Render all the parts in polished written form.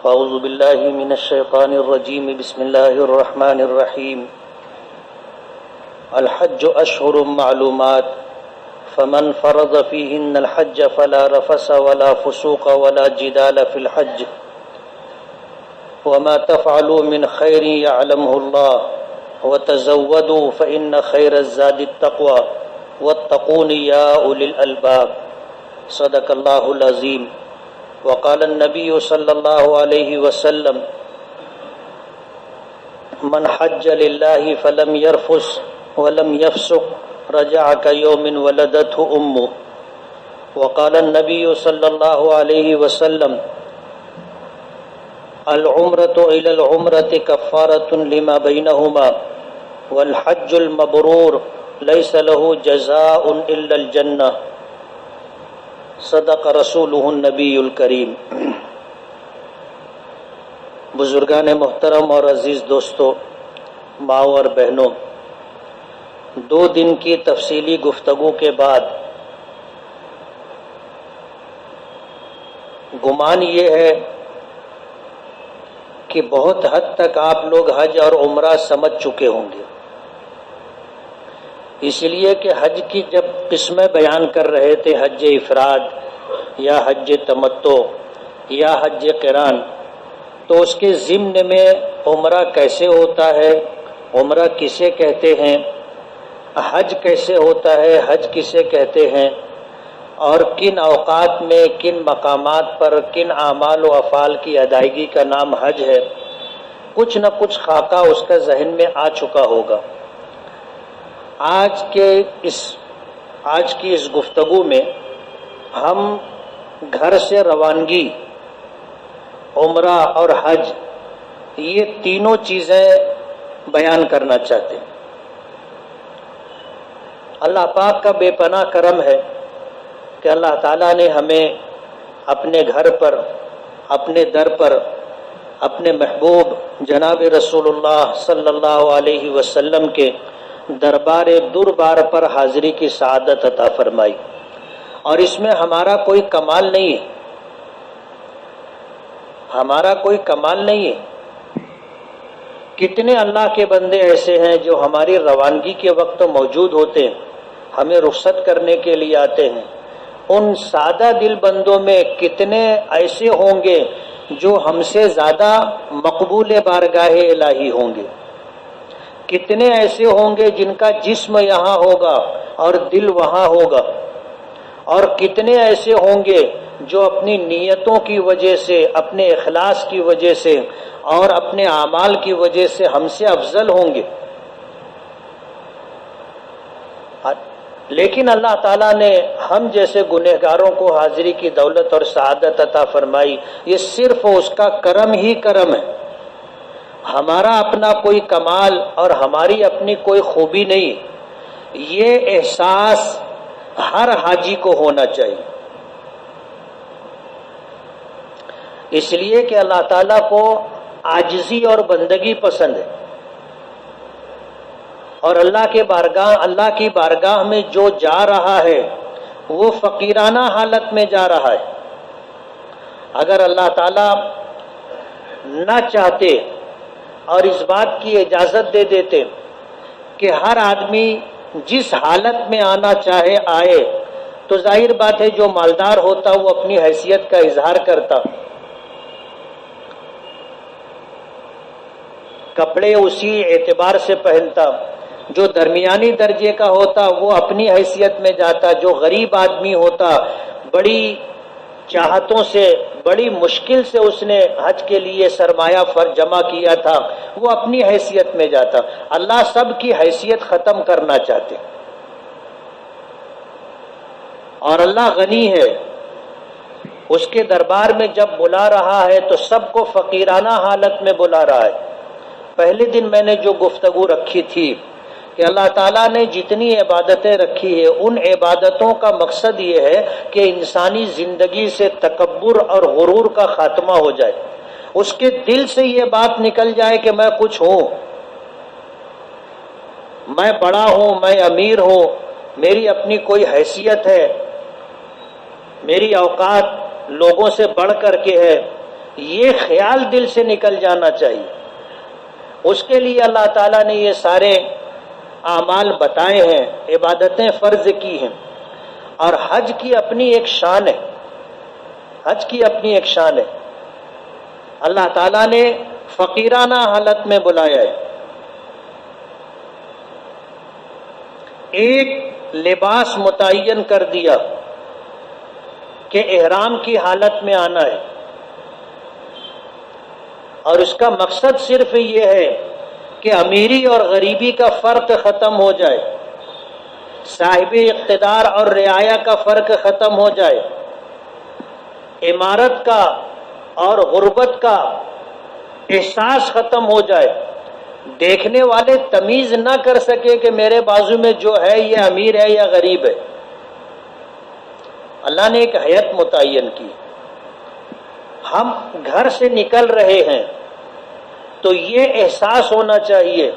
أعوذ بالله من الشيطان الرجيم بسم الله الرحمن الرحيم الحج أشهر معلومات فمن فرض فيهن الحج فلا رفث ولا فسوق ولا جدال في الحج وما تفعلوا من خير يعلمه الله وتزودوا فإن خير الزاد التقوى واتقون يا أولي الألباب صدق الله العظيم وقال النبي صلى الله عليه وسلم من حج لله فلم يرفث ولم يفسق رجع كيوم ولدته أمه وقال النبي صلى الله عليه وسلم العمرة إلى العمرة كفارة لما بينهما والحج المبرور ليس له جزاء إلا الجنة صدق رسولہ النبی الکریم۔ بزرگان محترم اور عزیز دوستو، ماؤں اور بہنوں، 2 دن کی تفصیلی گفتگو کے بعد گمان یہ ہے کہ بہت حد تک آپ لوگ حج اور عمرہ سمجھ چکے ہوں گے، اس لیے کہ حج کی جب قسمیں بیان کر رہے تھے، حج افراد یا حج تمتع یا حج قران، تو اس کے ضمن میں عمرہ کیسے ہوتا ہے، عمرہ کسے کہتے ہیں، حج کیسے ہوتا ہے، حج کسے کہتے ہیں، اور کن اوقات میں کن مقامات پر کن اعمال و افعال کی ادائیگی کا نام حج ہے، کچھ نہ کچھ خاکہ اس کا ذہن میں آ چکا ہوگا۔ آج کی اس گفتگو میں ہم گھر سے روانگی، عمرہ اور حج، یہ تینوں چیزیں بیان کرنا چاہتے ہیں۔ اللہ پاک کا بے پناہ کرم ہے کہ اللہ تعالیٰ نے ہمیں اپنے گھر پر، اپنے در پر، اپنے محبوب جناب رسول اللہ صلی اللہ علیہ وسلم کے دربار دربار پر حاضری کی سعادت عطا فرمائی، اور اس میں ہمارا کوئی کمال نہیں ہے، ہمارا کوئی کمال نہیں ہے۔ کتنے اللہ کے بندے ایسے ہیں جو ہماری روانگی کے وقت موجود ہوتے ہیں، ہمیں رخصت کرنے کے لیے آتے ہیں۔ ان سادہ دل بندوں میں کتنے ایسے ہوں گے جو ہم سے زیادہ مقبول بارگاہ الہی ہوں گے، کتنے ایسے ہوں گے جن کا جسم یہاں ہوگا اور دل وہاں ہوگا، اور کتنے ایسے ہوں گے جو اپنی نیتوں کی وجہ سے، اپنے اخلاص کی وجہ سے اور اپنے اعمال کی وجہ سے ہم سے افضل ہوں گے۔ لیکن اللہ تعالیٰ نے ہم جیسے گنہگاروں کو حاضری کی دولت اور سعادت عطا فرمائی، یہ صرف اس کا کرم ہی کرم ہے، ہمارا اپنا کوئی کمال اور ہماری اپنی کوئی خوبی نہیں۔ یہ احساس ہر حاجی کو ہونا چاہیے، اس لیے کہ اللہ تعالیٰ کو عاجزی اور بندگی پسند ہے، اور اللہ کی بارگاہ میں جو جا رہا ہے وہ فقیرانہ حالت میں جا رہا ہے۔ اگر اللہ تعالیٰ نہ چاہتے اور اس بات کی اجازت دے دیتے کہ ہر آدمی جس حالت میں آنا چاہے آئے، تو ظاہر بات ہے جو مالدار ہوتا وہ اپنی حیثیت کا اظہار کرتا، کپڑے اسی اعتبار سے پہنتا، جو درمیانی درجے کا ہوتا وہ اپنی حیثیت میں جاتا، جو غریب آدمی ہوتا بڑی چاہتوں سے، بڑی مشکل سے اس نے حج کے لیے سرمایہ جمع کیا تھا، وہ اپنی حیثیت میں جاتا۔ اللہ سب کی حیثیت ختم کرنا چاہتے، اور اللہ غنی ہے، اس کے دربار میں جب بلا رہا ہے تو سب کو فقیرانہ حالت میں بلا رہا ہے۔ پہلے دن میں نے جو گفتگو رکھی تھی کہ اللہ تعالیٰ نے جتنی عبادتیں رکھی ہے، ان عبادتوں کا مقصد یہ ہے کہ انسانی زندگی سے تکبر اور غرور کا خاتمہ ہو جائے، اس کے دل سے یہ بات نکل جائے کہ میں کچھ ہوں، میں بڑا ہوں، میں امیر ہوں، میری اپنی کوئی حیثیت ہے، میری اوقات لوگوں سے بڑھ کر کے ہے، یہ خیال دل سے نکل جانا چاہیے۔ اس کے لیے اللہ تعالیٰ نے یہ سارے اعمال بتائے ہیں، عبادتیں فرض کی ہیں، اور حج کی اپنی ایک شان ہے، حج کی اپنی ایک شان ہے۔ اللہ تعالیٰ نے فقیرانہ حالت میں بلایا ہے، ایک لباس متعین کر دیا کہ احرام کی حالت میں آنا ہے، اور اس کا مقصد صرف یہ ہے کہ امیری اور غریبی کا فرق ختم ہو جائے، صاحب اقتدار اور رعایا کا فرق ختم ہو جائے، عمارت کا اور غربت کا احساس ختم ہو جائے، دیکھنے والے تمیز نہ کر سکے کہ میرے بازو میں جو ہے یہ امیر ہے یا غریب ہے۔ اللہ نے ایک حیت متعین کی۔ ہم گھر سے نکل رہے ہیں تو یہ احساس ہونا چاہیے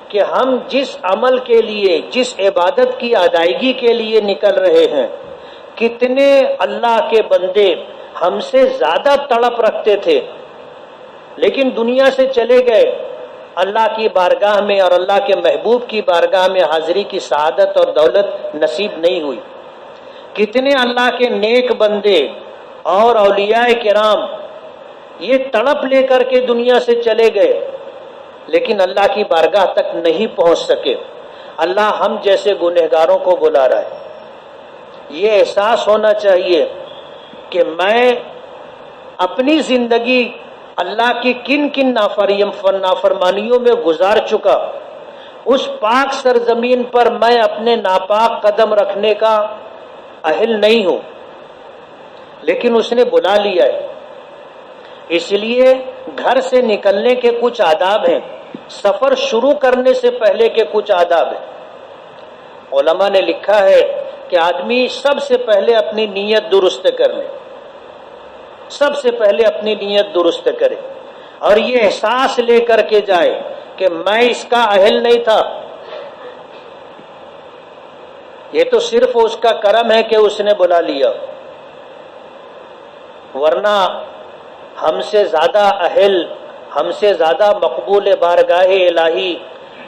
کہ ہم جس عمل کے لیے، جس عبادت کی ادائیگی کے لیے نکل رہے ہیں، کتنے اللہ کے بندے ہم سے زیادہ تڑپ رکھتے تھے لیکن دنیا سے چلے گئے، اللہ کی بارگاہ میں اور اللہ کے محبوب کی بارگاہ میں حاضری کی سعادت اور دولت نصیب نہیں ہوئی۔ کتنے اللہ کے نیک بندے اور اولیاء کرام یہ تڑپ لے کر کے دنیا سے چلے گئے لیکن اللہ کی بارگاہ تک نہیں پہنچ سکے۔ اللہ ہم جیسے گنہگاروں کو بلا رہا ہے۔ یہ احساس ہونا چاہیے کہ میں اپنی زندگی اللہ کی کن کن نافرمانیوں میں گزار چکا، اس پاک سرزمین پر میں اپنے ناپاک قدم رکھنے کا اہل نہیں ہوں، لیکن اس نے بلا لیا ہے۔ اس لیے گھر سے نکلنے کے کچھ آداب ہیں، سفر شروع کرنے سے پہلے کے کچھ آداب ہیں۔ علماء نے لکھا ہے کہ آدمی سب سے پہلے اپنی نیت درست کر لے، سب سے پہلے اپنی نیت درست کرے اور یہ احساس لے کر کے جائے کہ میں اس کا اہل نہیں تھا، یہ تو صرف اس کا کرم ہے کہ اس نے بلا لیا، ورنہ ہم سے زیادہ اہل، ہم سے زیادہ مقبول بارگاہ الہی،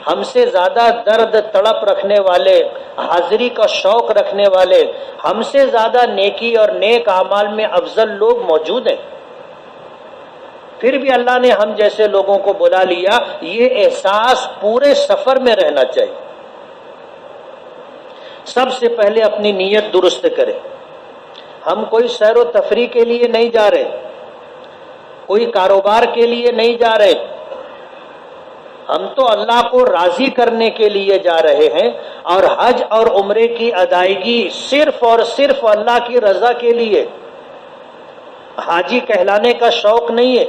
ہم سے زیادہ درد تڑپ رکھنے والے، حاضری کا شوق رکھنے والے، ہم سے زیادہ نیکی اور نیک اعمال میں افضل لوگ موجود ہیں، پھر بھی اللہ نے ہم جیسے لوگوں کو بلا لیا۔ یہ احساس پورے سفر میں رہنا چاہیے۔ سب سے پہلے اپنی نیت درست کرے۔ ہم کوئی سیر و تفریح کے لیے نہیں جا رہے، کوئی کاروبار کے لیے نہیں جا رہے، ہم تو اللہ کو راضی کرنے کے لیے جا رہے ہیں، اور حج اور عمرے کی ادائیگی صرف اور صرف اللہ کی رضا کے لیے۔ حاجی کہلانے کا شوق نہیں ہے،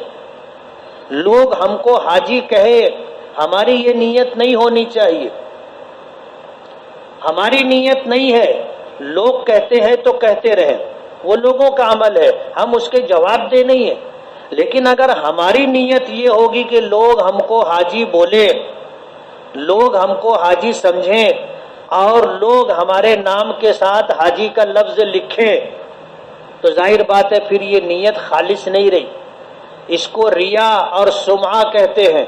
لوگ ہم کو حاجی کہے، ہماری یہ نیت نہیں ہونی چاہیے۔ ہماری نیت نہیں ہے، لوگ کہتے ہیں تو کہتے رہیں، وہ لوگوں کا عمل ہے، ہم اس کے جواب دے نہیں ہیں، لیکن اگر ہماری نیت یہ ہوگی کہ لوگ ہم کو حاجی بولے، لوگ ہم کو حاجی سمجھیں اور لوگ ہمارے نام کے ساتھ حاجی کا لفظ لکھیں، تو ظاہر بات ہے پھر یہ نیت خالص نہیں رہی۔ اس کو ریا اور سمعہ کہتے ہیں۔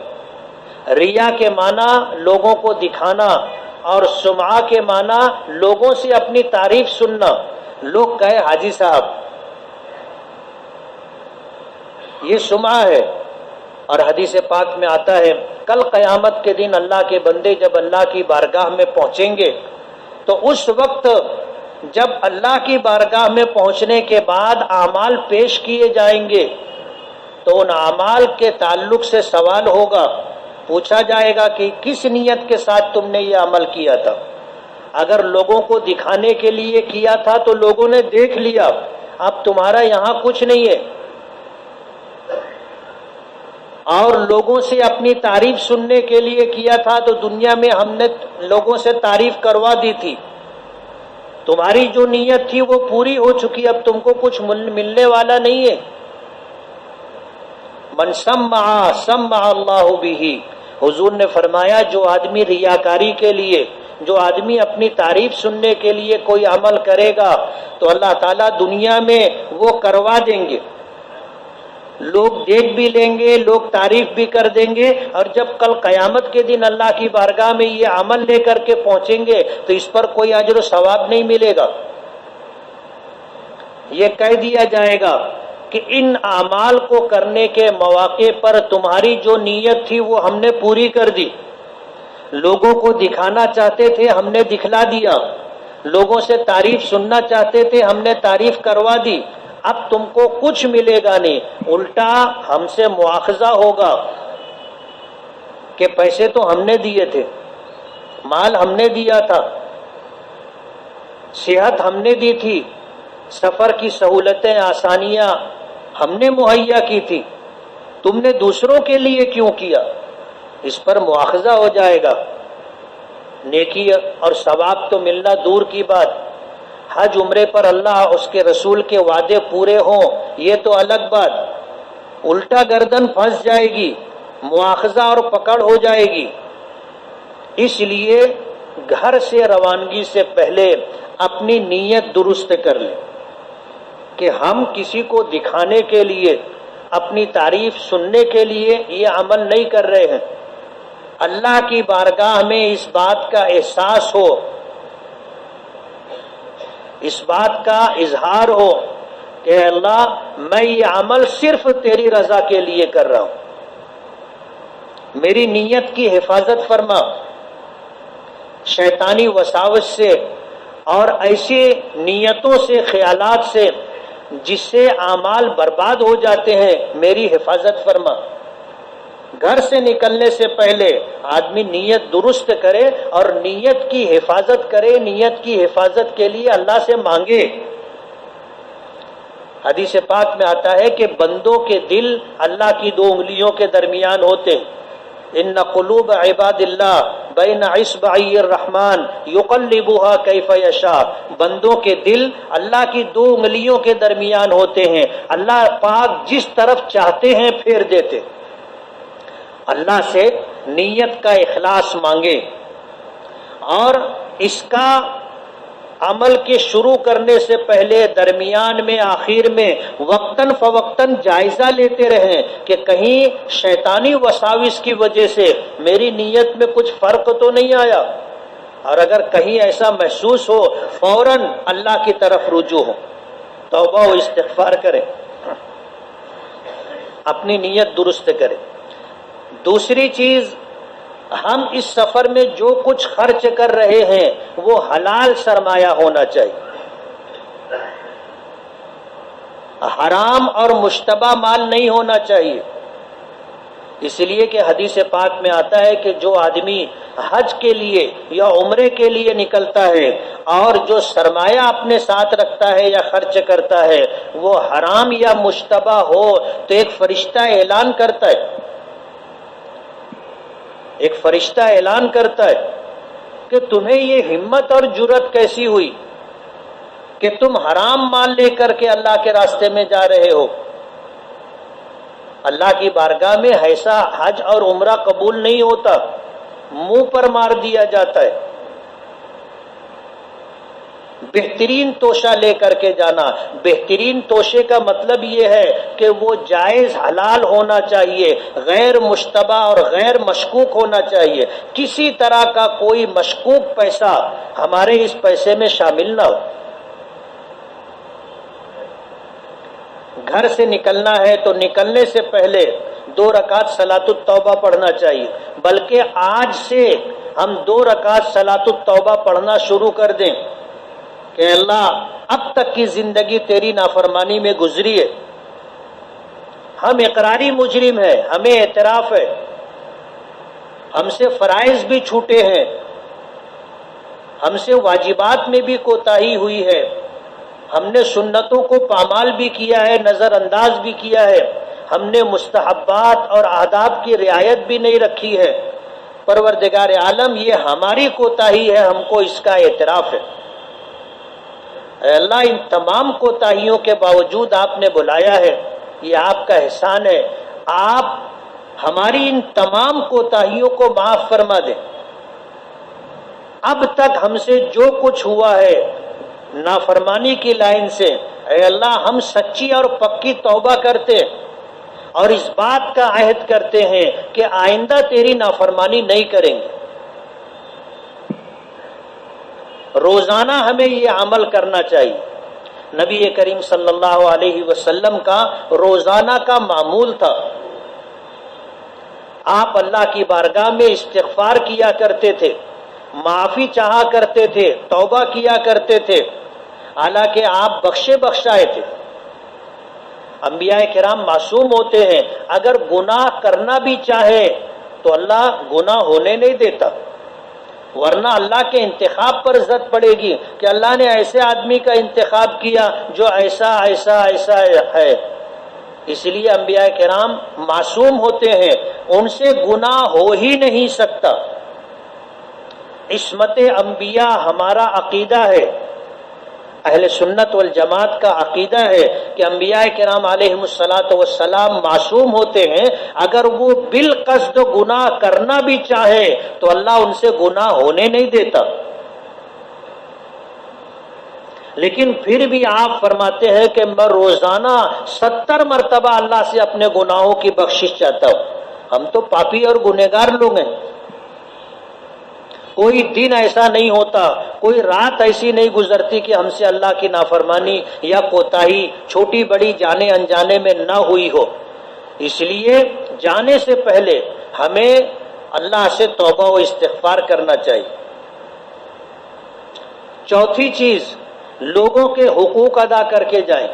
ریا کے معنی لوگوں کو دکھانا اور سمعہ کے معنی لوگوں سے اپنی تعریف سننا، لوگ کہے حاجی صاحب، یہ سمعہ ہے۔ اور حدیث پاک میں آتا ہے کل قیامت کے دن اللہ کے بندے جب اللہ کی بارگاہ میں پہنچیں گے تو اس وقت جب اللہ کی بارگاہ میں پہنچنے کے بعد اعمال پیش کیے جائیں گے تو ان اعمال کے تعلق سے سوال ہوگا، پوچھا جائے گا کہ کس نیت کے ساتھ تم نے یہ عمل کیا تھا؟ اگر لوگوں کو دکھانے کے لیے کیا تھا تو لوگوں نے دیکھ لیا، اب تمہارا یہاں کچھ نہیں ہے، اور لوگوں سے اپنی تعریف سننے کے لیے کیا تھا تو دنیا میں ہم نے لوگوں سے تعریف کروا دی تھی، تمہاری جو نیت تھی وہ پوری ہو چکی، اب تم کو کچھ ملنے والا نہیں ہے۔ من سمع سمع اللہ بہ، حضور نے فرمایا جو آدمی ریاکاری کے لیے، جو آدمی اپنی تعریف سننے کے لیے کوئی عمل کرے گا تو اللہ تعالیٰ دنیا میں وہ کروا دیں گے، لوگ دیکھ بھی لیں گے، لوگ تعریف بھی کر دیں گے، اور جب کل قیامت کے دن اللہ کی بارگاہ میں یہ عمل لے کر کے پہنچیں گے تو اس پر کوئی اجر و ثواب نہیں ملے گا۔ یہ کہہ دیا جائے گا کہ ان اعمال کو کرنے کے مواقع پر تمہاری جو نیت تھی وہ ہم نے پوری کر دی، لوگوں کو دکھانا چاہتے تھے ہم نے دکھلا دیا، لوگوں سے تعریف سننا چاہتے تھے ہم نے تعریف کروا دی، اب تم کو کچھ ملے گا نہیں، الٹا ہم سے مواخذہ ہوگا کہ پیسے تو ہم نے دیے تھے، مال ہم نے دیا تھا، صحت ہم نے دی تھی، سفر کی سہولتیں آسانیاں ہم نے مہیا کی تھی، تم نے دوسروں کے لیے کیوں کیا؟ اس پر مواخذہ ہو جائے گا۔ نیکی اور ثواب تو ملنا دور کی بات، حج عمرے پر اللہ اس کے رسول کے وعدے پورے ہوں یہ تو الگ بات، الٹا گردن پھنس جائے گی، مواخذہ اور پکڑ ہو جائے گی۔ اس لیے گھر سے روانگی سے پہلے اپنی نیت درست کر لیں کہ ہم کسی کو دکھانے کے لیے، اپنی تعریف سننے کے لیے یہ عمل نہیں کر رہے ہیں۔ اللہ کی بارگاہ میں اس بات کا احساس ہو، اس بات کا اظہار ہو کہ اللہ میں یہ عمل صرف تیری رضا کے لیے کر رہا ہوں، میری نیت کی حفاظت فرما شیطانی وساوس سے اور ایسی نیتوں سے، خیالات سے جس سے اعمال برباد ہو جاتے ہیں، میری حفاظت فرما۔ گھر سے نکلنے سے پہلے آدمی نیت درست کرے اور نیت کی حفاظت کرے، نیت کی حفاظت کے لیے اللہ سے مانگے۔ حدیث پاک میں آتا ہے کہ بندوں کے دل اللہ کی دو انگلیوں کے درمیان ہوتے ہیں، ان قلوب عباد اللہ بین اصبعی الرحمن یقلبها کیف یشاء، بندوں کے دل اللہ کی دو انگلیوں کے درمیان ہوتے ہیں، اللہ پاک جس طرف چاہتے ہیں پھیر دیتے۔ اللہ سے نیت کا اخلاص مانگے اور اس کا عمل کے شروع کرنے سے پہلے، درمیان میں، آخر میں وقتاً فوقتاً جائزہ لیتے رہیں کہ کہیں شیطانی وساوس کی وجہ سے میری نیت میں کچھ فرق تو نہیں آیا، اور اگر کہیں ایسا محسوس ہو فوراً اللہ کی طرف رجوع ہو، توبہ و استغفار کریں، اپنی نیت درست کریں۔ دوسری چیز، ہم اس سفر میں جو کچھ خرچ کر رہے ہیں وہ حلال سرمایہ ہونا چاہیے، حرام اور مشتبہ مال نہیں ہونا چاہیے، اس لیے کہ حدیث پاک میں آتا ہے کہ جو آدمی حج کے لیے یا عمرے کے لیے نکلتا ہے اور جو سرمایہ اپنے ساتھ رکھتا ہے یا خرچ کرتا ہے وہ حرام یا مشتبہ ہو تو ایک فرشتہ اعلان کرتا ہے، ایک فرشتہ اعلان کرتا ہے کہ تمہیں یہ ہمت اور جرت کیسی ہوئی کہ تم حرام مال لے کر کے اللہ کے راستے میں جا رہے ہو۔ اللہ کی بارگاہ میں ایسا حج اور عمرہ قبول نہیں ہوتا، منہ پر مار دیا جاتا ہے۔ بہترین توشہ لے کر کے جانا، بہترین توشے کا مطلب یہ ہے کہ وہ جائز حلال ہونا چاہیے، غیر مشتبہ اور غیر مشکوک ہونا چاہیے، کسی طرح کا کوئی مشکوک پیسہ ہمارے اس پیسے میں شامل نہ ہو۔ گھر سے نکلنا ہے تو نکلنے سے پہلے 2 رکعت صلاۃ التوبہ پڑھنا چاہیے، بلکہ آج سے ہم 2 رکعت صلاۃ التوبہ پڑھنا شروع کر دیں کہ اللہ اب تک کی زندگی تیری نافرمانی میں گزری ہے، ہم اقراری مجرم ہیں، ہمیں اعتراف ہے، ہم سے فرائض بھی چھوٹے ہیں، ہم سے واجبات میں بھی کوتاہی ہوئی ہے، ہم نے سنتوں کو پامال بھی کیا ہے، نظر انداز بھی کیا ہے، ہم نے مستحبات اور آداب کی رعایت بھی نہیں رکھی ہے۔ پروردگار عالم یہ ہماری کوتاہی ہے، ہم کو اس کا اعتراف ہے۔ اے اللہ، ان تمام کوتاہیوں کے باوجود آپ نے بلایا ہے، یہ آپ کا احسان ہے، آپ ہماری ان تمام کوتاہیوں کو معاف فرما دیں۔ اب تک ہم سے جو کچھ ہوا ہے نافرمانی کی لائن سے، اے اللہ ہم سچی اور پکی توبہ کرتے، اور اس بات کا عہد کرتے ہیں کہ آئندہ تیری نافرمانی نہیں کریں گے۔ روزانہ ہمیں یہ عمل کرنا چاہیے۔ نبی کریم صلی اللہ علیہ وسلم کا روزانہ کا معمول تھا، آپ اللہ کی بارگاہ میں استغفار کیا کرتے تھے، معافی چاہا کرتے تھے، توبہ کیا کرتے تھے، حالانکہ آپ بخشے بخشائے تھے۔ انبیاء کرام معصوم ہوتے ہیں، اگر گناہ کرنا بھی چاہے تو اللہ گناہ ہونے نہیں دیتا، ورنہ اللہ کے انتخاب پر زد پڑے گی کہ اللہ نے ایسے آدمی کا انتخاب کیا جو ایسا ایسا ایسا ہے۔ اس لیے انبیاء کرام معصوم ہوتے ہیں، ان سے گناہ ہو ہی نہیں سکتا۔ عصمت انبیاء ہمارا عقیدہ ہے، اہل سنت والجماعت کا عقیدہ ہے کہ انبیاء کرام علیہم الصلاۃ والسلام معصوم ہوتے ہیں، اگر وہ بالقصد گناہ کرنا بھی چاہے تو اللہ ان سے گناہ ہونے نہیں دیتا۔ لیکن پھر بھی آپ فرماتے ہیں کہ میں روزانہ 70 مرتبہ اللہ سے اپنے گناہوں کی بخشش چاہتا ہوں۔ ہم تو پاپی اور گنہگار لوگ ہیں، کوئی دن ایسا نہیں ہوتا، کوئی رات ایسی نہیں گزرتی کہ ہم سے اللہ کی نافرمانی یا کوتاہی چھوٹی بڑی جانے انجانے میں نہ ہوئی ہو۔ اس لیے جانے سے پہلے ہمیں اللہ سے توبہ و استغفار کرنا چاہیے۔ چوتھی چیز، لوگوں کے حقوق ادا کر کے جائیں،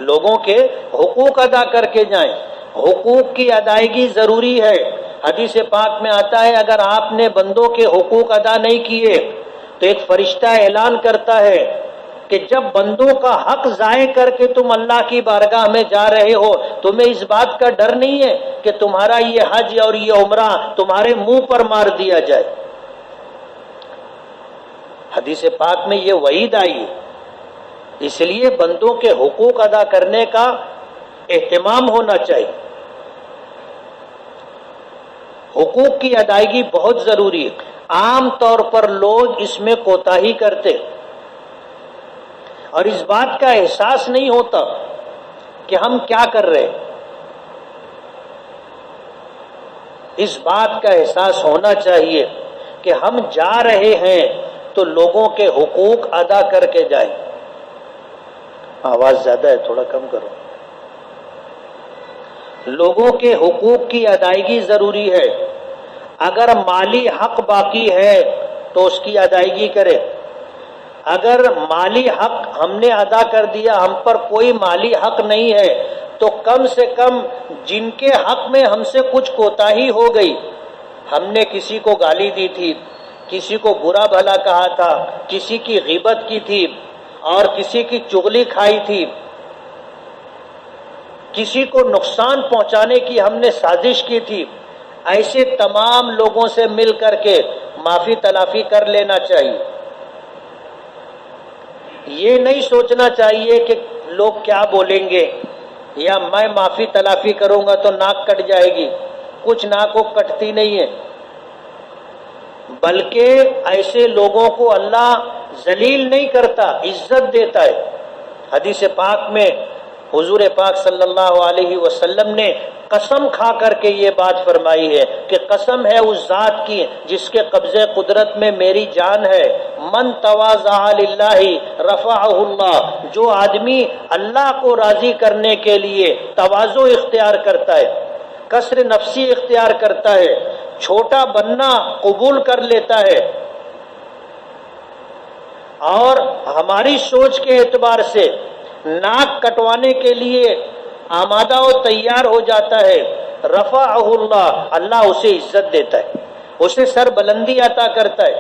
لوگوں کے حقوق ادا کر کے جائیں۔ حقوق کی ادائیگی ضروری ہے۔ حدیث پاک میں آتا ہے اگر آپ نے بندوں کے حقوق ادا نہیں کیے تو ایک فرشتہ اعلان کرتا ہے کہ جب بندوں کا حق ضائع کر کے تم اللہ کی بارگاہ میں جا رہے ہو، تمہیں اس بات کا ڈر نہیں ہے کہ تمہارا یہ حج اور یہ عمرہ تمہارے منہ پر مار دیا جائے۔ حدیث پاک میں یہ وعید آئی ہے، اس لیے بندوں کے حقوق ادا کرنے کا اہتمام ہونا چاہیے۔ حقوق کی ادائیگی بہت ضروری ہے۔ عام طور پر لوگ اس میں کوتاہی کرتے اور اس بات کا احساس نہیں ہوتا کہ ہم کیا کر رہے ہیں۔ اس بات کا احساس ہونا چاہیے کہ ہم جا رہے ہیں تو لوگوں کے حقوق ادا کر کے جائیں۔ آواز زیادہ ہے، تھوڑا کم کرو۔ لوگوں کے حقوق کی ادائیگی ضروری ہے۔ اگر مالی حق باقی ہے تو اس کی ادائیگی کرے۔ اگر مالی حق ہم نے ادا کر دیا، ہم پر کوئی مالی حق نہیں ہے، تو کم سے کم جن کے حق میں ہم سے کچھ کوتاہی ہو گئی، ہم نے کسی کو گالی دی تھی، کسی کو برا بھلا کہا تھا، کسی کی غیبت کی تھی اور کسی کی چغلی کھائی تھی، کسی کو نقصان پہنچانے کی ہم نے سازش کی تھی، ایسے تمام لوگوں سے مل کر کے معافی تلافی کر لینا چاہیے۔ یہ نہیں سوچنا چاہیے کہ لوگ کیا بولیں گے یا میں معافی تلافی کروں گا تو ناک کٹ جائے گی۔ کچھ ناک کو کٹتی نہیں ہے، بلکہ ایسے لوگوں کو اللہ ذلیل نہیں کرتا، عزت دیتا ہے۔ حدیث پاک میں حضور پاک صلی اللہ علیہ وسلم نے قسم کھا کر کے یہ بات فرمائی ہے کہ قسم ہے اس ذات کی جس کے قبضے قدرت میں میری جان ہے، من تواضع للہ رفعہ اللہ، جو آدمی اللہ کو راضی کرنے کے لیے تواضع اختیار کرتا ہے، کسر نفسی اختیار کرتا ہے، چھوٹا بننا قبول کر لیتا ہے اور ہماری سوچ کے اعتبار سے ناک کٹوانے کے لیے آمادہ و تیار ہو جاتا ہے، رفعہ اللہ، اللہ اسے عزت دیتا ہے، اسے سر بلندی عطا کرتا ہے۔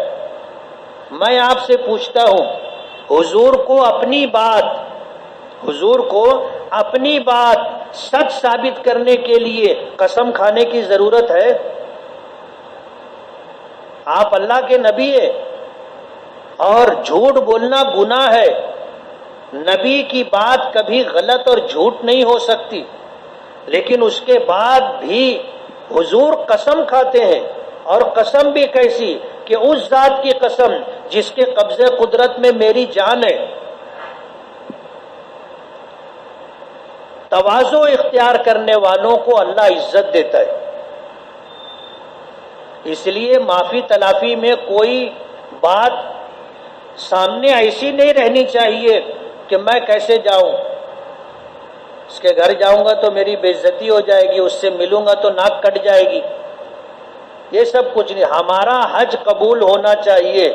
میں آپ سے پوچھتا ہوں، حضور کو اپنی بات سچ ثابت کرنے کے لیے قسم کھانے کی ضرورت ہے؟ آپ اللہ کے نبی ہیں اور جھوٹ بولنا گناہ ہے۔ نبی کی بات کبھی غلط اور جھوٹ نہیں ہو سکتی، لیکن اس کے بعد بھی حضور قسم کھاتے ہیں، اور قسم بھی کیسی کہ اس ذات کی قسم جس کے قبضے قدرت میں میری جان ہے۔ تواضع اختیار کرنے والوں کو اللہ عزت دیتا ہے. اس لیے معافی تلافی میں کوئی بات سامنے ایسی نہیں رہنی چاہیے کہ میں کیسے جاؤں، اس کے گھر جاؤں گا تو میری بے عزتی ہو جائے گی، اس سے ملوں گا تو ناک کٹ جائے گی. یہ سب کچھ نہیں. ہمارا حج قبول ہونا چاہیے.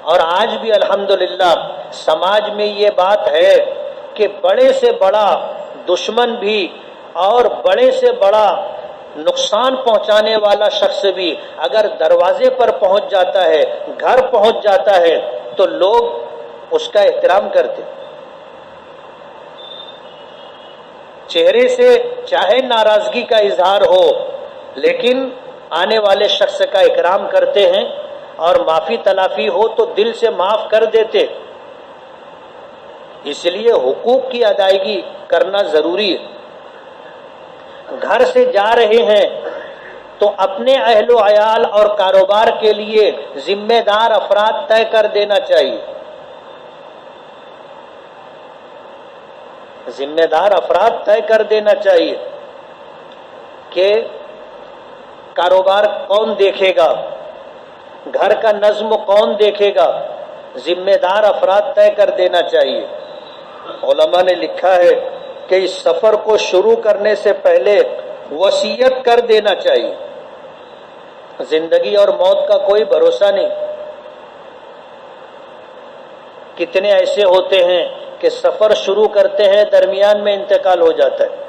اور آج بھی الحمدللہ سماج میں یہ بات ہے کہ بڑے سے بڑا دشمن بھی اور بڑے سے بڑا نقصان پہنچانے والا شخص بھی اگر دروازے پر پہنچ جاتا ہے، گھر پہنچ جاتا ہے، تو لوگ اس کا احترام کرتے. چہرے سے چاہے ناراضگی کا اظہار ہو لیکن آنے والے شخص کا اکرام کرتے ہیں، اور معافی تلافی ہو تو دل سے معاف کر دیتے. اس لیے حقوق کی ادائیگی کرنا ضروری ہے. گھر سے جا رہے ہیں تو اپنے اہل و عیال اور کاروبار کے لیے ذمہ دار افراد طے کر دینا چاہیے. ذمہ دار افراد طے کر دینا چاہیے کہ کاروبار کون دیکھے گا، گھر کا نظم کون دیکھے گا. ذمہ دار افراد طے کر دینا چاہیے. علماء نے لکھا ہے کہ اس سفر کو شروع کرنے سے پہلے وصیت کر دینا چاہیے. زندگی اور موت کا کوئی بھروسہ نہیں. کتنے ایسے ہوتے ہیں کہ سفر شروع کرتے ہیں درمیان میں انتقال ہو جاتا ہے.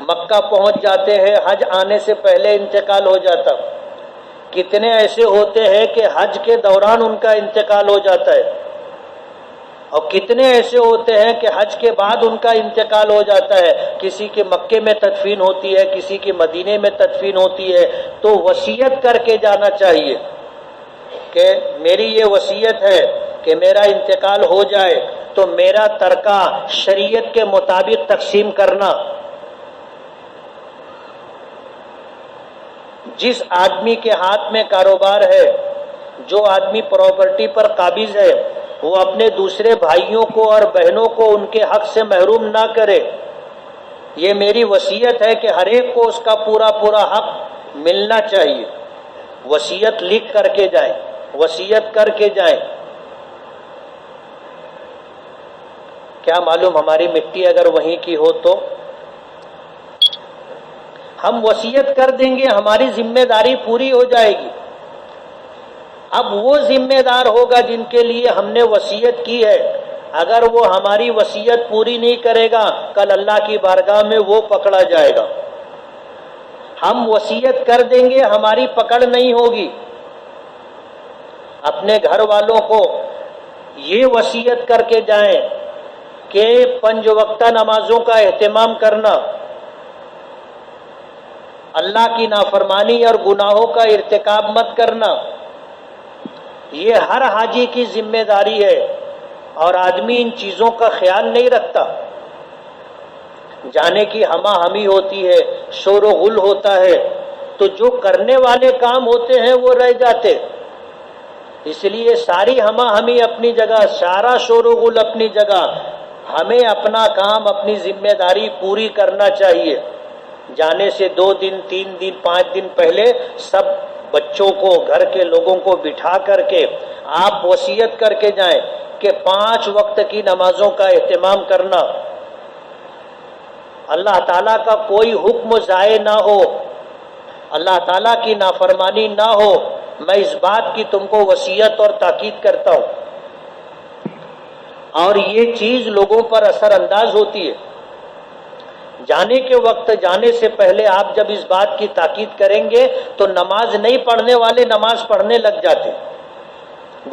مکہ پہنچ جاتے ہیں، حج آنے سے پہلے انتقال ہو جاتا. کتنے ایسے ہوتے ہیں کہ حج کے دوران ان کا انتقال ہو جاتا ہے، اور کتنے ایسے ہوتے ہیں کہ حج کے بعد ان کا انتقال ہو جاتا ہے. کسی کے مکے میں تدفین ہوتی ہے، کسی کے مدینے میں تدفین ہوتی ہے. تو وصیت کر کے جانا چاہیے کہ میری یہ وصیت ہے کہ میرا انتقال ہو جائے تو میرا ترکہ شریعت کے مطابق تقسیم کرنا. جس آدمی کے ہاتھ میں کاروبار ہے، جو آدمی پراپرٹی پر قابض ہے، وہ اپنے دوسرے بھائیوں کو اور بہنوں کو ان کے حق سے محروم نہ کرے. یہ میری وصیت ہے کہ ہر ایک کو اس کا پورا پورا حق ملنا چاہیے. وصیت لکھ کر کے جائیں، وصیت کر کے جائیں. کیا معلوم ہماری مٹی اگر وہیں کی ہو تو ہم وصیت کر دیں گے، ہماری ذمہ داری پوری ہو جائے گی. اب وہ ذمہ دار ہوگا جن کے لیے ہم نے وصیت کی ہے. اگر وہ ہماری وصیت پوری نہیں کرے گا، کل اللہ کی بارگاہ میں وہ پکڑا جائے گا. ہم وصیت کر دیں گے، ہماری پکڑ نہیں ہوگی. اپنے گھر والوں کو یہ وصیت کر کے جائیں کہ 5 وقتہ نمازوں کا اہتمام کرنا، اللہ کی نافرمانی اور گناہوں کا ارتکاب مت کرنا. یہ ہر حاجی کی ذمہ داری ہے، اور آدمی ان چیزوں کا خیال نہیں رکھتا. جانے کی ہما ہمی ہوتی ہے، شور و غل ہوتا ہے، تو جو کرنے والے کام ہوتے ہیں وہ رہ جاتے. اس لیے ساری ہما ہمی اپنی جگہ، سارا شور و غل اپنی جگہ. ہمیں اپنا کام، اپنی ذمہ داری پوری کرنا چاہیے. جانے سے 2 دن 3 دن 5 دن پہلے سب بچوں کو، گھر کے لوگوں کو بٹھا کر کے آپ وصیت کر کے جائیں کہ 5 وقت کی نمازوں کا اہتمام کرنا. اللہ تعالیٰ کا کوئی حکم ضائع نہ ہو، اللہ تعالیٰ کی نافرمانی نہ ہو. میں اس بات کی تم کو وصیت اور تاکید کرتا ہوں. اور یہ چیز لوگوں پر اثر انداز ہوتی ہے. جانے کے وقت، جانے سے پہلے آپ جب اس بات کی تاکید کریں گے تو نماز نہیں پڑھنے والے نماز پڑھنے لگ جاتے.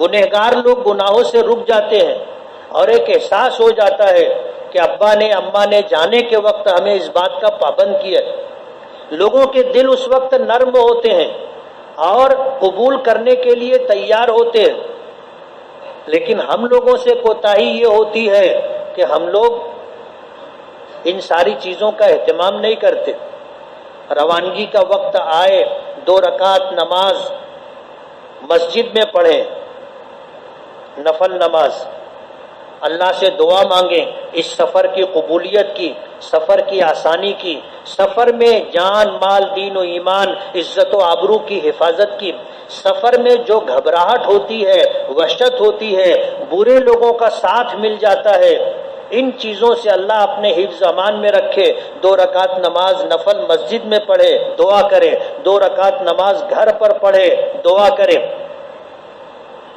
گنہگار لوگ گناہوں سے رک جاتے ہیں، اور ایک احساس ہو جاتا ہے کہ ابا نے اماں نے جانے کے وقت ہمیں اس بات کا پابند کیا. لوگوں کے دل اس وقت نرم ہوتے ہیں اور قبول کرنے کے لیے تیار ہوتے ہیں. لیکن ہم لوگوں سے کوتاہی یہ ہوتی ہے کہ ہم لوگ ان ساری چیزوں کا اہتمام نہیں کرتے. روانگی کا وقت آئے، 2 رکعت نماز مسجد میں پڑھیں، نفل نماز. اللہ سے دعا مانگیں اس سفر کی قبولیت کی، سفر کی آسانی کی، سفر میں جان مال دین و ایمان عزت و آبرو کی حفاظت کی، سفر میں جو گھبراہٹ ہوتی ہے وحشت ہوتی ہے برے لوگوں کا ساتھ مل جاتا ہے، ان چیزوں سے اللہ اپنے حفظ امان میں رکھے۔ 2 رکعت نماز نفل مسجد میں پڑھے دعا کرے، 2 رکعت نماز گھر پر پڑھے دعا کرے،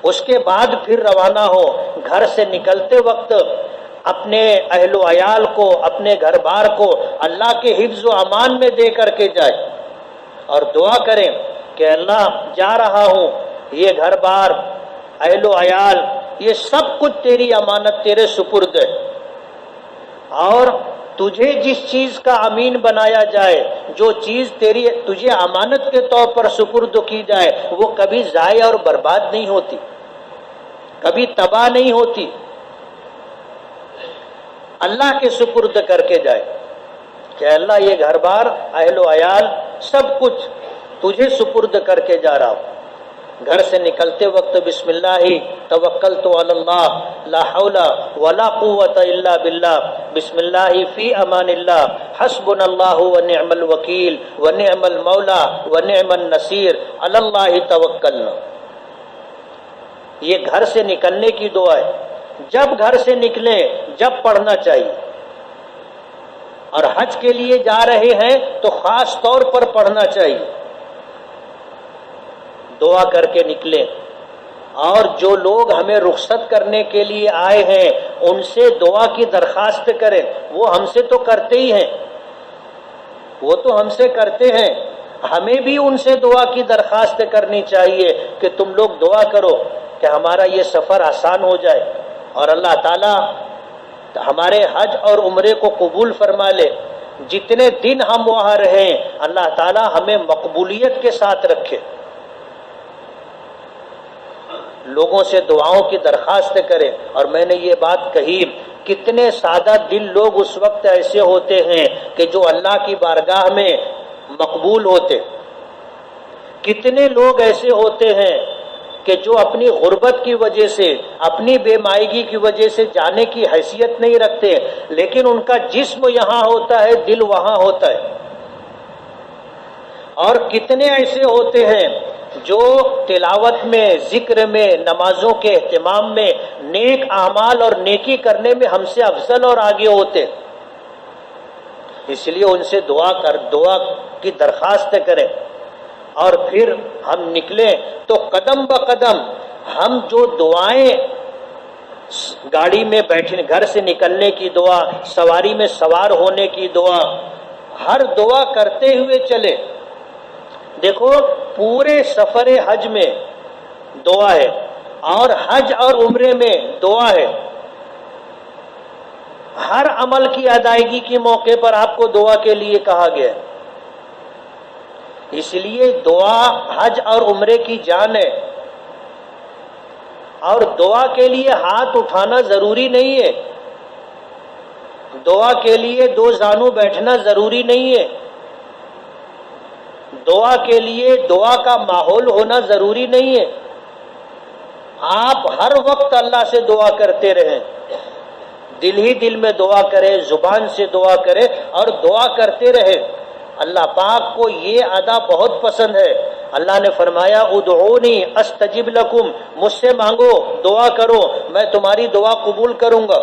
اس کے بعد پھر روانہ ہو۔ گھر سے نکلتے وقت اپنے اہل و عیال کو، اپنے گھر بار کو اللہ کے حفظ و امان میں دے کر کے جائے اور دعا کریں کہ اللہ جا رہا ہوں، یہ گھر بار اہل و عیال یہ سب کچھ تیری امانت تیرے سپرد ہے، اور تجھے جس چیز کا امین بنایا جائے، جو چیز تجھے امانت کے طور پر سپرد کی جائے، وہ کبھی ضائع اور برباد نہیں ہوتی، کبھی تباہ نہیں ہوتی، اللہ کے سپرد کر کے جائے کہ اللہ یہ گھر بار اہل و عیال سب کچھ تجھے سپرد کر کے جا رہا ہوں۔ گھر سے نکلتے وقت بسم اللہ توکلت علی اللہ لا حول ولا قوت الا باللہ، بسم اللہ فی امان اللہ، حسبنا اللہ ونعم الوکیل ونعم المولا ونعم النصیر، علی اللہ توکلنا۔ یہ گھر سے نکلنے کی دعا ہے، جب گھر سے نکلیں جب پڑھنا چاہیے، اور حج کے لیے جا رہے ہیں تو خاص طور پر پڑھنا چاہیے، دعا کر کے نکلیں۔ اور جو لوگ ہمیں رخصت کرنے کے لیے آئے ہیں ان سے دعا کی درخواست کریں، وہ ہم سے تو کرتے ہی ہیں، وہ تو ہم سے کرتے ہیں، ہمیں بھی ان سے دعا کی درخواست کرنی چاہیے کہ تم لوگ دعا کرو کہ ہمارا یہ سفر آسان ہو جائے اور اللہ تعالیٰ ہمارے حج اور عمرے کو قبول فرما لے، جتنے دن ہم وہاں رہیں اللہ تعالیٰ ہمیں مقبولیت کے ساتھ رکھے۔ لوگوں سے دعاؤں کی درخواست کریں۔ اور میں نے یہ بات کہی، کتنے سادہ دل لوگ اس وقت ایسے ہوتے ہیں کہ جو اللہ کی بارگاہ میں مقبول ہوتے، کتنے لوگ ایسے ہوتے ہیں کہ جو اپنی غربت کی وجہ سے، اپنی بے مائگی کی وجہ سے جانے کی حیثیت نہیں رکھتے، لیکن ان کا جسم یہاں ہوتا ہے دل وہاں ہوتا ہے۔ اور کتنے ایسے ہوتے ہیں جو تلاوت میں، ذکر میں، نمازوں کے اہتمام میں، نیک اعمال اور نیکی کرنے میں ہم سے افضل اور آگے ہوتے، اس لیے ان سے دعا کی درخواست کریں۔ اور پھر ہم نکلیں تو قدم بقدم ہم جو دعائیں، گاڑی میں بیٹھنے، گھر سے نکلنے کی دعا، سواری میں سوار ہونے کی دعا، ہر دعا کرتے ہوئے چلے۔ دیکھو پورے سفر حج میں دعا ہے، اور حج اور عمرے میں دعا ہے، ہر عمل کی ادائیگی کے موقع پر آپ کو دعا کے لیے کہا گیا ہے، اس لیے دعا حج اور عمرے کی جان ہے۔ اور دعا کے لیے ہاتھ اٹھانا ضروری نہیں ہے، دعا کے لیے 2 زانو بیٹھنا ضروری نہیں ہے، دعا کے لیے دعا کا ماحول ہونا ضروری نہیں ہے۔ آپ ہر وقت اللہ سے دعا کرتے رہیں، دل ہی دل میں دعا کریں، زبان سے دعا کریں اور دعا کرتے رہیں۔ اللہ پاک کو یہ ادا بہت پسند ہے۔ اللہ نے فرمایا ادعونی استجب لکم، مجھ سے مانگو، دعا کرو، میں تمہاری دعا قبول کروں گا۔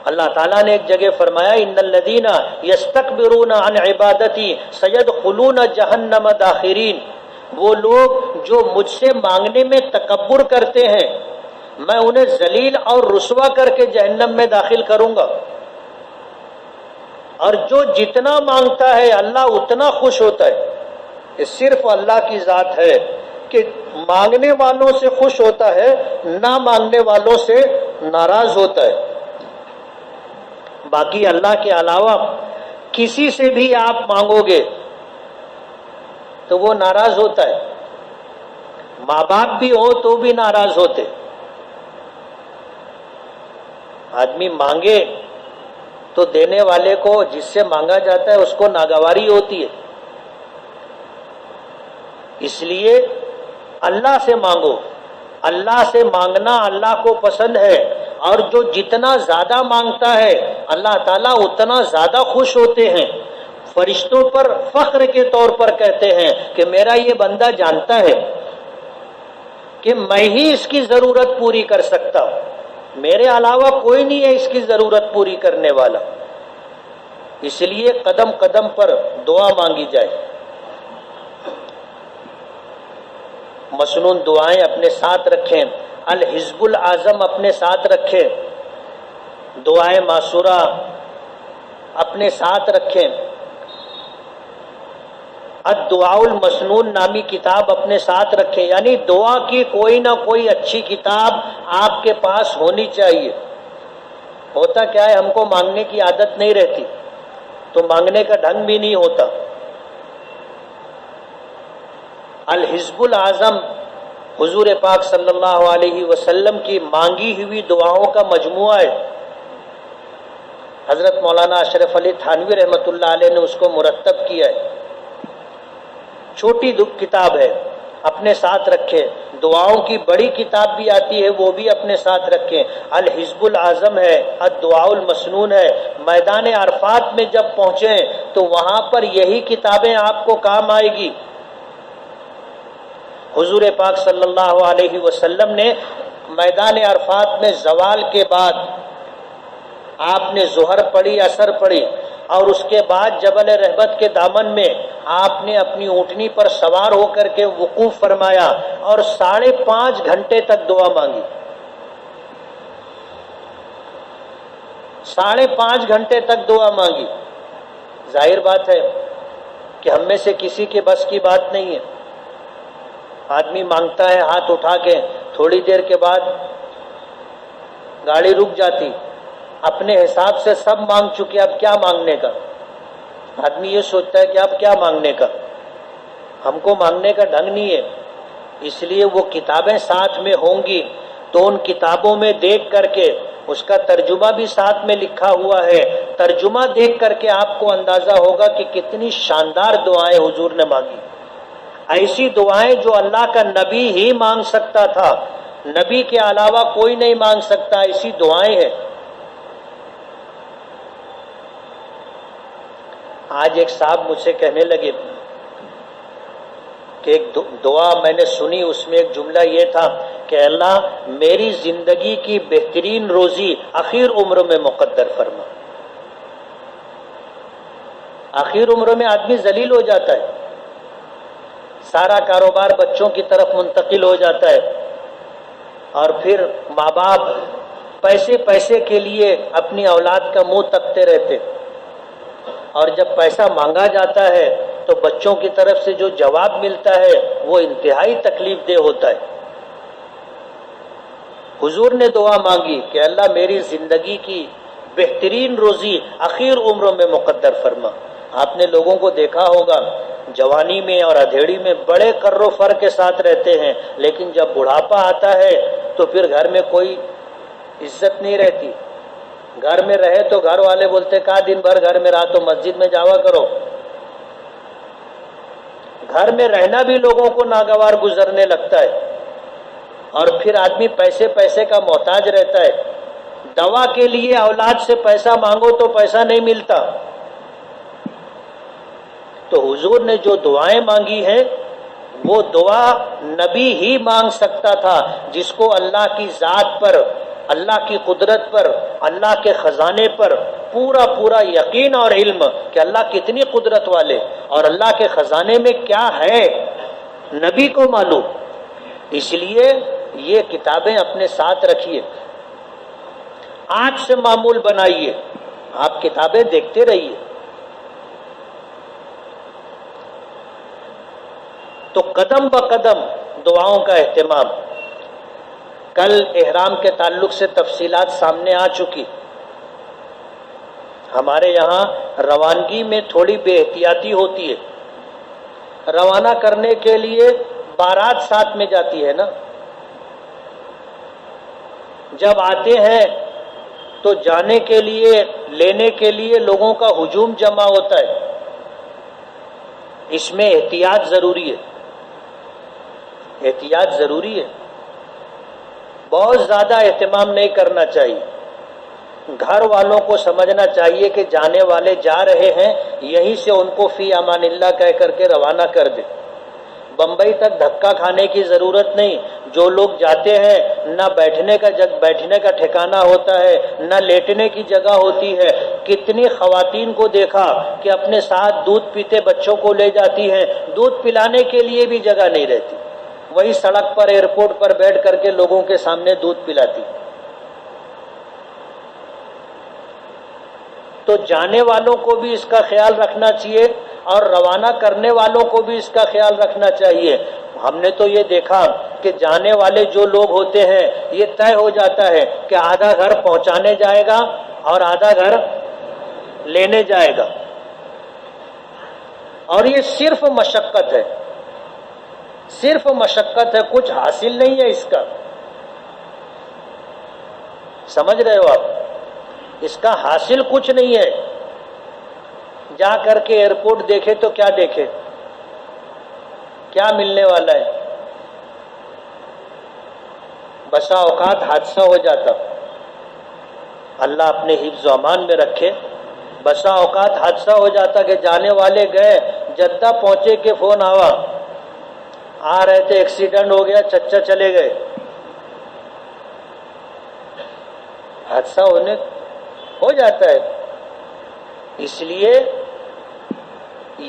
اللہ تعالیٰ نے ایک جگہ فرمایا ان الذین یستکبرون عن عبادتی سیدخلون جہنم داخرین، وہ لوگ جو مجھ سے مانگنے میں تکبر کرتے ہیں میں انہیں ذلیل اور رسوا کر کے جہنم میں داخل کروں گا۔ اور جو جتنا مانگتا ہے اللہ اتنا خوش ہوتا ہے۔ یہ صرف اللہ کی ذات ہے کہ مانگنے والوں سے خوش ہوتا ہے، نہ مانگنے والوں سے ناراض ہوتا ہے۔ باقی اللہ کے علاوہ کسی سے بھی آپ مانگو گے تو وہ ناراض ہوتا ہے، ماں باپ بھی ہو تو بھی ناراض ہوتے۔ آدمی مانگے تو دینے والے کو، جس سے مانگا جاتا ہے اس کو ناگواری ہوتی ہے، اس لیے اللہ سے مانگو۔ اللہ سے مانگنا اللہ کو پسند ہے، اور جو جتنا زیادہ مانگتا ہے اللہ تعالیٰ اتنا زیادہ خوش ہوتے ہیں. فرشتوں پر فخر کے طور پر کہتے ہیں کہ میرا یہ بندہ جانتا ہے کہ میں ہی اس کی ضرورت پوری کر سکتا ہوں، میرے علاوہ کوئی نہیں ہے اس کی ضرورت پوری کرنے والا. اس لیے قدم قدم پر دعا مانگی جائے. مسنون دعائیں اپنے ساتھ رکھیں، الحزب الاعظم اپنے ساتھ رکھیں، دعائیں معصورہ اپنے ساتھ رکھیں، الدعاء المسنون نامی کتاب اپنے ساتھ رکھیں. یعنی دعا کی کوئی نہ کوئی اچھی کتاب آپ کے پاس ہونی چاہیے. ہوتا کیا ہے، ہم کو مانگنے کی عادت نہیں رہتی تو مانگنے کا ڈھنگ بھی نہیں ہوتا. الحزب الاعظم حضور پاک صلی اللہ علیہ وسلم کی مانگی ہوئی دعاؤں کا مجموعہ ہے. حضرت مولانا اشرف علی تھانوی رحمۃ اللہ علیہ نے اس کو مرتب کیا ہے. چھوٹی کتاب ہے، اپنے ساتھ رکھیں. دعاؤں کی بڑی کتاب بھی آتی ہے، وہ بھی اپنے ساتھ رکھیں. الحزب الاعظم ہے، الدعاء المسنون ہے. میدان عرفات میں جب پہنچیں تو وہاں پر یہی کتابیں آپ کو کام آئے گی. حضور پاک صلی اللہ علیہ وسلم نے میدان عرفات میں زوال کے بعد آپ نے ظہر پڑھی، عصر پڑھی، اور اس کے بعد جبل رہبت کے دامن میں آپ نے اپنی اونٹنی پر سوار ہو کر کے وقوف فرمایا اور 5.5 گھنٹے تک دعا مانگی. 5.5 گھنٹے تک دعا مانگی. ظاہر بات ہے کہ ہم میں سے کسی کے بس کی بات نہیں ہے. آدمی مانگتا ہے ہاتھ اٹھا کے، تھوڑی دیر کے بعد گاڑی رک جاتی، اپنے حساب سے سب مانگ چکے، اب کیا مانگنے کا. آدمی یہ سوچتا ہے کہ اب کیا مانگنے کا. ہم کو مانگنے کا ڈھنگ نہیں ہے. اس لیے وہ کتابیں ساتھ میں ہوں گی تو ان کتابوں میں دیکھ کر کے، اس کا ترجمہ بھی ساتھ میں لکھا ہوا ہے، ترجمہ دیکھ کر کے آپ کو اندازہ ہوگا کہ کتنی شاندار دعائیں حضور نے مانگی. ایسی دعائیں جو اللہ کا نبی ہی مانگ سکتا تھا، نبی کے علاوہ کوئی نہیں مانگ سکتا، ایسی دعائیں ہیں. آج ایک صاحب مجھ سے کہنے لگے کہ ایک دعا میں نے سنی، اس میں ایک جملہ یہ تھا کہ اللہ میری زندگی کی بہترین روزی آخر عمر میں مقدر فرما. آخر عمر میں آدمی ذلیل ہو جاتا ہے، سارا کاروبار بچوں کی طرف منتقل ہو جاتا ہے، اور پھر ماں باپ پیسے کے لیے اپنی اولاد کا منہ تکتے رہتے، اور جب پیسہ مانگا جاتا ہے تو بچوں کی طرف سے جو جواب ملتا ہے وہ انتہائی تکلیف دہ ہوتا ہے. حضور نے دعا مانگی کہ اللہ میری زندگی کی بہترین روزی آخر عمروں میں مقدر فرما. آپ نے لوگوں کو دیکھا ہوگا جوانی میں اور ادھیڑی میں بڑے کر و فر کے ساتھ رہتے ہیں، لیکن جب بڑھاپا آتا ہے تو پھر گھر میں کوئی عزت نہیں رہتی. گھر میں رہے تو گھر والے بولتے کہا دن بھر گھر میں رہا تو مسجد میں جاوا کرو. گھر میں رہنا بھی لوگوں کو ناگوار گزرنے لگتا ہے، اور پھر آدمی پیسے کا محتاج رہتا ہے. دوا کے لیے اولاد سے پیسہ مانگو تو پیسہ نہیں ملتا. تو حضور نے جو دعائیں مانگی ہیں وہ دعا نبی ہی مانگ سکتا تھا، جس کو اللہ کی ذات پر، اللہ کی قدرت پر، اللہ کے خزانے پر پورا یقین اور علم کہ اللہ کتنی قدرت والے اور اللہ کے خزانے میں کیا ہے نبی کو معلوم. اس لیے یہ کتابیں اپنے ساتھ رکھیے، آج سے معمول بنائیے، آپ کتابیں دیکھتے رہیے. تو قدم بقدم دعاؤں کا اہتمام. کل احرام کے تعلق سے تفصیلات سامنے آ چکی. ہمارے یہاں روانگی میں تھوڑی بے احتیاطی ہوتی ہے. روانہ کرنے کے لیے بارات ساتھ میں جاتی ہے نا، جب آتے ہیں تو جانے کے لیے، لینے کے لیے لوگوں کا ہجوم جمع ہوتا ہے. اس میں احتیاط ضروری ہے، احتیاط ضروری ہے. بہت زیادہ اہتمام نہیں کرنا چاہیے. گھر والوں کو سمجھنا چاہیے کہ جانے والے جا رہے ہیں، یہیں سے ان کو فی امان اللہ کہہ کر کے روانہ کر دے. بمبئی تک دھکا کھانے کی ضرورت نہیں. جو لوگ جاتے ہیں نہ بیٹھنے کا ٹھکانہ ہوتا ہے، نہ لیٹنے کی جگہ ہوتی ہے. کتنی خواتین کو دیکھا کہ اپنے ساتھ دودھ پیتے بچوں کو لے جاتی ہیں، دودھ پلانے کے لیے بھی جگہ نہیں رہتی، وہی سڑک پر ایئرپورٹ پر بیٹھ کر کے لوگوں کے سامنے دودھ پلاتی. تو جانے والوں کو بھی اس کا خیال رکھنا چاہیے اور روانہ کرنے والوں کو بھی اس کا خیال رکھنا چاہیے. ہم نے تو یہ دیکھا کہ جانے والے جو لوگ ہوتے ہیں یہ طے ہو جاتا ہے کہ آدھا گھر پہنچانے جائے گا اور آدھا گھر لینے جائے گا، اور یہ صرف مشقت ہے، صرف مشقت ہے، کچھ حاصل نہیں ہے اس کا. سمجھ رہے ہو آپ؟ اس کا حاصل کچھ نہیں ہے. جا کر کے ایئرپورٹ دیکھے تو کیا دیکھے، کیا ملنے والا ہے؟ بسا اوقات حادثہ ہو جاتا، اللہ اپنے حفظ و امان میں رکھے. بسا اوقات حادثہ ہو جاتا کہ جانے والے گئے، جدہ پہنچے کہ فون آ رہے تھے، ایکسیڈنٹ ہو گیا، چچا چلے گئے. حادثہ ہو جاتا ہے. اس لیے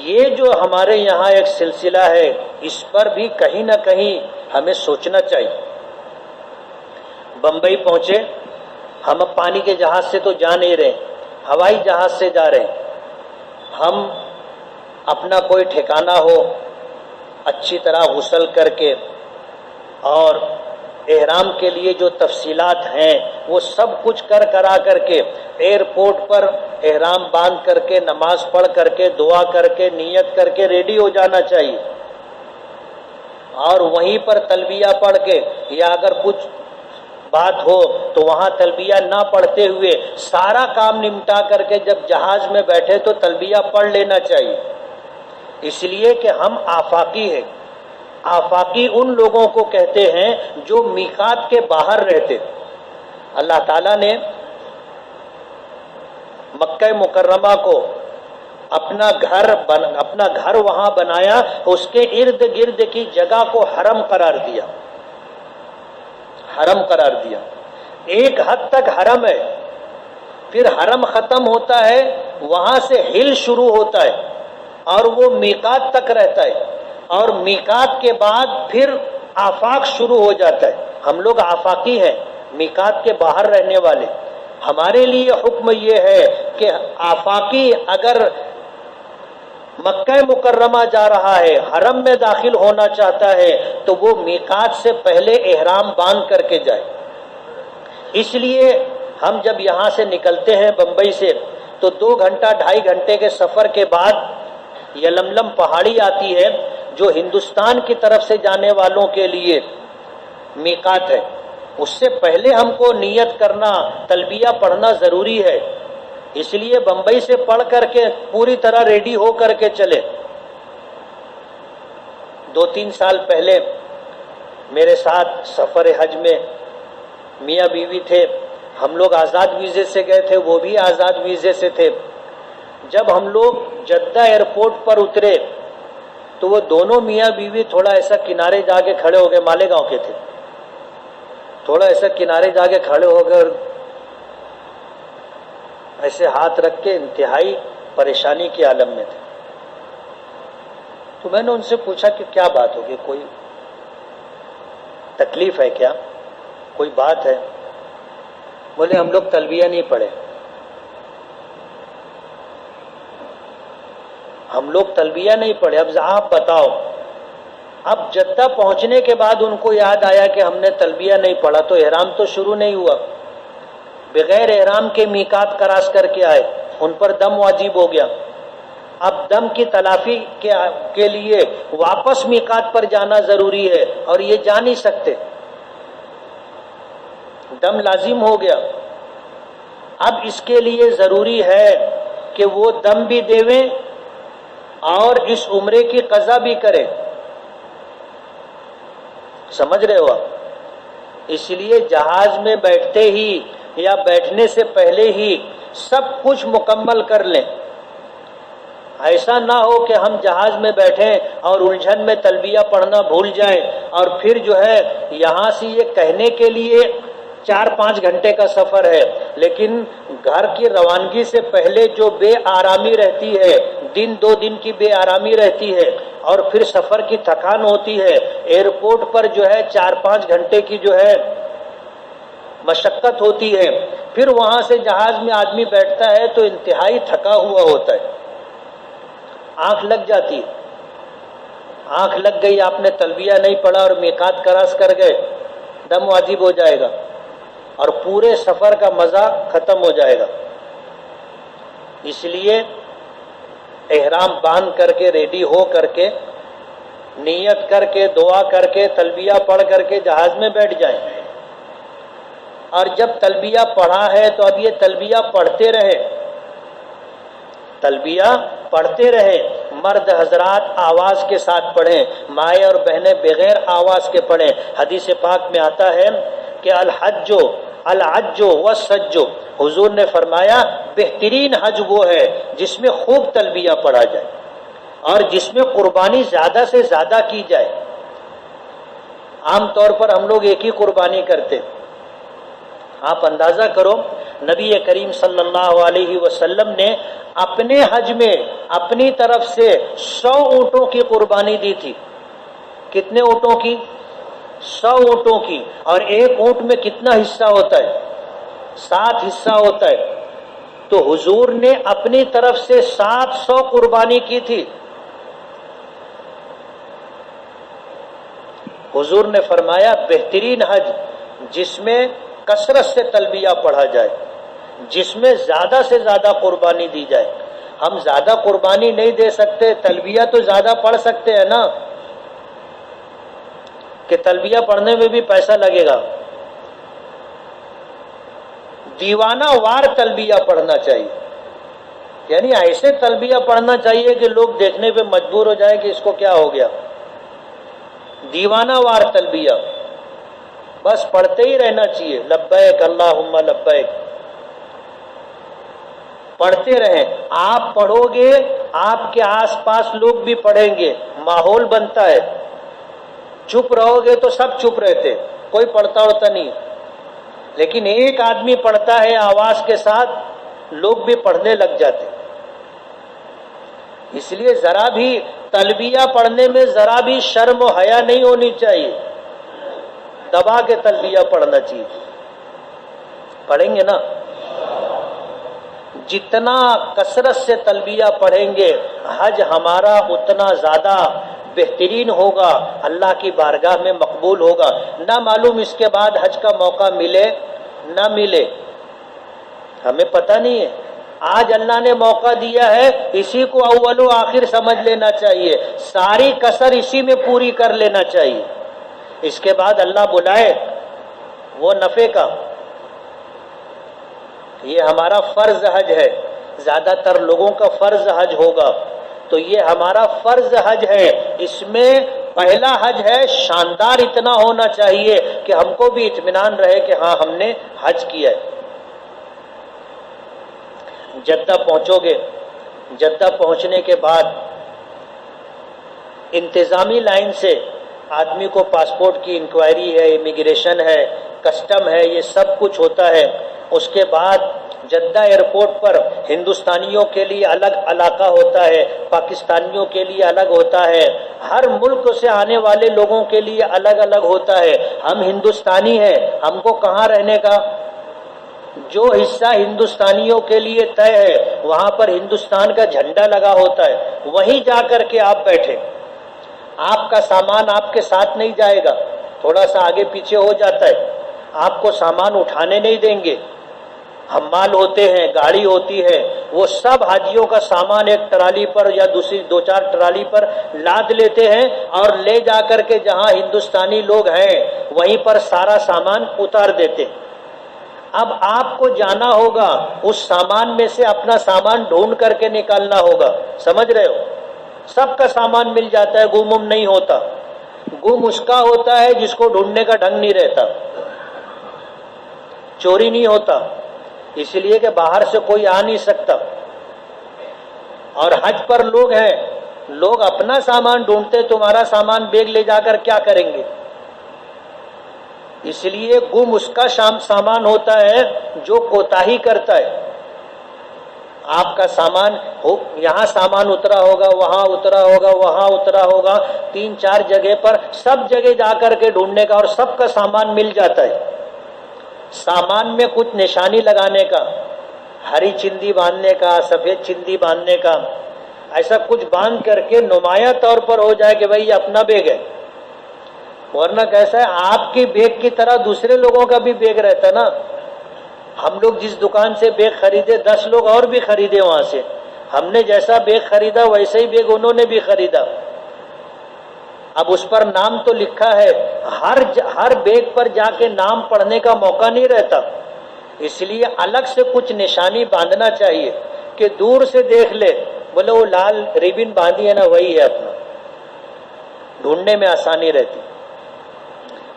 یہ جو ہمارے یہاں ایک سلسلہ ہے، اس پر بھی کہیں نہ کہیں ہمیں سوچنا چاہیے. بمبئی پہنچے ہم، اب پانی کے جہاز سے تو جا نہیں رہے، ہوائی جہاز سے جا رہے ہیں. ہم اپنا کوئی ٹھکانہ ہو، اچھی طرح غسل کر کے اور احرام کے لیے جو تفصیلات ہیں وہ سب کچھ کرا کر کے ایئرپورٹ پر احرام باندھ کر کے، نماز پڑھ کر کے، دعا کر کے، نیت کر کے ریڈی ہو جانا چاہیے. اور وہیں پر تلبیہ پڑھ کے، یا اگر کچھ بات ہو تو وہاں تلبیہ نہ پڑھتے ہوئے سارا کام نمٹا کر کے جب جہاز میں بیٹھے تو تلبیہ پڑھ لینا چاہیے. اس لیے کہ ہم آفاقی ہیں. آفاقی ان لوگوں کو کہتے ہیں جو میقات کے باہر رہتے. اللہ تعالیٰ نے مکہ مکرمہ کو اپنا گھر وہاں بنایا، اس کے ارد گرد کی جگہ کو حرم قرار دیا. حرم قرار دیا. ایک حد تک حرم ہے، پھر حرم ختم ہوتا ہے، وہاں سے ہل شروع ہوتا ہے اور وہ میقات تک رہتا ہے، اور میقات کے بعد پھر آفاق شروع ہو جاتا ہے. ہم لوگ آفاقی ہیں، میقات کے باہر رہنے والے. ہمارے لیے حکم یہ ہے کہ آفاقی اگر مکہ مکرمہ جا رہا ہے، حرم میں داخل ہونا چاہتا ہے، تو وہ میقات سے پہلے احرام باندھ کر کے جائے. اس لیے ہم جب یہاں سے نکلتے ہیں بمبئی سے تو 2 گھنٹہ 2.5 گھنٹے کے سفر کے بعد یلملم پہاڑی آتی ہے جو ہندوستان کی طرف سے جانے والوں کے لیے میقات ہے. اس سے پہلے ہم کو نیت کرنا، تلبیہ پڑھنا ضروری ہے. اس لیے بمبئی سے پڑھ کر کے پوری طرح ریڈی ہو کر کے چلے. 2-3 سال پہلے میرے ساتھ سفر حج میں میاں بیوی تھے. ہم لوگ آزاد ویزے سے گئے تھے، وہ بھی آزاد ویزے سے تھے. جب ہم لوگ جدہ ایئرپورٹ پر اترے تو وہ دونوں میاں بیوی تھوڑا ایسا کنارے جا کے کھڑے ہو گئے. مالیگاؤں کے تھے. تھوڑا ایسا کنارے جا کے کھڑے ہو گئے اور ایسے ہاتھ رکھ کے انتہائی پریشانی کے عالم میں تھے. تو میں نے ان سے پوچھا کہ کیا بات ہوگی، کوئی تکلیف ہے کیا، کوئی بات ہے؟ بولے ہم لوگ تلبیہ نہیں پڑھے. ہم لوگ تلبیہ نہیں پڑھے. اب آپ بتاؤ. اب جدہ پہنچنے کے بعد ان کو یاد آیا کہ ہم نے تلبیہ نہیں پڑھا، تو احرام تو شروع نہیں ہوا. بغیر احرام کے میقات کراس کر کے آئے، ان پر دم واجب ہو گیا. اب دم کی تلافی کے لیے واپس میقات پر جانا ضروری ہے اور یہ جا نہیں سکتے، دم لازم ہو گیا. اب اس کے لیے ضروری ہے کہ وہ دم بھی دیویں اور اس عمرے کی قضا بھی کرے. سمجھ رہے ہو آپ؟ اس لیے جہاز میں بیٹھتے ہی یا بیٹھنے سے پہلے ہی سب کچھ مکمل کر لیں. ایسا نہ ہو کہ ہم جہاز میں بیٹھیں اور الجھن میں تلبیہ پڑھنا بھول جائیں اور پھر جو ہے یہاں سے یہ کہنے کے لیے 4-5 گھنٹے کا سفر ہے، لیکن گھر کی روانگی سے پہلے جو بے آرامی رہتی ہے، 2 دن کی بے آرامی رہتی ہے، اور پھر سفر کی تھکان ہوتی ہے، ایئرپورٹ پر جو ہے 4-5 گھنٹے کی جو ہے مشقت ہوتی ہے، پھر وہاں سے جہاز میں آدمی بیٹھتا ہے تو انتہائی تھکا ہوا ہوتا ہے، آنکھ لگ جاتی ہے. آنکھ لگ گئی، آپ نے تلبیہ نہیں پڑھا اور میقات کراس کر گئے، دم واجب ہو جائے گا اور پورے سفر کا مزہ ختم ہو جائے گا. اس لیے احرام باندھ کر کے ریڈی ہو کر کے نیت کر کے دعا کر کے تلبیہ پڑھ کر کے جہاز میں بیٹھ جائیں. اور جب تلبیہ پڑھا ہے تو اب یہ تلبیہ پڑھتے رہے، تلبیہ پڑھتے رہے. مرد حضرات آواز کے ساتھ پڑھیں، مائیں اور بہنیں بغیر آواز کے پڑھیں. حدیث پاک میں آتا ہے کہ الحج والسج، حضور نے فرمایا بہترین حج وہ ہے جس میں خوب تلبیہ پڑھا جائے اور جس میں قربانی زیادہ سے زیادہ کی جائے. عام طور پر ہم لوگ ایک ہی قربانی کرتے. آپ اندازہ کرو نبی کریم صلی اللہ علیہ وسلم نے اپنے حج میں اپنی طرف سے 100 اونٹوں کی قربانی دی تھی. کتنے اونٹوں کی؟ 100 اونٹوں کی. اور ایک اونٹ میں کتنا حصہ ہوتا ہے؟ 7 حصہ ہوتا ہے. تو حضور نے اپنی طرف سے 700 قربانی کی تھی. حضور نے فرمایا بہترین حج جس میں کثرت سے تلبیہ پڑھا جائے، جس میں زیادہ سے زیادہ قربانی دی جائے. ہم زیادہ قربانی نہیں دے سکتے، تلبیہ تو زیادہ پڑھ سکتے ہیں نا، کہ تلبیہ پڑھنے میں بھی پیسہ لگے گا. دیوانہ وار تلبیہ پڑھنا چاہیے، یعنی ایسے تلبیہ پڑھنا چاہیے کہ لوگ دیکھنے پہ مجبور ہو جائے کہ اس کو کیا ہو گیا. دیوانہ وار تلبیہ بس پڑھتے ہی رہنا چاہیے. لبیک اللہم لبیک پڑھتے رہیں. آپ پڑھو گے آپ کے آس پاس لوگ بھی پڑھیں گے، ماحول بنتا ہے. چپ رہو گے تو سب چپ رہتے، کوئی پڑھتا ہوتا نہیں. لیکن ایک آدمی پڑھتا ہے آواز کے ساتھ، لوگ بھی پڑھنے لگ جاتے. اس لیے ذرا بھی تلبیہ پڑھنے میں ذرا بھی شرم و حیا نہیں ہونی چاہیے، دبا کے تلبیہ پڑھنا چاہیے. پڑھیں گے نا؟ جتنا کثرت سے تلبیہ پڑھیں گے حج ہمارا اتنا زیادہ بہترین ہوگا، اللہ کی بارگاہ میں مقبول ہوگا. نہ معلوم اس کے بعد حج کا موقع ملے نہ ملے، ہمیں پتہ نہیں ہے. آج اللہ نے موقع دیا ہے، اسی کو اول و آخر سمجھ لینا چاہیے، ساری کسر اسی میں پوری کر لینا چاہیے. اس کے بعد اللہ بلائے وہ نفع کا. یہ ہمارا فرض حج ہے، زیادہ تر لوگوں کا فرض حج ہوگا، تو یہ ہمارا فرض حج ہے. اس میں پہلا حج ہے، شاندار اتنا ہونا چاہیے کہ ہم کو بھی اطمینان رہے کہ ہاں ہم نے حج کیا ہے. جدہ پہنچو گے، جدہ پہنچنے کے بعد انتظامی لائن سے آدمی کو پاسپورٹ کی انکوائری ہے، امیگریشن ہے، کسٹم ہے، یہ سب کچھ ہوتا ہے. اس کے بعد جدہ ایئرپورٹ پر ہندوستانیوں کے لیے الگ علاقہ ہوتا ہے، پاکستانیوں کے لیے الگ ہوتا ہے، ہر ملک سے آنے والے لوگوں کے لیے الگ الگ ہوتا ہے. ہم ہندوستانی ہیں، ہم کو کہاں رہنے کا؟ جو حصہ ہندوستانیوں کے لیے طے ہے وہاں پر ہندوستان کا جھنڈا لگا ہوتا ہے، وہیں جا کر کے آپ بیٹھیں. آپ کا سامان آپ کے ساتھ نہیں جائے گا، تھوڑا سا آگے پیچھے ہو جاتا ہے. آپ کو سامان اٹھانے نہیں دیں گے. حمال ہوتے ہیں، گاڑی ہوتی ہے، وہ سب حاجیوں کا سامان ایک ٹرالی پر یا دوسری 2-4 ٹرالی پر لاد لیتے ہیں اور لے جا کر کے جہاں ہندوستانی لوگ ہیں وہیں پر سارا سامان اتار دیتے. اب آپ کو جانا ہوگا، اس سامان میں سے اپنا سامان ڈھونڈ کر کے نکالنا ہوگا. سمجھ رہے ہو؟ سب کا سامان مل جاتا ہے، گم نہیں ہوتا. گم اس کا ہوتا ہے جس کو ڈھونڈنے کا ڈھنگ نہیں رہتا. چوری نہیں ہوتا، اس لیے کہ باہر سے کوئی آ نہیں سکتا۔ اور حج پر لوگ ہیں، لوگ اپنا سامان ڈھونڈتے، تمہارا سامان بیگ لے جا کر کیا کریں گے؟ اس لیے گم اس کا سامان ہوتا ہے جو کوتاہی کرتا ہے۔ آپ کا سامان یہاں سامان اترا ہوگا، وہاں اترا ہوگا، وہاں اترا ہوگا، 3-4 جگہ پر، سب جگہ جا کر کے ڈھونڈنے کا، اور سب کا سامان مل جاتا ہے۔ سامان میں کچھ نشانی لگانے کا، ہری چندی باندھنے کا، سفید چندی باندھنے کا، ایسا کچھ باندھ کر کے نمایاں طور پر ہو جائے کہ بھئی یہ اپنا بیگ ہے۔ ورنہ کیسا ہے، آپ کی بیگ کی طرح دوسرے لوگوں کا بھی بیگ رہتا نا۔ ہم لوگ جس دکان سے بیگ خریدے 10 لوگ اور بھی خریدے وہاں سے، ہم نے جیسا بیگ خریدا ویسے ہی بیگ انہوں نے بھی خریدا۔ اب اس پر نام تو لکھا ہے، ہر بیگ پر جا کے نام پڑھنے کا موقع نہیں رہتا، اس لیے الگ سے کچھ نشانی باندھنا چاہیے کہ دور سے دیکھ لے، بولے وہ لال ریبن باندھی ہے نا، وہی ہے اپنا، ڈھونڈنے میں آسانی رہتی۔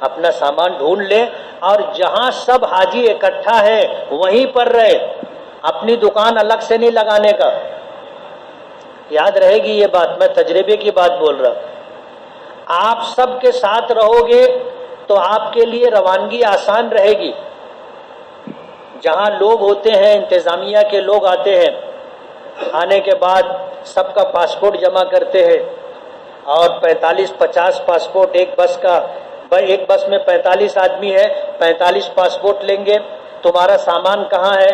اپنا سامان ڈھونڈ لے، اور جہاں سب حاجی اکٹھا ہے وہیں پر رہے، اپنی دکان الگ سے نہیں لگانے کا۔ یاد رہے گی یہ بات، میں تجربے کی بات بول رہا ہوں۔ آپ سب کے ساتھ رہو گے تو آپ کے لیے روانگی آسان رہے گی۔ جہاں لوگ ہوتے ہیں، انتظامیہ کے لوگ آتے ہیں، آنے کے بعد سب کا پاسپورٹ جمع کرتے ہیں، اور 45-50 پاسپورٹ ایک بس کا، ایک بس میں 45 آدمی ہے، 45 پاسپورٹ لیں گے۔ تمہارا سامان کہاں ہے؟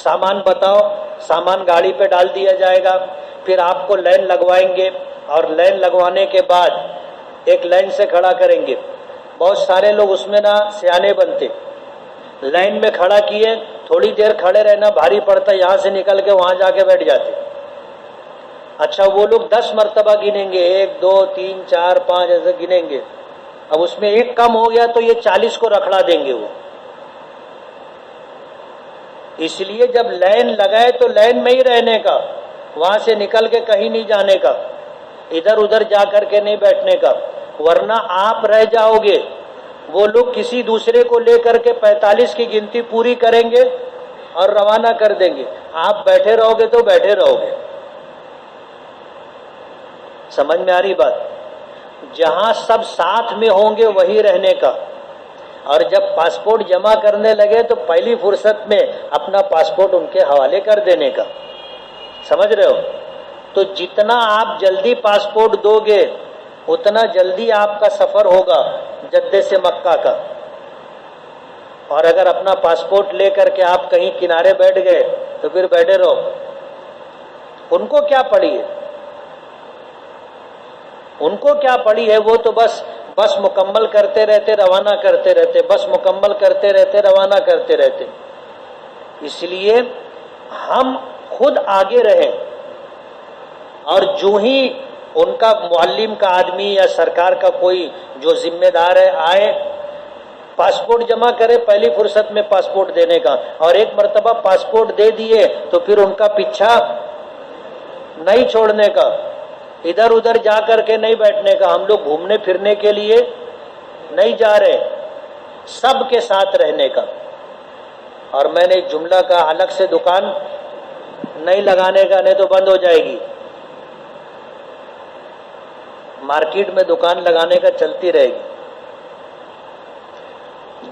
سامان بتاؤ، سامان گاڑی پہ ڈال دیا جائے گا۔ پھر آپ کو لائن لگوائیں گے، اور لائن لگوانے کے بعد ایک لائن سے کھڑا کریں گے۔ بہت سارے لوگ اس میں نہ سیانے بنتے، لائن میں کھڑا کیے، تھوڑی دیر کھڑے رہنا بھاری پڑتا، یہاں سے نکل کے وہاں جا کے بیٹھ جاتے۔ اچھا وہ لوگ 10 مرتبہ گنیں گے، 1 2 3 4 5 ایسے گنیں گے۔ اب اس میں ایک کم ہو گیا تو یہ 40 کو رکھڑا دیں گے وہ۔ اس لیے جب لائن لگائے تو لائن میں ہی رہنے کا، وہاں سے نکل کے کہیں نہیں جانے کا، ادھر ادھر جا کر کے نہیں بیٹھنے کا، ورنہ آپ رہ جاؤ گے۔ وہ لوگ کسی دوسرے کو لے کر کے 45 کی گنتی پوری کریں گے اور روانہ کر دیں گے، آپ بیٹھے رہو گے تو بیٹھے رہو گے۔ سمجھ میں آ رہی بات؟ جہاں سب ساتھ میں ہوں گے وہی رہنے کا، اور جب پاسپورٹ جمع کرنے لگے تو پہلی فرصت میں اپنا پاسپورٹ ان کے حوالے کر دینے کا۔ سمجھ رہے ہو؟ تو جتنا آپ جلدی پاسپورٹ دو گے اتنا جلدی آپ کا سفر ہوگا جدہ سے مکہ کا۔ اور اگر اپنا پاسپورٹ لے کر کے آپ کہیں کنارے بیٹھ گئے تو پھر بیٹھے رہو۔ ان کو کیا پڑی ہے؟ ان کو کیا پڑی ہے؟ وہ تو بس مکمل کرتے رہتے، روانہ کرتے رہتے، بس مکمل کرتے رہتے، روانہ کرتے رہتے۔ اس لیے ہم خود آگے رہیں، اور جو ہی ان کا معلم کا آدمی یا سرکار کا کوئی جو ذمہ دار ہے آئے، پاسپورٹ جمع کرے، پہلی فرصت میں پاسپورٹ دینے کا، اور ایک مرتبہ پاسپورٹ دے دیے تو پھر ان کا پیچھا نہیں چھوڑنے کا، ادھر ادھر جا کر کے نہیں بیٹھنے کا۔ ہم لوگ گھومنے پھرنے کے لیے نہیں جا رہے، سب کے ساتھ رہنے کا۔ اور میں نے جملہ کا الگ سے دکان نہیں لگانے کا، نہیں تو بند ہو جائے گی۔ مارکیٹ میں دکان لگانے کا چلتی رہے گی۔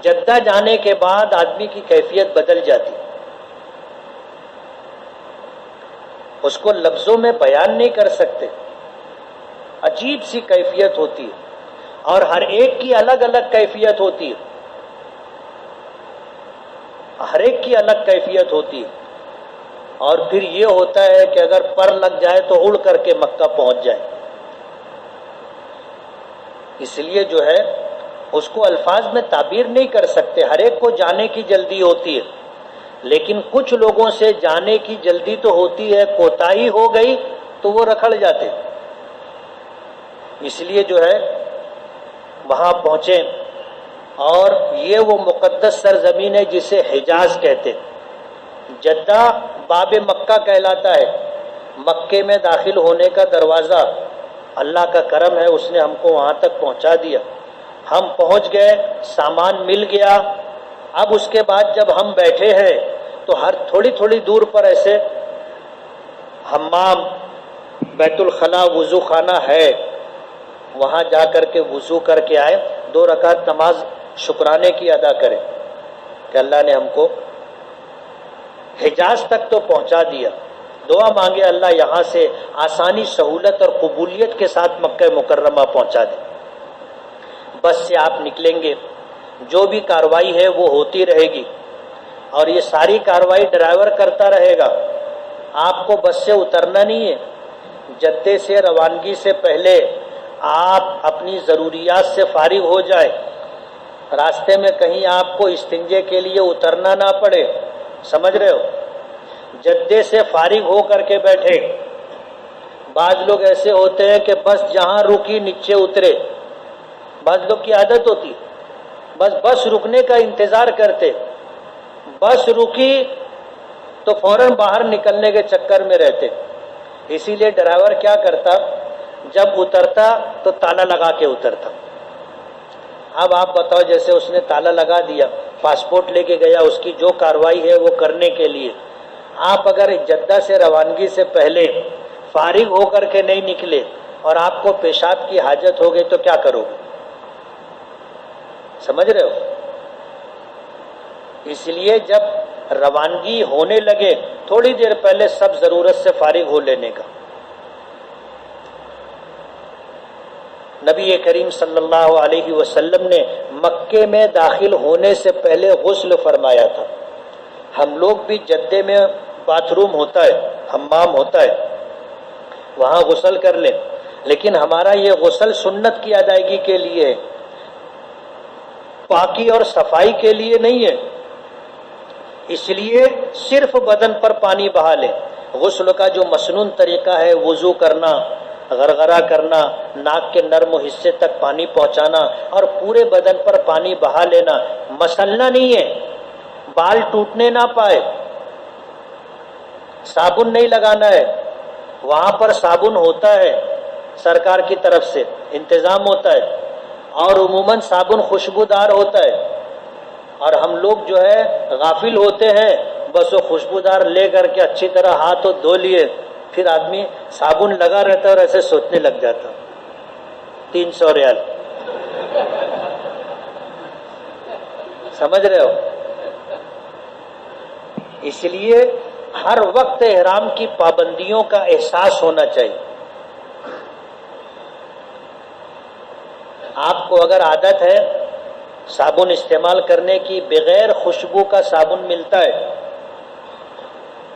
جدہ جانے کے بعد آدمی کی کیفیت بدل جاتی، اس کو لفظوں میں بیان نہیں کر سکتے، عجیب سی کیفیت ہوتی ہے، اور ہر ایک کی الگ الگ کیفیت ہوتی ہے، ہر ایک کی الگ کیفیت ہوتی ہے۔ اور پھر یہ ہوتا ہے کہ اگر پر لگ جائے تو اڑ کر کے مکہ پہنچ جائے۔ اس لیے جو ہے اس کو الفاظ میں تعبیر نہیں کر سکتے۔ ہر ایک کو جانے کی جلدی ہوتی ہے، لیکن کچھ لوگوں سے جانے کی جلدی تو ہوتی ہے، کوتاہی ہو گئی تو وہ رکھڑ جاتے۔ اس لیے جو ہے وہاں پہنچے، اور یہ وہ مقدس سرزمین ہے جسے حجاز کہتے۔ جدہ باب مکہ کہلاتا ہے، مکے میں داخل ہونے کا دروازہ۔ اللہ کا کرم ہے، اس نے ہم کو وہاں تک پہنچا دیا۔ ہم پہنچ گئے، سامان مل گیا، اب اس کے بعد جب ہم بیٹھے ہیں تو ہر تھوڑی تھوڑی دور پر ایسے حمام، بیت الخلاء، وضو خانہ ہے، وہاں جا کر کے وضو کر کے آئے، 2 رکعت نماز شکرانے کی ادا کریں کہ اللہ نے ہم کو حجاز تک تو پہنچا دیا. دعا مانگے اللہ یہاں سے آسانی، سہولت اور قبولیت کے ساتھ مکہ مکرمہ پہنچا دے. بس سے آپ نکلیں گے، جو بھی کاروائی ہے وہ ہوتی رہے گی، اور یہ ساری کاروائی ڈرائیور کرتا رہے گا. آپ کو بس سے اترنا نہیں ہے. جدے سے روانگی سے پہلے آپ اپنی ضروریات سے فارغ ہو جائے، راستے میں کہیں آپ کو استنجے کے لیے اترنا نہ پڑے. سمجھ رہے ہو؟ جدے سے فارغ ہو کر کے بیٹھے. بعض لوگ ایسے ہوتے ہیں کہ بس جہاں رکی نیچے اترے. بعض لوگ کی عادت ہوتی ہے بس رکنے کا انتظار کرتے، بس رکی تو فوراً باہر نکلنے کے چکر میں رہتے. اسی لیے ڈرائیور کیا کرتا، جب اترتا تو تالا لگا کے اترتا. اب آپ بتاؤ، جیسے اس نے تالا لگا دیا، پاسپورٹ لے کے گیا، اس کی جو کاروائی ہے وہ کرنے کے لیے، آپ اگر جدہ سے روانگی سے پہلے فارغ ہو کر کے نہیں نکلے اور آپ کو پیشاب کی حاجت ہو گئی تو کیا کرو گے؟ سمجھ رہے ہو؟ اس لیے جب روانگی ہونے لگے تھوڑی دیر پہلے سب ضرورت سے فارغ ہو لینے کا. نبی کریم صلی اللہ علیہ وسلم نے مکے میں داخل ہونے سے پہلے غسل فرمایا تھا. ہم لوگ بھی جدے میں باتھ روم ہوتا ہے، حمام ہوتا ہے، وہاں غسل کر لیں، لیکن ہمارا یہ غسل سنت کی ادائیگی کے لیے ہے، پاکی اور صفائی کے لیے نہیں ہے. اس لیے صرف بدن پر پانی بہا لیں. غسل کا جو مسنون طریقہ ہے، وضو کرنا، غرغرہ کرنا، ناک کے نرم حصے تک پانی پہنچانا اور پورے بدن پر پانی بہا لینا، مسلنا نہیں ہے. بال ٹوٹنے نہ پائے، صابن نہیں لگانا ہے. وہاں پر صابن ہوتا ہے، سرکار کی طرف سے انتظام ہوتا ہے، اور عموماً صابن خوشبودار ہوتا ہے. اور ہم لوگ جو ہے غافل ہوتے ہیں، بس وہ خوشبودار لے کر کے اچھی طرح ہاتھ دھو لیے، پھر آدمی صابن لگا رہتا ہے اور ایسے سوچنے لگ جاتا 300 ریال. سمجھ رہے ہو؟ اس لیے ہر وقت احرام کی پابندیوں کا احساس ہونا چاہیے. آپ کو اگر عادت ہے صابن استعمال کرنے کی، بغیر خوشبو کا صابن ملتا ہے،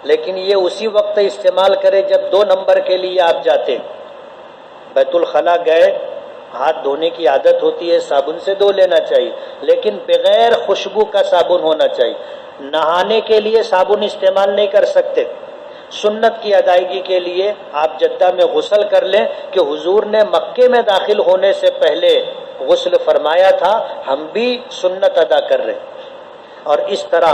لیکن یہ اسی وقت استعمال کرے جب 2 نمبر کے لیے آپ جاتے. بیت الخلاء گئے، ہاتھ دھونے کی عادت ہوتی ہے، صابن سے دھو لینا چاہیے، لیکن بغیر خوشبو کا صابن ہونا چاہیے. نہانے کے لیے صابن استعمال نہیں کر سکتے. سنت کی ادائیگی کے لیے آپ جدہ میں غسل کر لیں کہ حضور نے مکے میں داخل ہونے سے پہلے غسل فرمایا تھا، ہم بھی سنت ادا کر رہے. اور اس طرح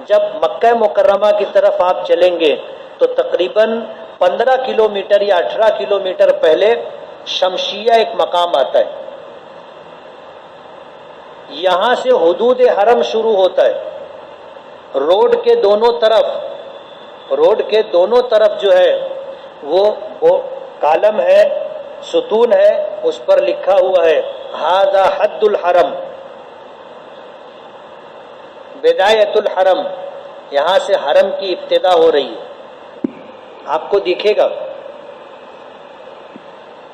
جب مکہ مکرمہ کی طرف آپ چلیں گے تو تقریباً 15 کلومیٹر یا 18 کلومیٹر پہلے شمشیہ ایک مقام آتا ہے. یہاں سے حدود حرم شروع ہوتا ہے. روڈ کے دونوں طرف جو ہے وہ کالم ہے، ستون ہے، اس پر لکھا ہوا ہے ھذا حد الحرم، بدایت الحرم، یہاں سے حرم کی ابتدا ہو رہی ہے. آپ کو دکھے گا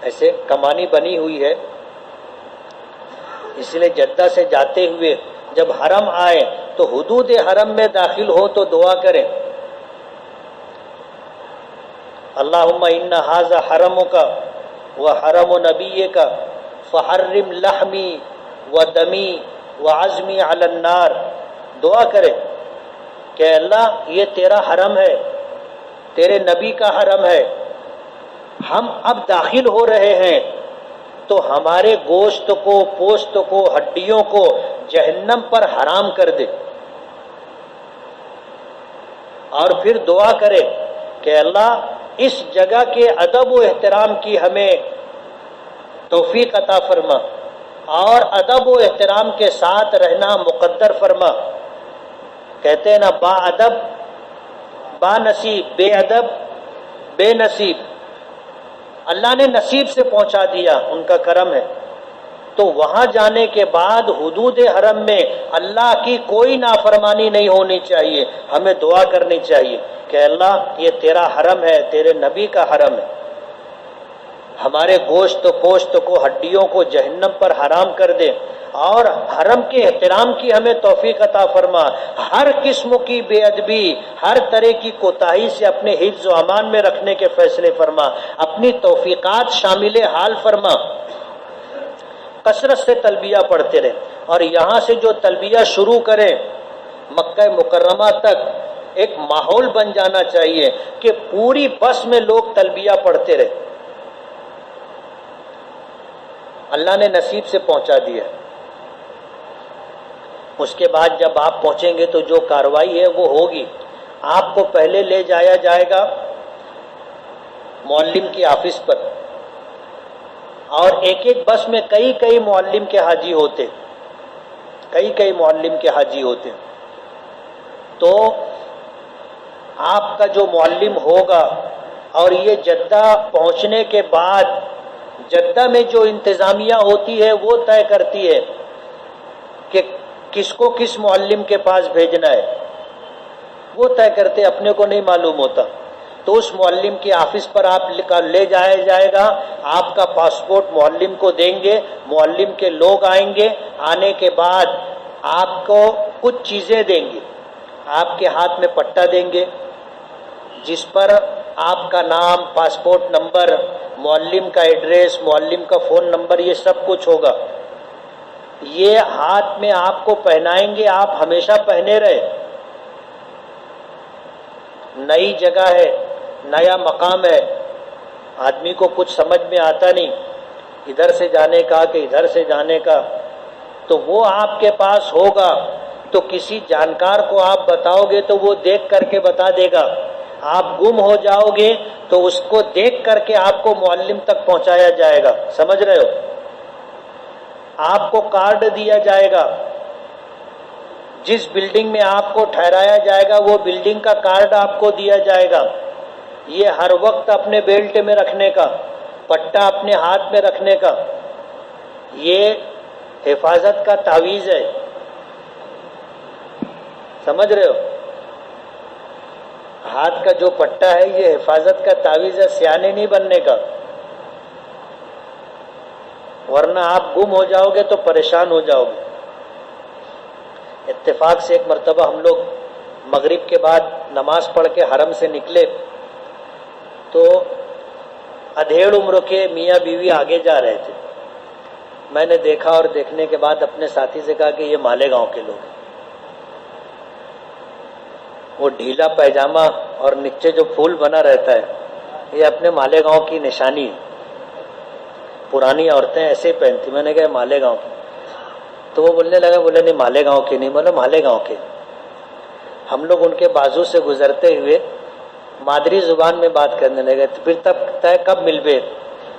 ایسے کمانی بنی ہوئی ہے. اس لیے جدہ سے جاتے ہوئے جب حرم آئے تو حدود حرم میں داخل ہو تو دعا کریں، اللہم ان ھذا حرمک وحرم نبیک فحرم لحمی ودمی وعظمی علی النار. دعا کریں کہ اللہ یہ تیرا حرم ہے، تیرے نبی کا حرم ہے، ہم اب داخل ہو رہے ہیں تو ہمارے گوشت کو، پوست کو، ہڈیوں کو جہنم پر حرام کر دے. اور پھر دعا کرے کہ اللہ اس جگہ کے ادب و احترام کی ہمیں توفیق عطا فرما اور ادب و احترام کے ساتھ رہنا مقدر فرما. کہتے ہیں نا با ادب با نصیب، بے ادب بے نصیب. اللہ نے نصیب سے پہنچا دیا، ان کا کرم ہے. تو وہاں جانے کے بعد حدود حرم میں اللہ کی کوئی نافرمانی نہیں ہونی چاہیے. ہمیں دعا کرنی چاہیے کہ اللہ یہ تیرا حرم ہے، تیرے نبی کا حرم ہے، ہمارے گوشت پوشت کو، ہڈیوں کو جہنم پر حرام کر دے، اور حرم کے احترام کی ہمیں توفیق عطا فرما. ہر قسم کی بے ادبی، ہر طرح کی کوتاہی سے اپنے حفظ و امان میں رکھنے کے فیصلے فرما، اپنی توفیقات شامل حال فرما. کثرت سے تلبیہ پڑھتے رہے، اور یہاں سے جو تلبیہ شروع کرے مکہ مکرمہ تک ایک ماحول بن جانا چاہیے کہ پوری بس میں لوگ تلبیہ پڑھتے رہے. اللہ نے نصیب سے پہنچا دیا. اس کے بعد جب آپ پہنچیں گے تو جو کارروائی ہے وہ ہوگی. آپ کو پہلے لے جایا جائے گا معلم کی آفس پر، اور ایک ایک بس میں کئی معلم کے حاجی ہوتے، کئی معلم کے حاجی ہوتے. تو آپ کا جو معلم ہوگا، اور یہ جدہ پہنچنے کے بعد جدہ میں جو انتظامیہ ہوتی ہے وہ طے کرتی ہے کہ کس کو کس معلم کے پاس بھیجنا ہے، وہ طے کرتے، اپنے کو نہیں معلوم ہوتا. تو اس معلم کی آفس پر آپ لے جایا جائے گا. آپ کا پاسپورٹ معلم کو دیں گے، معلم کے لوگ آئیں گے. آنے کے بعد آپ کو کچھ چیزیں دیں گے. آپ کے ہاتھ میں پٹا دیں گے جس پر آپ کا نام، پاسپورٹ نمبر، معلم کا ایڈریس، معلم کا فون نمبر، یہ سب کچھ ہوگا. یہ ہاتھ میں آپ کو پہنائیں گے، آپ ہمیشہ پہنے رہے. نئی جگہ ہے، نیا مقام ہے، آدمی کو کچھ سمجھ میں آتا نہیں، ادھر سے جانے کا کہ ادھر سے جانے کا. تو وہ آپ کے پاس ہوگا، تو کسی جانکار کو آپ بتاؤ گے تو وہ دیکھ کر کے بتا دے گا. آپ گم ہو جاؤ گے تو اس کو دیکھ کر کے آپ کو معلم تک پہنچایا جائے گا. سمجھ رہے ہو؟ آپ کو کارڈ دیا جائے گا، جس بلڈنگ میں آپ کو ٹھہرایا جائے گا وہ بلڈنگ کا کارڈ آپ کو دیا جائے گا. یہ ہر وقت اپنے بیلٹ میں رکھنے کا، پٹا اپنے ہاتھ میں رکھنے کا، یہ حفاظت کا تعویذ ہے. سمجھ رہے ہو؟ ہاتھ کا جو پٹا ہے یہ حفاظت کا تعویذ ہے، سیانے نہیں بننے کا، ورنہ آپ گم ہو جاؤ گے تو پریشان ہو جاؤ گے. اتفاق سے ایک مرتبہ ہم لوگ مغرب کے بعد نماز پڑھ کے حرم سے نکلے تو ادھیڑ عمر کے میاں بیوی آگے جا رہے تھے. میں نے دیکھا اور دیکھنے کے بعد اپنے ساتھی سے کہا کہ یہ مالیگاؤں کے لوگ ہیں. وہ ڈھیلا پیجامہ اور نیچے جو پھول بنا رہتا ہے یہ اپنے مالیگاؤں کی نشانی ہے. پرانی عورتیں ایسے ہی پہنتی. میں نے کہا مالیگاؤں کی. تو وہ بولنے لگا، بولے نہیں مالیگاؤں کے نہیں. بولے مالیگاؤں کے. ہم لوگ ان کے بازو سے گزرتے ہوئے مادری زبان میں بات کرنے لگے. پھر تب طے کب مل گئے،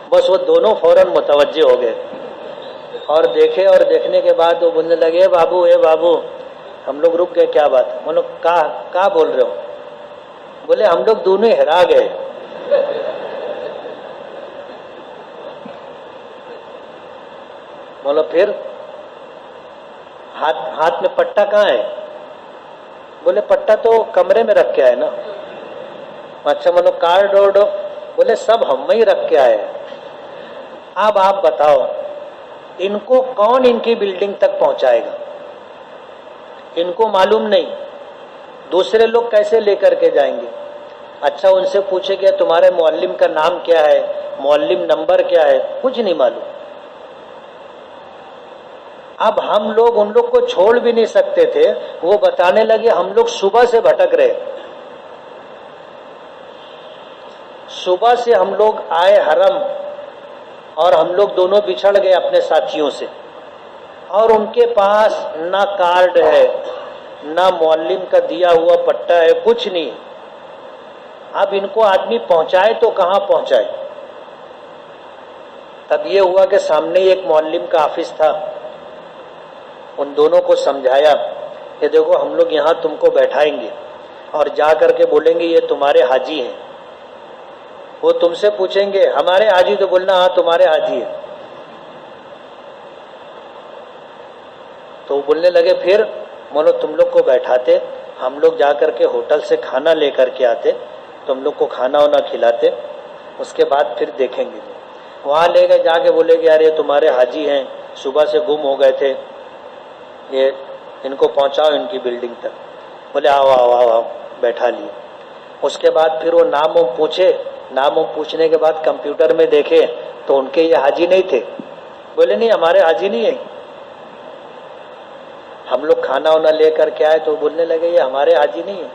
بس وہ دونوں فوراً متوجہ ہو گئے اور دیکھے، اور دیکھنے کے بعد وہ بولنے لگے اے بابو اے بابو. ہم لوگ رک گئے، کیا بات ہے؟ بولو کہاں بول رہے ہو؟ بولے ہم لوگ دونوں ہرا گئے. بولو پھر ہاتھ میں پٹا کہاں ہے؟ بولے پٹا تو کمرے میں رکھ کے آئے نا. اچھا بولو کارڈ وارڈ؟ بولے سب ہم ہی رکھ کے آئے. اب آپ بتاؤ ان کو کون ان کی بلڈنگ تک پہنچائے گا؟ ان کو معلوم نہیں، دوسرے لوگ کیسے لے کر کے جائیں گے؟ اچھا ان سے پوچھے گیا تمہارے معلم کا نام کیا ہے، معلم نمبر کیا ہے؟ کچھ نہیں معلوم. اب ہم لوگ ان لوگ کو چھوڑ بھی نہیں سکتے تھے. وہ بتانے لگے ہم لوگ صبح سے بھٹک رہے، صبح سے ہم لوگ آئے حرم اور ہم لوگ دونوں بچھڑ گئے اپنے ساتھیوں سے، اور ان کے پاس نہ کارڈ ہے نہ معلم کا دیا ہوا پٹا ہے، کچھ نہیں. اب ان کو آدمی پہنچائے تو کہاں پہنچائے؟ تب یہ ہوا کہ سامنے ایک معلم کا آفس تھا. ان دونوں کو سمجھایا کہ دیکھو ہم لوگ یہاں تم کو بیٹھائیں گے اور جا کر کے بولیں گے یہ تمہارے حاجی ہیں. وہ تم سے پوچھیں گے ہمارے حاجی، تو بولنا ہاں تمہارے حاجی ہیں. تو وہ بولنے لگے پھر بولو تم لوگ کو بیٹھاتے، ہم لوگ جا کر کے ہوٹل سے کھانا لے کر کے آتے، تم لوگ کو کھانا وانا کھلاتے، اس کے بعد پھر دیکھیں گے. وہاں لے گئے، جا کے بولے کہ یار یہ تمہارے حاجی ہیں، صبح سے گم ہو گئے تھے، یہ ان کو پہنچاؤ ان کی بلڈنگ تک. بولے آؤ آؤ آؤ آؤ، بیٹھا لیے. اس کے بعد پھر وہ نام پوچھے، نام پوچھنے کے بعد کمپیوٹر میں دیکھے تو ان کے یہ حاجی نہیں تھے. بولے نہیں ہمارے حاجی نہیں ہیں. ہم لوگ کھانا وانا لے کر کے آئے تو بولنے لگے یہ ہمارے حاجی نہیں ہیں.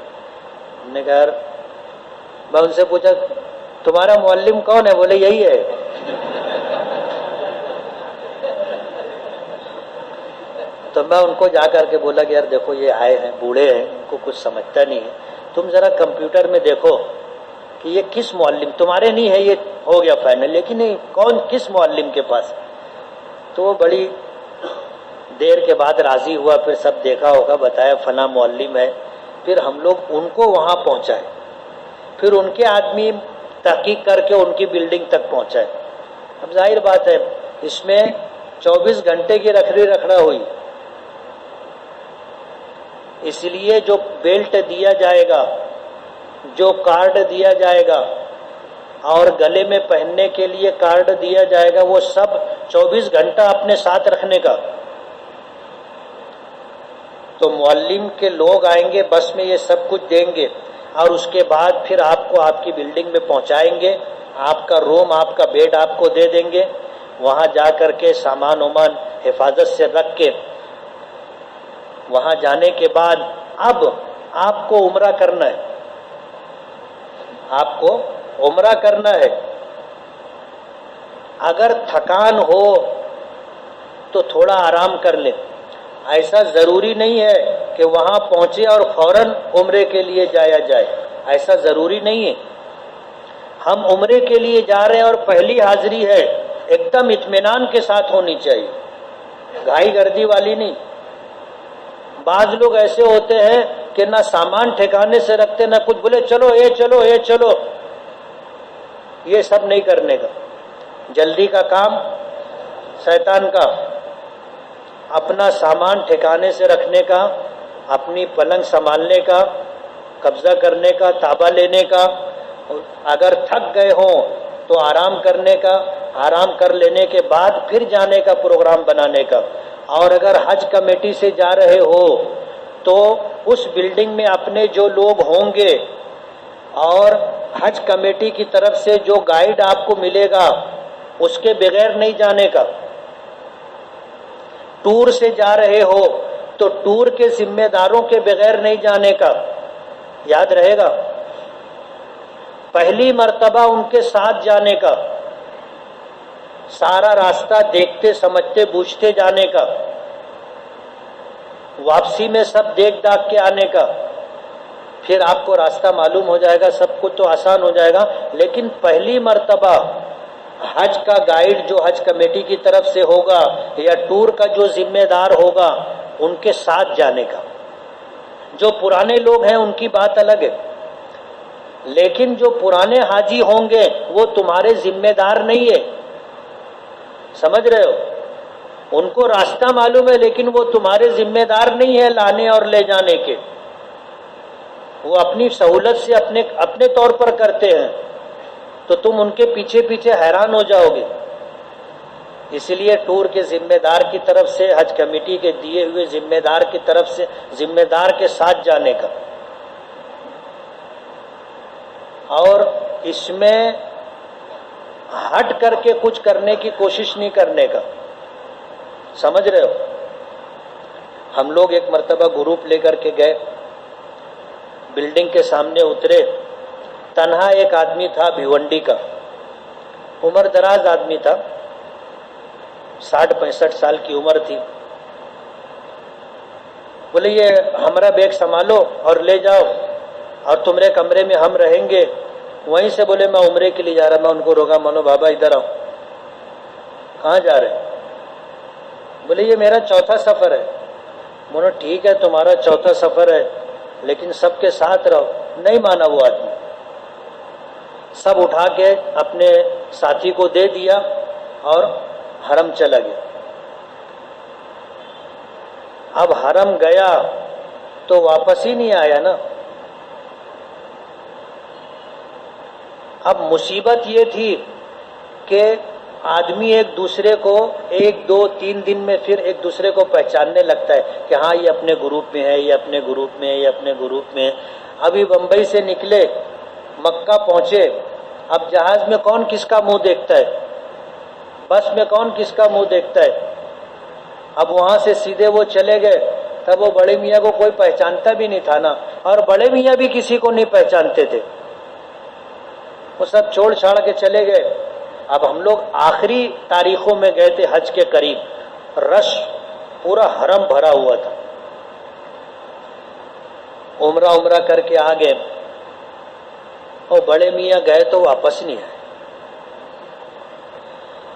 ہم نے کہا یار، میں ان سے پوچھا تمہارا معلم کون ہے؟ بولے یہی ہے. تو میں ان کو جا کر کے بولا کہ یار دیکھو یہ آئے ہیں، بوڑھے ہیں، ان کو کچھ سمجھتا نہیں ہے، تم ذرا کمپیوٹر میں دیکھو کہ یہ کس معلم، تمہارے نہیں ہے یہ ہو گیا فائنل، لیکن نہیں کون کس معلم کے پاس. تو وہ بڑی دیر کے بعد راضی ہوا، پھر سب دیکھا ہوگا، بتایا فلاں معلم ہے. پھر ہم لوگ ان کو وہاں پہنچائے، پھر ان کے آدمی تحقیق کر کے ان کی بلڈنگ تک پہنچائے. اب ظاہر بات ہے اس میں 24 گھنٹے کی رکھڑا ہوئی، اس لیے جو بیلٹ دیا جائے گا، جو کارڈ دیا جائے گا اور گلے میں پہننے کے لیے کارڈ دیا جائے گا، وہ سب 24 گھنٹہ اپنے ساتھ رکھنے کا. تو معلم کے لوگ آئیں گے، بس میں یہ سب کچھ دیں گے اور اس کے بعد پھر آپ کو آپ کی بلڈنگ میں پہنچائیں گے. آپ کا روم، آپ کا بیڈ آپ کو دے دیں گے. وہاں جا کر کے سامان وامان حفاظت سے رکھ کے وہاں جانے کے بعد اب آپ کو عمرہ کرنا ہے، آپ کو عمرہ کرنا ہے. اگر تھکان ہو تو تھوڑا آرام کر لیں. ایسا ضروری نہیں ہے کہ وہاں پہنچے اور فوراً عمرے کے لیے جایا جائے، ایسا ضروری نہیں ہے. ہم عمرے کے لیے جا رہے ہیں اور پہلی حاضری ہے، ایک دم اطمینان کے ساتھ ہونی چاہیے، گھائی گردی والی نہیں. بعض لوگ ایسے ہوتے ہیں کہ نہ سامان ٹھکانے سے رکھتے نہ کچھ، بولے چلو یہ چلو یہ چلو. یہ سب نہیں کرنے کا. جلدی کا کام شیطان کا. اپنا سامان ٹھکانے سے رکھنے کا، اپنی پلنگ سنبھالنے کا، قبضہ کرنے کا، تابع لینے کا. اگر تھک گئے ہوں تو آرام کرنے کا، آرام کر لینے کے بعد پھر جانے کا پروگرام بنانے کا. اور اگر حج کمیٹی سے جا رہے ہو تو اس بلڈنگ میں اپنے جو لوگ ہوں گے اور حج کمیٹی کی طرف سے جو گائیڈ آپ کو ملے گا اس کے بغیر نہیں جانے کا. ٹور سے جا رہے ہو تو ٹور کے ذمہ داروں کے بغیر نہیں جانے کا. یاد رہے گا، پہلی مرتبہ ان کے ساتھ جانے کا، سارا راستہ دیکھتے سمجھتے بوجھتے جانے کا، واپسی میں سب دیکھ داکھ کے آنے کا. پھر آپ کو راستہ معلوم ہو جائے گا، سب کچھ تو آسان ہو جائے گا. لیکن پہلی مرتبہ حج کا گائیڈ جو حج کمیٹی کی طرف سے ہوگا یا ٹور کا جو ذمہ دار ہوگا ان کے ساتھ جانے کا. جو پرانے لوگ ہیں ان کی بات الگ ہے، لیکن جو پرانے حاجی ہوں گے وہ تمہارے ذمہ دار نہیں ہے. سمجھ رہے ہو؟ ان کو راستہ معلوم ہے لیکن وہ تمہارے ذمہ دار نہیں ہے لانے اور لے جانے کے. وہ اپنی سہولت سے اپنے طور پر کرتے ہیں، تو تم ان کے پیچھے پیچھے حیران ہو جاؤ گے. اس لیے ٹور کے ذمہ دار کی طرف سے، حج کمیٹی کے دیے ہوئے ذمہ دار کی طرف سے، ذمہ دار کے ساتھ جانے کا. اور اس میں ہٹ کر کے کچھ کرنے کی کوشش نہیں کرنے کا. سمجھ رہے ہو؟ ہم لوگ ایک مرتبہ گروپ لے کر کے گئے، بلڈنگ کے سامنے اترے. تنہا ایک آدمی تھا بھیونڈی کا، عمر دراز آدمی تھا، 60-65 سال کی عمر تھی. بولے یہ ہمارا بیگ سنبھالو اور لے جاؤ اور تمہارے کمرے میں ہم رہیں گے. وہیں سے بولے میں عمرے کے لیے جا رہا. میں ان کو روکا، مانو بابا ادھر آؤ. کہاں جا رہے؟ بولے یہ میرا چوتھا سفر ہے. بولو ٹھیک ہے تمہارا چوتھا سفر ہے لیکن سب کے ساتھ رہو. نہیں مانا وہ آدمی. سب اٹھا کے اپنے ساتھی کو دے دیا اور حرم چلا گیا. اب حرم گیا تو واپس ہی نہیں آیا نا. اب مصیبت یہ تھی کہ آدمی ایک دوسرے کو 1 2 3 دن میں پھر ایک دوسرے کو پہچاننے لگتا ہے کہ ہاں یہ اپنے گروپ میں ہے، یہ اپنے گروپ میں ہے، یہ اپنے گروپ میں ہے. ابھی بمبئی سے نکلے، مکہ پہنچے. اب جہاز میں کون کس کا منہ دیکھتا ہے، بس میں کون کس کا منہ دیکھتا ہے. اب وہاں سے سیدھے وہ چلے گئے. تب وہ بڑے میاں کو کوئی پہچانتا بھی نہیں تھا نا، اور بڑے میاں بھی کسی کو نہیں پہچانتے تھے. وہ سب چھوڑ چھاڑ کے چلے گئے. اب ہم لوگ آخری تاریخوں میں گئے تھے حج کے قریب. رش پورا حرم بھرا ہوا تھا. عمرہ کر کے آ گئے. اور بڑے میاں گئے تو واپس نہیں آئے.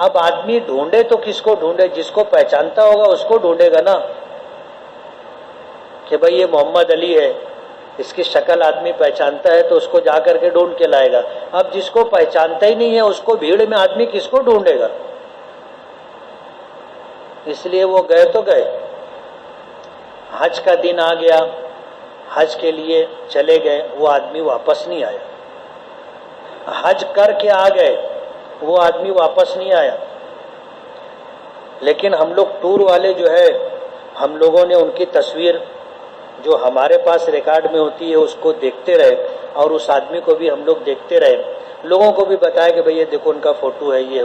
اب آدمی ڈھونڈے تو کس کو ڈھونڈے؟ جس کو پہچانتا ہوگا اس کو ڈھونڈے گا نا کہ بھئی یہ محمد علی ہے، اس کی شکل آدمی پہچانتا ہے تو اس کو جا کر کے ڈھونڈ کے لائے گا. اب جس کو پہچانتا ہی نہیں ہے اس کو بھیڑ میں آدمی کس کو ڈھونڈے گا؟ اس لیے وہ گئے تو گئے. حج کا دن آ گیا، حج کے لیے چلے گئے، وہ آدمی واپس نہیں آیا. حج کر کے آ گئے، وہ آدمی واپس نہیں آیا. لیکن ہم لوگ ٹور والے جو ہے، ہم لوگوں نے ان کی تصویر جو ہمارے پاس ریکارڈ میں ہوتی ہے اس کو دیکھتے رہے، اور اس آدمی کو بھی ہم لوگ دیکھتے رہے. لوگوں کو بھی بتایا کہ بھئی یہ دیکھو ان کا فوٹو ہے. یہ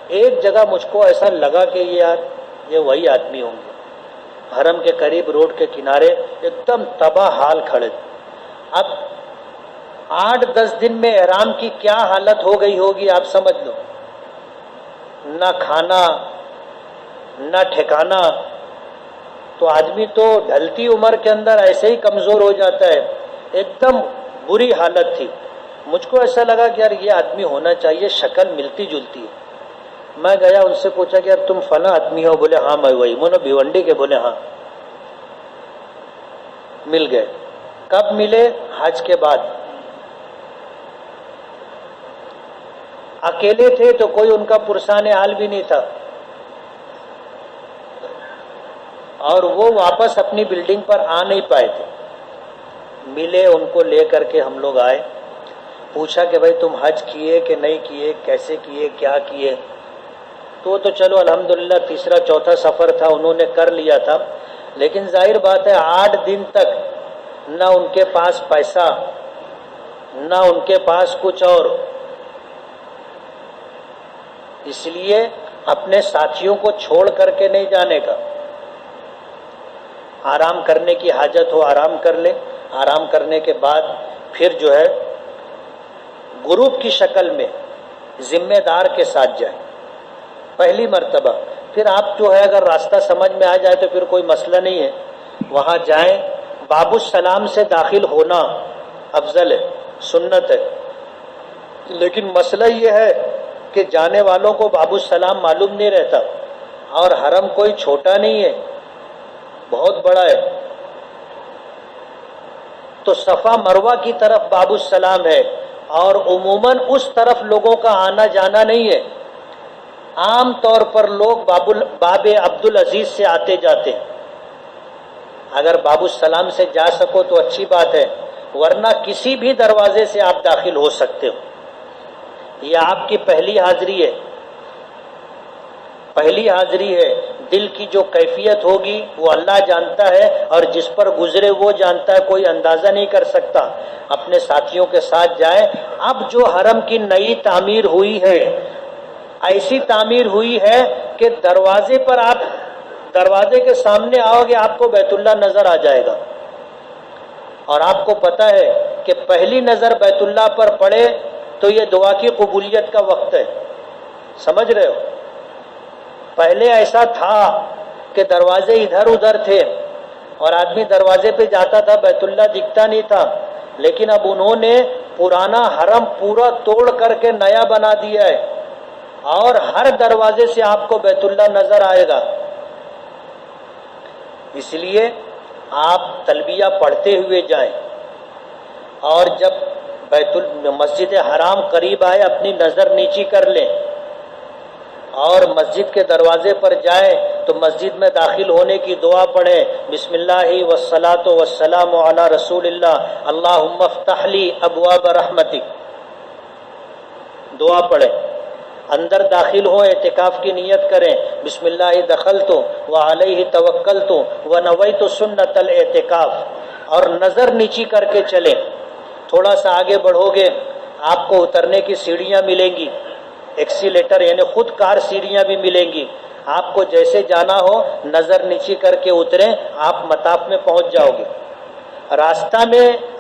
ایک جگہ مجھ کو ایسا لگا کہ یہ وہی آدمی ہوں گے. حرم کے قریب روڈ کے کنارے ایک دم تباہ حال کھڑے. اب 8-10 دن میں احرام کی کیا حالت ہو گئی ہوگی آپ سمجھ لو. نہ کھانا نہ ٹھکانا. تو آدمی تو ڈھلتی عمر کے اندر ایسے ہی کمزور ہو جاتا ہے. ایک دم بری حالت تھی. مجھ کو ایسا لگا کہ یار یہ آدمی ہونا چاہیے، شکل ملتی جلتی ہے. میں گیا ان سے پوچھا کہ یار تم فلاں آدمی ہو؟ بولے ہاں میں وہی. مونو بھیونڈی کے؟ بولے ہاں. مل گئے. کب ملے؟ حج کے بعد. اکیلے تھے تو کوئی ان کا پرسان حال بھی نہیں تھا، اور وہ واپس اپنی بلڈنگ پر آ نہیں پائے تھے. ملے، ان کو لے کر کے ہم لوگ آئے. پوچھا کہ بھائی تم حج کیے کہ نہیں کیے، کیسے کیے، کیا کیے؟ تو چلو الحمدللہ تیسرا چوتھا سفر تھا، انہوں نے کر لیا تھا. لیکن ظاہر بات ہے 8 دن تک نہ ان کے پاس پیسہ، نہ ان کے پاس کچھ اور. اس لیے اپنے ساتھیوں کو چھوڑ کر کے نہیں جانے کا. آرام کرنے کی حاجت ہو آرام کر لے. آرام کرنے کے بعد پھر جو ہے گروپ کی شکل میں ذمہ دار کے ساتھ جائیں پہلی مرتبہ. پھر آپ جو ہے اگر راستہ سمجھ میں آ جائے تو پھر کوئی مسئلہ نہیں ہے. وہاں جائیں، باب السلام سے داخل ہونا افضل ہے، سنت ہے. لیکن مسئلہ یہ ہے کہ جانے والوں کو باب السلام معلوم نہیں رہتا، اور حرم کوئی چھوٹا نہیں ہے، بہت بڑا ہے. تو صفا مروہ کی طرف باب السلام ہے، اور عموماً اس طرف لوگوں کا آنا جانا نہیں ہے. عام طور پر لوگ باب عبدالعزیز سے آتے جاتے ہیں. اگر باب السلام سے جا سکو تو اچھی بات ہے، ورنہ کسی بھی دروازے سے آپ داخل ہو سکتے ہو. یہ آپ کی پہلی حاضری ہے، پہلی حاضری ہے. دل کی جو کیفیت ہوگی وہ اللہ جانتا ہے، اور جس پر گزرے وہ جانتا ہے، کوئی اندازہ نہیں کر سکتا. اپنے ساتھیوں کے ساتھ جائیں. اب جو حرم کی نئی تعمیر ہوئی ہے، ایسی تعمیر ہوئی ہے کہ دروازے پر آپ دروازے کے سامنے آؤ گے آپ کو بیت اللہ نظر آ جائے گا. اور آپ کو پتہ ہے کہ پہلی نظر بیت اللہ پر پڑے تو یہ دعا کی قبولیت کا وقت ہے. سمجھ رہے ہو؟ پہلے ایسا تھا کہ دروازے ادھر ادھر تھے اور آدمی دروازے پہ جاتا تھا، بیت اللہ دکھتا نہیں تھا. لیکن اب انہوں نے پرانا حرم پورا توڑ کر کے نیا بنا دیا ہے، اور ہر دروازے سے آپ کو بیت اللہ نظر آئے گا. اس لیے آپ تلبیہ پڑھتے ہوئے جائیں، اور جب مسجد حرام قریب آئے اپنی نظر نیچی کر لیں، اور مسجد کے دروازے پر جائیں تو مسجد میں داخل ہونے کی دعا پڑھیں، بسم اللہ والصلاۃ والسلام علی رسول اللہ اللہم افتح لی ابواب رحمتک، دعا پڑھیں۔ اندر داخل ہوں، اعتکاف کی نیت کریں، بسم اللہ دخلت وعلیہ توکلت ونویت سنت الاعتکاف، اور نظر نیچی کر کے چلیں۔ تھوڑا سا آگے بڑھو گے آپ کو اترنے کی سیڑھیاں ملیں گی، ایکسیلیٹر یعنی خود کار سیڑھیاں بھی ملیں گی، آپ کو جیسے جانا ہو نظر نیچی کر کے اتریں، آپ مطاف میں پہنچ جاؤ گے۔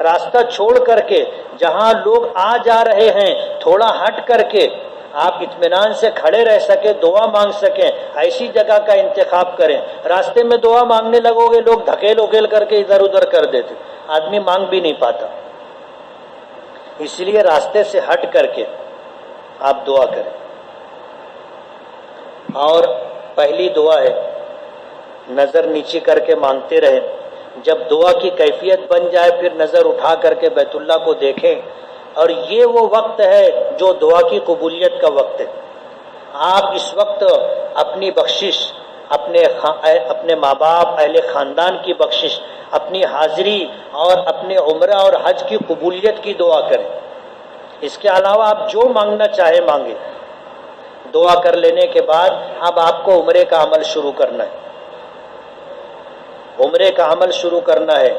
راستہ چھوڑ کر کے جہاں لوگ آ جا رہے ہیں تھوڑا ہٹ کر کے آپ اطمینان سے کھڑے رہ سکیں، دعا مانگ سکیں، ایسی جگہ کا انتخاب کریں۔ راستے میں دعا مانگنے لگو گے لوگ دھکیل اکیل کر کے ادھر ادھر کر دیتے، آدمی مانگ بھی نہیں پاتا، اس لیے راستے سے ہٹ کر کے آپ دعا کریں۔ اور پہلی دعا ہے نظر نیچی کر کے مانگتے رہیں، جب دعا کی کیفیت بن جائے پھر نظر اٹھا کر کے بیت اللہ کو دیکھیں، اور یہ وہ وقت ہے جو دعا کی قبولیت کا وقت ہے۔ آپ اس وقت اپنی بخشش، اپنے ماں باپ، اہل خاندان کی بخشش، اپنی حاضری اور اپنے عمرہ اور حج کی قبولیت کی دعا کریں۔ اس کے علاوہ آپ جو مانگنا چاہے مانگیں۔ دعا کر لینے کے بعد اب آپ کو عمرے کا عمل شروع کرنا ہے، عمرے کا عمل شروع کرنا ہے،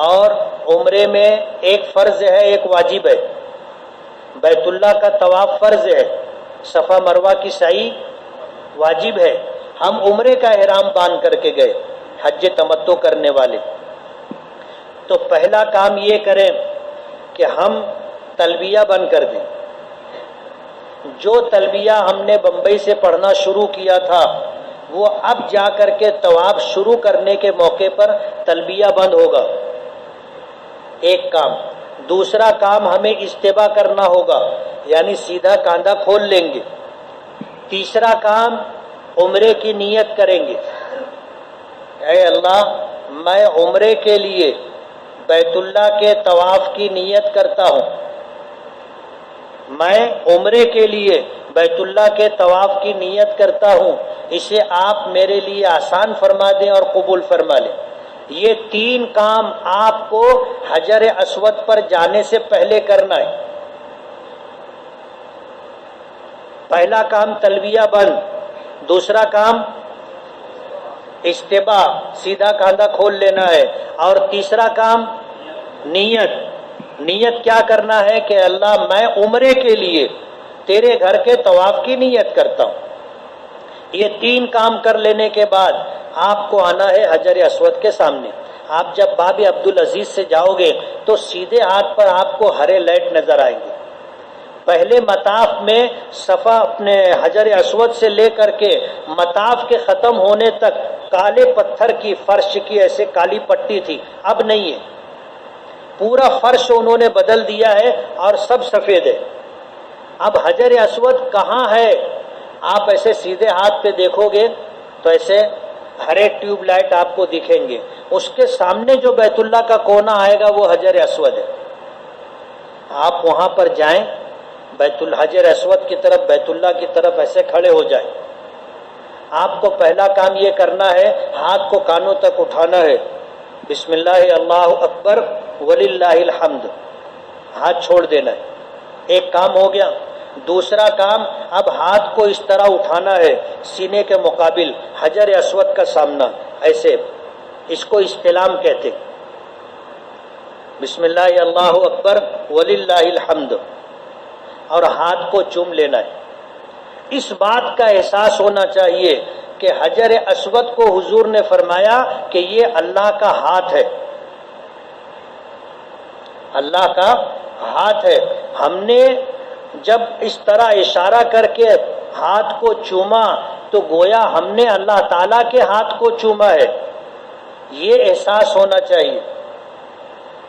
اور عمرے میں ایک فرض ہے ایک واجب ہے۔ بیت اللہ کا طواف فرض ہے، صفا مروہ کی سعی واجب ہے۔ ہم عمرے کا احرام باندھ کر کے گئے حج تمتع کرنے والے، تو پہلا کام یہ کریں کہ ہم تلبیہ بند کر دیں۔ جو تلبیہ ہم نے بمبئی سے پڑھنا شروع کیا تھا وہ اب جا کر کے طواف شروع کرنے کے موقع پر تلبیہ بند ہوگا، ایک کام۔ دوسرا کام ہمیں استباء کرنا ہوگا، یعنی سیدھا کاندھا کھول لیں گے۔ تیسرا کام عمرے کی نیت کریں گے، اے اللہ میں عمرے کے لیے بیت اللہ کے طواف کی نیت کرتا ہوں، میں عمرے کے لیے بیت اللہ کے طواف کی نیت کرتا ہوں، اسے آپ میرے لیے آسان فرما دیں اور قبول فرما لیں۔ یہ تین کام آپ کو حجر اسود پر جانے سے پہلے کرنا ہے۔ پہلا کام تلبیہ بند، دوسرا کام استباء سیدھا کاندھا کھول لینا ہے، اور تیسرا کام نیت۔ نیت کیا کرنا ہے کہ اللہ میں عمرے کے لیے تیرے گھر کے طواف کی نیت کرتا ہوں۔ یہ تین کام کر لینے کے بعد آپ کو آنا ہے حجر اسود کے سامنے۔ آپ جب باب عبدالعزیز سے جاؤ گے تو سیدھے ہاتھ پر آپ کو ہرے لائٹ نظر آئیں گے۔ پہلے مطاف میں صفا اپنے حجر اسود سے لے کر کے مطاف کے ختم ہونے تک کالے پتھر کی فرش کی ایسے کالی پٹی تھی، اب نہیں ہے، پورا فرش انہوں نے بدل دیا ہے اور سب سفید ہے۔ اب حجر اسود کہاں ہے؟ آپ ایسے سیدھے ہاتھ پہ دیکھو گے تو ایسے ہرے ٹیوب لائٹ آپ کو دکھیں گے، اس کے سامنے جو بیت اللہ کا کونا آئے گا وہ حجر اسود ہے۔ آپ وہاں پر جائیں، حجر اسود کی طرف، بیت اللہ کی طرف ایسے کھڑے ہو جائیں۔ آپ کو پہلا کام یہ کرنا ہے، ہاتھ کو کانوں تک اٹھانا ہے، بسم اللہ اللہ اکبر وللہ الحمد، ہاتھ چھوڑ دینا ہے، ایک کام ہو گیا۔ دوسرا کام اب ہاتھ کو اس طرح اٹھانا ہے سینے کے مقابل حجر اسود کا سامنا، ایسے، اس کو استلام کہتے، بسم اللہ اللہ اکبر وللہ الحمد، اور ہاتھ کو چوم لینا ہے۔ اس بات کا احساس ہونا چاہیے کہ حجر اسود کو حضور نے فرمایا کہ یہ اللہ کا ہاتھ ہے، اللہ کا ہاتھ ہے۔ ہم نے جب اس طرح اشارہ کر کے ہاتھ کو چوما تو گویا ہم نے اللہ تعالیٰ کے ہاتھ کو چوما ہے، یہ احساس ہونا چاہیے۔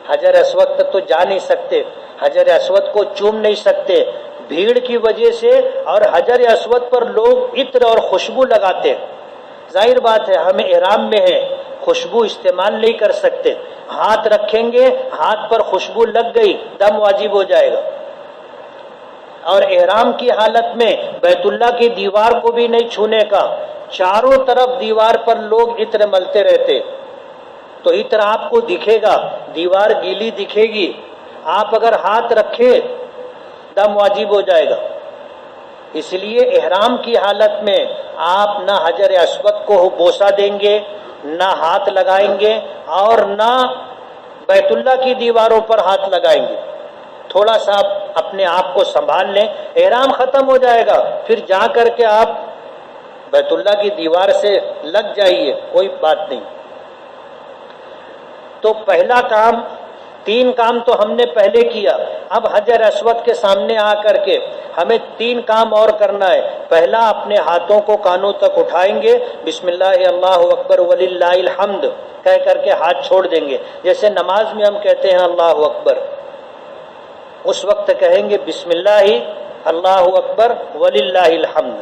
حجر اسود تک تو جا نہیں سکتے، حجر اسود کو چوم نہیں سکتے بھیڑ کی وجہ سے، اور حجر اسود پر لوگ عطر اور خوشبو لگاتے ہیں۔ ظاہر بات ہے ہم احرام میں ہیں، خوشبو استعمال نہیں کر سکتے. ہاتھ رکھیں گے، ہاتھ پر خوشبو لگ گئی، دم واجب ہو جائے گا. اور احرام کی حالت میں بیت اللہ کی دیوار کو بھی نہیں چھونے کا. چاروں طرف دیوار پر لوگ عطر ملتے رہتے، تو عطر آپ کو دکھے گا، دیوار گیلی دکھے گی. آپ اگر ہاتھ رکھے دم واجب ہو جائے گا. اس لیے احرام کی حالت میں آپ نہ حجر اسود کو بوسہ دیں گے، نہ ہاتھ لگائیں گے، اور نہ بیت اللہ کی دیواروں پر ہاتھ لگائیں گے. تھوڑا سا اپنے آپ کو سنبھال لیں. احرام ختم ہو جائے گا، پھر جا کر کے آپ بیت اللہ کی دیوار سے لگ جائیے، کوئی بات نہیں. تو پہلا کام، 3 کام تو ہم نے پہلے کیا. اب حجر اسود کے سامنے آ کر کے ہمیں 3 کام اور کرنا ہے. پہلا، اپنے ہاتھوں کو کانوں تک اٹھائیں گے، بسم اللہ اللہ اکبر وللہ الحمد کہہ کر کے ہاتھ چھوڑ دیں گے. جیسے نماز میں ہم کہتے ہیں اللہ اکبر، اس وقت کہیں گے بسم اللہ اللہ اکبر وللہ الحمد.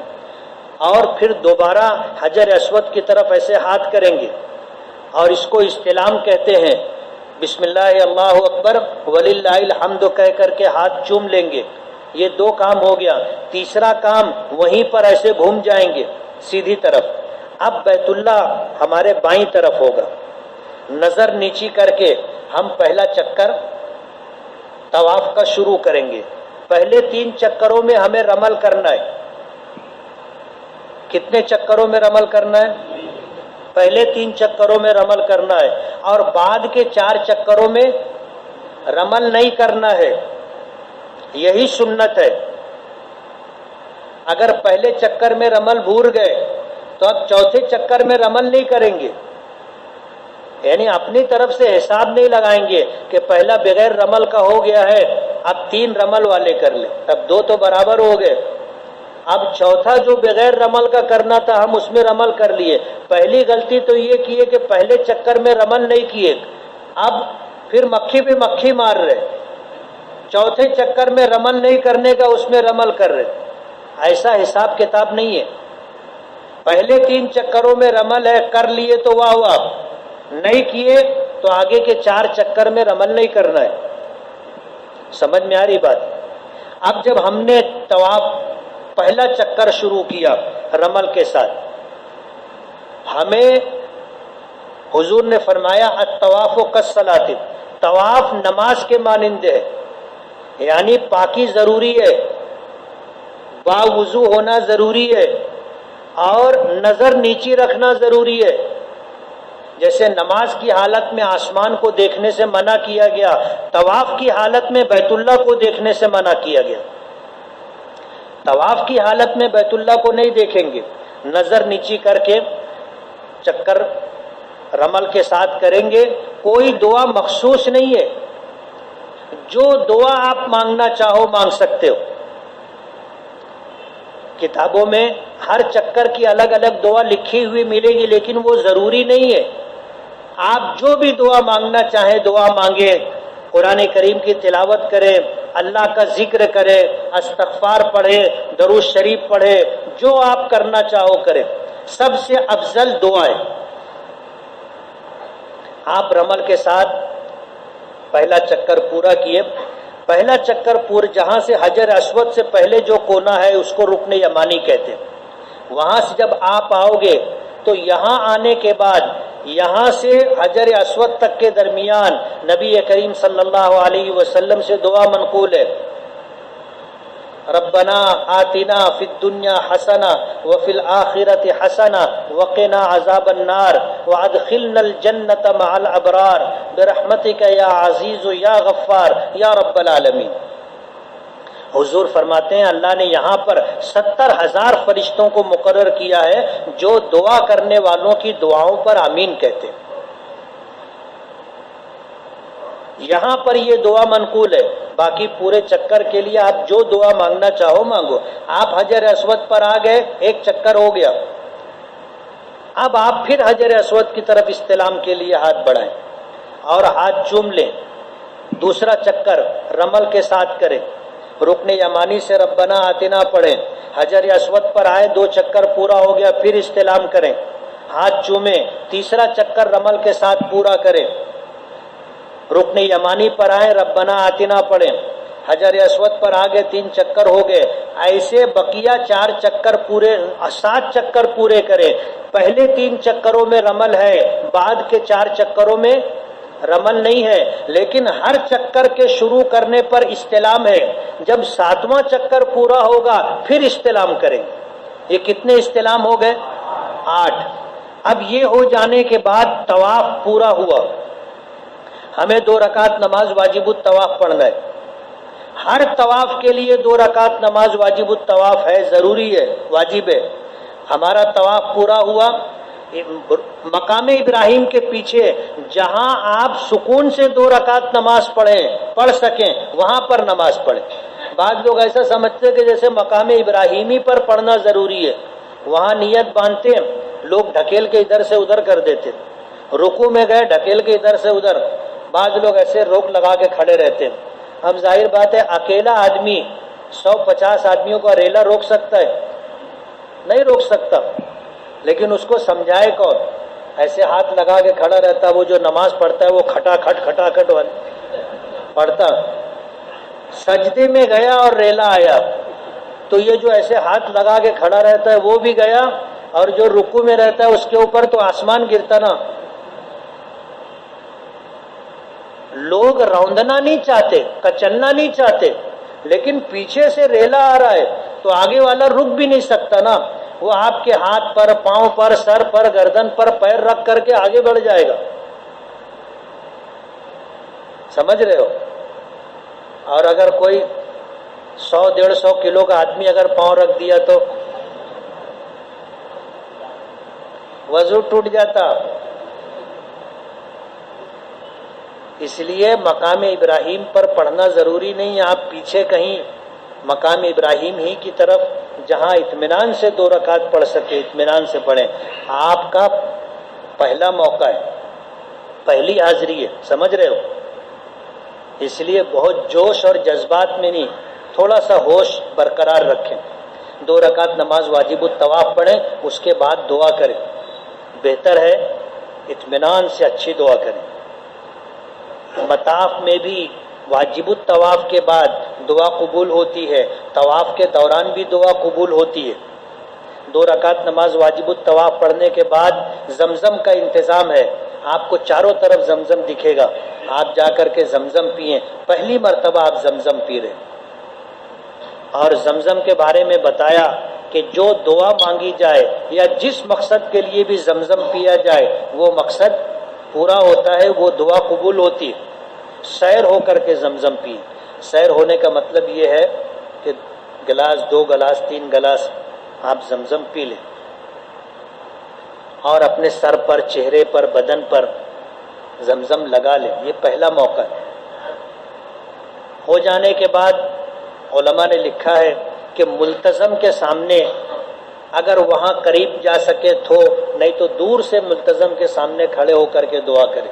اور پھر دوبارہ حجر اسود کی طرف ایسے ہاتھ کریں گے، اور اس کو استلام کہتے ہیں. بسم اللہ اللہ اکبر وللہ الحمد کہہ کر کے ہاتھ چوم لیں گے. یہ 2 کام ہو گیا. تیسرا کام، وہیں پر ایسے گھوم جائیں گے سیدھی طرف. اب بیت اللہ ہمارے بائیں طرف ہوگا. نظر نیچی کر کے ہم پہلا چکر طواف کا شروع کریں گے. پہلے 3 چکروں میں ہمیں رمل کرنا ہے. کتنے چکروں میں رمل کرنا ہے؟ پہلے 3 چکروں میں رمل کرنا ہے، اور بعد کے 4 چکروں میں رمل نہیں کرنا ہے. یہی سنت ہے. اگر پہلے چکر میں رمل بھول گئے تو اب چوتھے چکر میں رمل نہیں کریں گے. یعنی اپنی طرف سے حساب نہیں لگائیں گے کہ پہلا بغیر رمل کا ہو گیا ہے، اب 3 رمل والے کر لیں، اب 2 تو برابر ہو گئے. اب چوتھا جو بغیر رمل کا کرنا تھا ہم اس میں رمل کر لیے. پہلی غلطی تو یہ کیے کہ پہلے چکر میں رمل نہیں کیے، اب پھر مکھی پہ مکھی مار رہے. چوتھے چکر میں رمل نہیں کرنے کا، اس میں رمل کر رہے. ایسا حساب کتاب نہیں ہے. پہلے 3 چکروں میں رمل ہے، کر لیے تو واہ واہ، نہیں کیے تو آگے کے 4 چکر میں رمل نہیں کرنا ہے. سمجھ میں آ رہی بات؟ اب جب ہم نے طواف پہلا چکر شروع کیا رمل کے ساتھ، ہمیں حضور نے فرمایا الطواف کالصلاۃ، طواف نماز کے مانند ہے. یعنی پاکی ضروری ہے، باوضو ہونا ضروری ہے، اور نظر نیچی رکھنا ضروری ہے. جیسے نماز کی حالت میں آسمان کو دیکھنے سے منع کیا گیا، طواف کی حالت میں بیت اللہ کو دیکھنے سے منع کیا گیا. طواف کی حالت میں بیت اللہ کو نہیں دیکھیں گے، نظر نیچی کر کے چکر رمل کے ساتھ کریں گے. کوئی دعا مخصوص نہیں ہے، جو دعا آپ مانگنا چاہو مانگ سکتے ہو. کتابوں میں ہر چکر کی الگ الگ دعا لکھی ہوئی ملے گی، لیکن وہ ضروری نہیں ہے. آپ جو بھی دعا مانگنا چاہیں دعا مانگیں. قرآن کریم کی تلاوت کریں، اللہ کا ذکر کریں، استغفار پڑھیں، درود شریف پڑھیں، جو آپ کرنا چاہو کریں. سب سے افضل دعا ہے. آپ رمل کے ساتھ پہلا چکر پورا کیے. پہلا چکر جہاں سے حجر اسود سے پہلے جو کونا ہے اس کو رکن یمانی کہتے ہیں. وہاں سے جب آپ آؤ گے تو یہاں آنے کے بعد یہاں سے حجر اسود تک کے درمیان نبی کریم صلی اللہ علیہ وسلم سے دعا منقول ہے. ربنا آتنا فی الدنیا حسنہ وفی الآخرۃ حسنہ وقنا عذاب النار وادخلنا الجنۃ مع الابرار برحمتک یا عزیز یا غفار یا رب العالمین. حضور فرماتے ہیں اللہ نے یہاں پر 70,000 فرشتوں کو مقرر کیا ہے جو دعا کرنے والوں کی دعاؤں پر آمین کہتے ہیں. یہاں پر یہ دعا منقول ہے. باقی پورے چکر کے لیے آپ جو دعا مانگنا چاہو مانگو. آپ حجر اسود پر آ گئے، ایک چکر ہو گیا. اب آپ پھر حجر اسود کی طرف استلام کے لیے ہاتھ بڑھائیں اور ہاتھ چوم لیں. دوسرا چکر رمل کے ساتھ کریں. رکن یمانی سے ربنا آتنا پڑھیں. حجر اسود پر آئے، 2 چکر پورا ہو گیا، پھر استلام کریں. ہاتھ چومیں، تیسرا چکر رمل کے ساتھ پورا کریں، رکن یمانی پر آئیں، ربنا آتنا پڑھیں، حجر اسود پر آگے 3 چکر ہو گئے، ایسے بقیہ 4 چکر پورے 7 چکر پورے کریں۔ پہلے 3 چکروں میں رمل ہے، بعد کے 4 چکروں میں رمل نہیں ہے، لیکن ہر چکر کے شروع کرنے پر استلام ہے۔ جب 7واں چکر پورا ہوگا پھر استلام کریں گے۔ یہ کتنے استلام ہو گئے؟ 8۔ اب یہ ہو جانے کے بعد طواف پورا ہوا، ہمیں 2 رکعت نماز واجب الطواف پڑھنا ہے۔ ہر طواف کے لیے 2 رکعت نماز واجب الطواف ہے، ضروری ہے، واجب ہے۔ ہمارا طواف پورا ہوا، مقام ابراہیم کے پیچھے جہاں آپ سکون سے 2 رکعت نماز پڑھ سکیں وہاں پر نماز پڑھیں۔ بعض لوگ ایسا سمجھتے کہ جیسے مقام ابراہیمی پر پڑھنا ضروری ہے، وہاں نیت باندھتے ہیں، لوگ ڈھکیل کے ادھر سے ادھر کر دیتے، رکوع میں گئے ڈھکیل کے ادھر سے ادھر، بعض لوگ ایسے روک لگا کے کھڑے رہتے ہیں۔ اب ظاہر بات ہے اکیلا آدمی 150 آدمیوں کا ریلا روک سکتا ہے؟ نہیں روک سکتا، لیکن اس کو سمجھائے کون؟ ایسے ہاتھ لگا کے کھڑا رہتا، وہ جو نماز پڑھتا ہے وہ کھٹا کھٹ والی پڑھتا، سجدے میں گیا اور ریلا آیا تو یہ جو ایسے ہاتھ لگا کے کھڑا رہتا ہے وہ بھی گیا، اور جو رکوع میں رہتا ہے اس کے اوپر تو آسمان گرتا نا۔ لوگ روندنا نہیں چاہتے، کچلنا نہیں چاہتے، لیکن پیچھے سے ریلا آ رہا ہے تو آگے والا رک بھی نہیں سکتا نا، وہ آپ کے ہاتھ پر، پاؤں پر، سر پر، گردن پر پیر رکھ کر کے آگے بڑھ جائے گا، سمجھ رہے ہو؟ اور اگر کوئی 100-150 کلو کا آدمی اگر پاؤں رکھ دیا تو وضو ٹوٹ جاتا۔ اس لیے مقام ابراہیم پر پڑھنا ضروری نہیں، آپ پیچھے کہیں مقام ابراہیم ہی کی طرف جہاں اطمینان سے 2 رکعت پڑھ سکے اطمینان سے پڑھیں۔ آپ کا پہلا موقع ہے، پہلی حاضری ہے، سمجھ رہے ہو؟ اس لیے بہت جوش اور جذبات میں نہیں، تھوڑا سا ہوش برقرار رکھیں۔ 2 رکعت نماز واجب الطواف پڑھیں، اس کے بعد دعا کریں، بہتر ہے اطمینان سے اچھی دعا کریں۔ مطاف میں بھی واجب الطواف کے بعد دعا قبول ہوتی ہے، طواف کے دوران بھی دعا قبول ہوتی ہے۔ 2 رکعت نماز واجب الطواف پڑھنے کے بعد زمزم کا انتظام ہے، آپ کو چاروں طرف زمزم دکھے گا، آپ جا کر کے زمزم پئیں، پہلی مرتبہ آپ زمزم پی رہے۔ اور زمزم کے بارے میں بتایا کہ جو دعا مانگی جائے یا جس مقصد کے لیے بھی زمزم پیا جائے وہ مقصد پورا ہوتا ہے، وہ دعا قبول ہوتی ہے۔ سیر ہو کر کے زمزم پی، سیر ہونے کا مطلب یہ ہے کہ گلاس 2 گلاس 3 گلاس آپ زمزم پی لیں، اور اپنے سر پر، چہرے پر، بدن پر زمزم لگا لیں، یہ پہلا موقع ہے۔ ہو جانے کے بعد علماء نے لکھا ہے کہ ملتزم کے سامنے اگر وہاں قریب جا سکے تو، نہیں تو دور سے ملتزم کے سامنے کھڑے ہو کر کے دعا کرے۔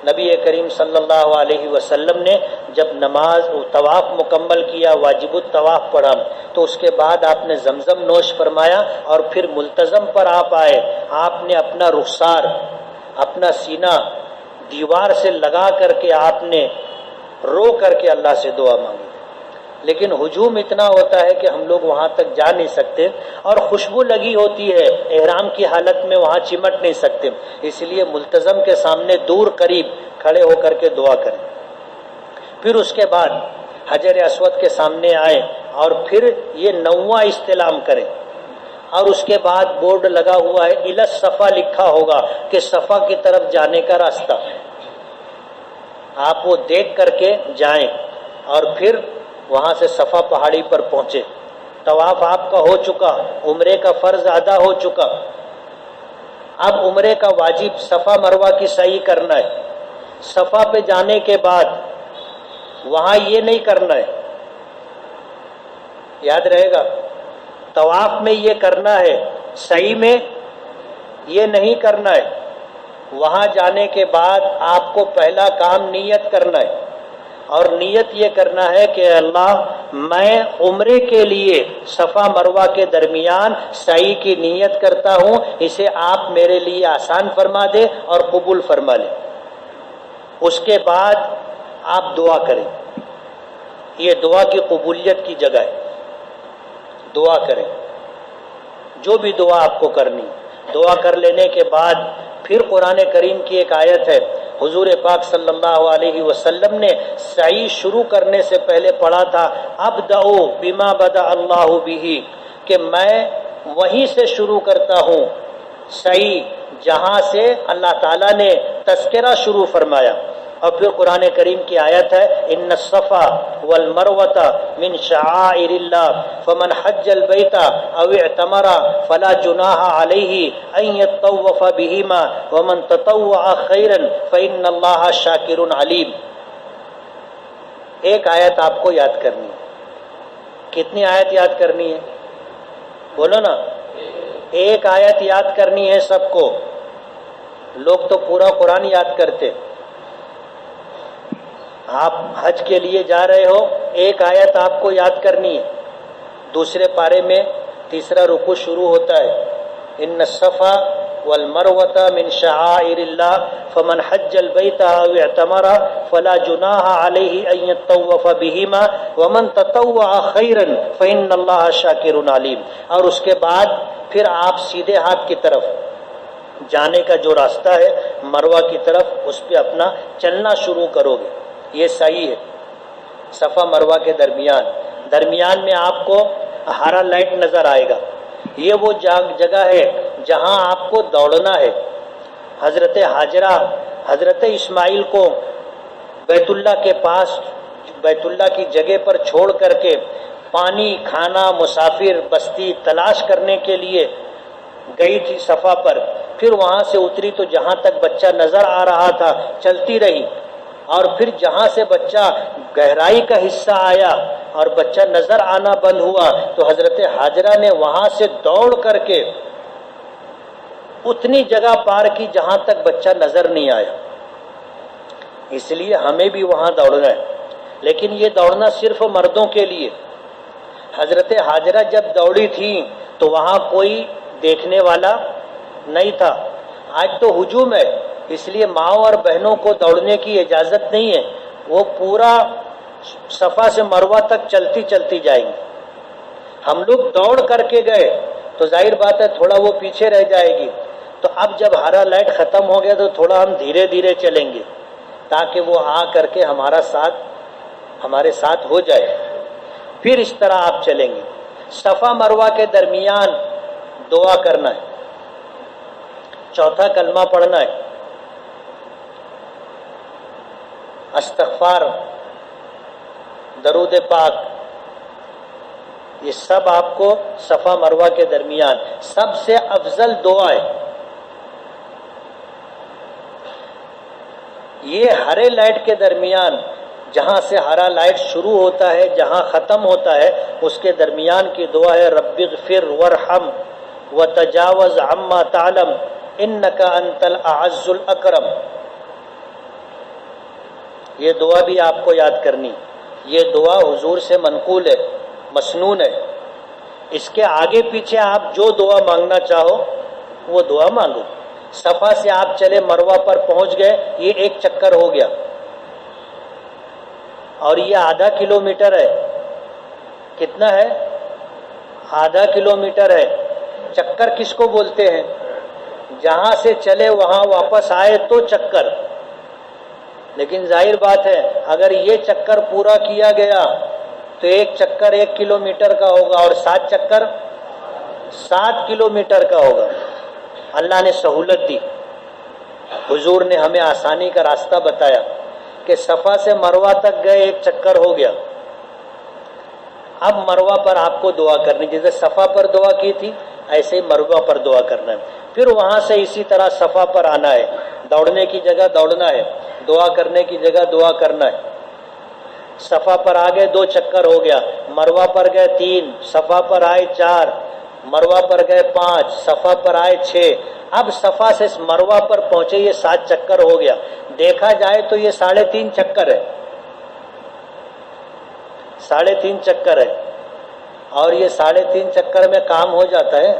نبی کریم صلی اللہ علیہ وسلم نے جب نماز طواف مکمل کیا، واجب الطواف پڑھا، تو اس کے بعد آپ نے زمزم نوش فرمایا، اور پھر ملتزم پر آپ آئے، آپ نے اپنا رخسار، اپنا سینہ دیوار سے لگا کر کے آپ نے رو کر کے اللہ سے دعا مانگی۔ لیکن ہجوم اتنا ہوتا ہے کہ ہم لوگ وہاں تک جا نہیں سکتے، اور خوشبو لگی ہوتی ہے، احرام کی حالت میں وہاں چمٹ نہیں سکتے، اس لیے ملتزم کے سامنے دور قریب کھڑے ہو کر کے دعا کریں۔ پھر اس کے بعد حجر اسود کے سامنے آئیں اور پھر یہ 9واں استلام کریں، اور اس کے بعد بورڈ لگا ہوا ہے الی الصفا، لکھا ہوگا کہ صفا کی طرف جانے کا راستہ، آپ وہ دیکھ کر کے جائیں، اور پھر وہاں سے صفا پہاڑی پر پہنچے۔ طواف آپ کا ہو چکا، عمرے کا فرض ادا ہو چکا، اب عمرے کا واجب صفا مروہ کی سعی کرنا ہے۔ صفا پہ جانے کے بعد وہاں یہ نہیں کرنا ہے، یاد رہے گا، طواف میں یہ کرنا ہے، سعی میں یہ نہیں کرنا ہے۔ وہاں جانے کے بعد آپ کو پہلا کام نیت کرنا ہے، اور نیت یہ کرنا ہے کہ اللہ میں عمرے کے لیے صفا مروہ کے درمیان سعی کی نیت کرتا ہوں، اسے آپ میرے لیے آسان فرما دے اور قبول فرما لیں۔ اس کے بعد آپ دعا کریں، یہ دعا کی قبولیت کی جگہ ہے، دعا کریں جو بھی دعا آپ کو کرنی۔ دعا کر لینے کے بعد پھر قرآن کریم کی ایک آیت ہے، حضور پاک صلی اللہ علیہ وسلم نے سعی شروع کرنے سے پہلے پڑھا تھا، ابدؤ بما بدأ اللہ بہ، کہ میں وہیں سے شروع کرتا ہوں سعی جہاں سے اللہ تعالیٰ نے تذکرہ شروع فرمایا۔ اور پھر قرآن کریم کی آیت ہے، ان الصفا والمروۃ من شعائر اللہ فمن حج البیت او اعتمر فلا جناح علیہ ان یطوف بہما ومن تطوع خیرا فان اللہ شاکر علیم۔ ایک آیت آپ کو یاد کرنی ہے۔ کتنی آیت یاد کرنی ہے؟ بولو نا، ایک آیت یاد کرنی ہے سب کو۔ لوگ تو پورا قرآن یاد کرتے، آپ حج کے لیے جا رہے ہو، ایک آیت آپ کو یاد کرنی ہے۔ دوسرے پارے میں تیسرا رکوع شروع ہوتا ہے، ان الصفا والمروۃ من شعائر اللہ فمن حج البیت او اعتمر فلا جناح علیہ ان یطوف بہما ومن تطوع خیرا فان اللہ شاکر علیم۔ اور اس کے بعد پھر آپ سیدھے ہاتھ کی طرف جانے کا جو راستہ ہے مروہ کی طرف، اس پہ اپنا چلنا شروع کرو گے۔ یہ صحیح ہے۔ صفا مروہ کے درمیان میں آپ کو ہرا لائٹ نظر آئے گا، یہ وہ جگہ ہے جہاں آپ کو دوڑنا ہے۔ حضرت ہاجرہ حضرت اسماعیل کو بیت اللہ کے پاس، بیت اللہ کی جگہ پر چھوڑ کر کے پانی، کھانا، مسافر بستی تلاش کرنے کے لیے گئی تھی صفا پر۔ پھر وہاں سے اتری تو جہاں تک بچہ نظر آ رہا تھا چلتی رہی، اور پھر جہاں سے بچہ گہرائی کا حصہ آیا اور بچہ نظر آنا بند ہوا تو حضرت ہاجرہ نے وہاں سے دوڑ کر کے اتنی جگہ پار کی جہاں تک بچہ نظر نہیں آیا۔ اس لیے ہمیں بھی وہاں دوڑنا ہے، لیکن یہ دوڑنا صرف مردوں کے لیے۔ حضرت ہاجرہ جب دوڑی تھی تو وہاں کوئی دیکھنے والا نہیں تھا۔ آج تو ہجوم ہے، اس لیے ماؤں اور بہنوں کو دوڑنے کی اجازت نہیں ہے، وہ پورا صفا سے مروہ تک چلتی جائیں گے۔ ہم لوگ دوڑ کر کے گئے تو ظاہر بات ہے تھوڑا وہ پیچھے رہ جائے گی، تو اب جب ہرا لائٹ ختم ہو گیا تو تھوڑا ہم دھیرے دھیرے چلیں گے تاکہ وہ آ کر کے ہمارے ساتھ ہو جائے، پھر اس طرح آپ چلیں گے۔ صفا مروہ کے درمیان دعا کرنا ہے، چوتھا کلمہ پڑھنا ہے، استغفار، درود پاک، یہ سب آپ کو صفا مروہ کے درمیان سب سے افضل دعا ہے۔ یہ ہرے لائٹ کے درمیان، جہاں سے ہرا لائٹ شروع ہوتا ہے جہاں ختم ہوتا ہے اس کے درمیان کی دعا ہے، رب اغفر وارحم وتجاوز عما تعلم انک انت الاعز الاکرم۔ یہ دعا بھی آپ کو یاد کرنی، یہ دعا حضور سے منقول ہے، مسنون ہے۔ اس کے آگے پیچھے آپ جو دعا مانگنا چاہو وہ دعا مانگو۔ صفا سے آپ چلے مروہ پر پہنچ گئے، یہ ایک چکر ہو گیا، اور یہ آدھا کلومیٹر ہے۔ کتنا ہے؟ آدھا کلومیٹر ہے۔ چکر کس کو بولتے ہیں؟ جہاں سے چلے وہاں واپس آئے تو چکر۔ لیکن ظاہر بات ہے اگر یہ چکر پورا کیا گیا تو ایک چکر 1 کلومیٹر کا ہوگا، اور 7 چکر 7 کلومیٹر کا ہوگا۔ اللہ نے سہولت دی، حضور نے ہمیں آسانی کا راستہ بتایا کہ صفا سے مروہ تک گئے، ایک چکر ہو گیا۔ اب مروہ پر آپ کو دعا کرنی، جیسے صفا پر دعا کی تھی ایسے ہی مروہ پر دعا کرنا ہے۔ پھر وہاں سے اسی طرح صفا پر آنا ہے، دوڑنے کی جگہ دوڑنا ہے، دعا کرنے کی جگہ دعا کرنا ہے۔ صفا پر آ گئے 2 چکر ہو گیا، مروہ پر گئے 3، صفا پر آئے 4، مروہ پر گئے 5، صفا پر آئے 6۔ اب صفا سے مروہ پر پہنچے یہ 7 چکر ہو گیا۔ دیکھا جائے تو یہ 3.5 چکر ہے۔ 3.5 چکر ہے، اور یہ 3.5 چکر میں کام ہو جاتا ہے،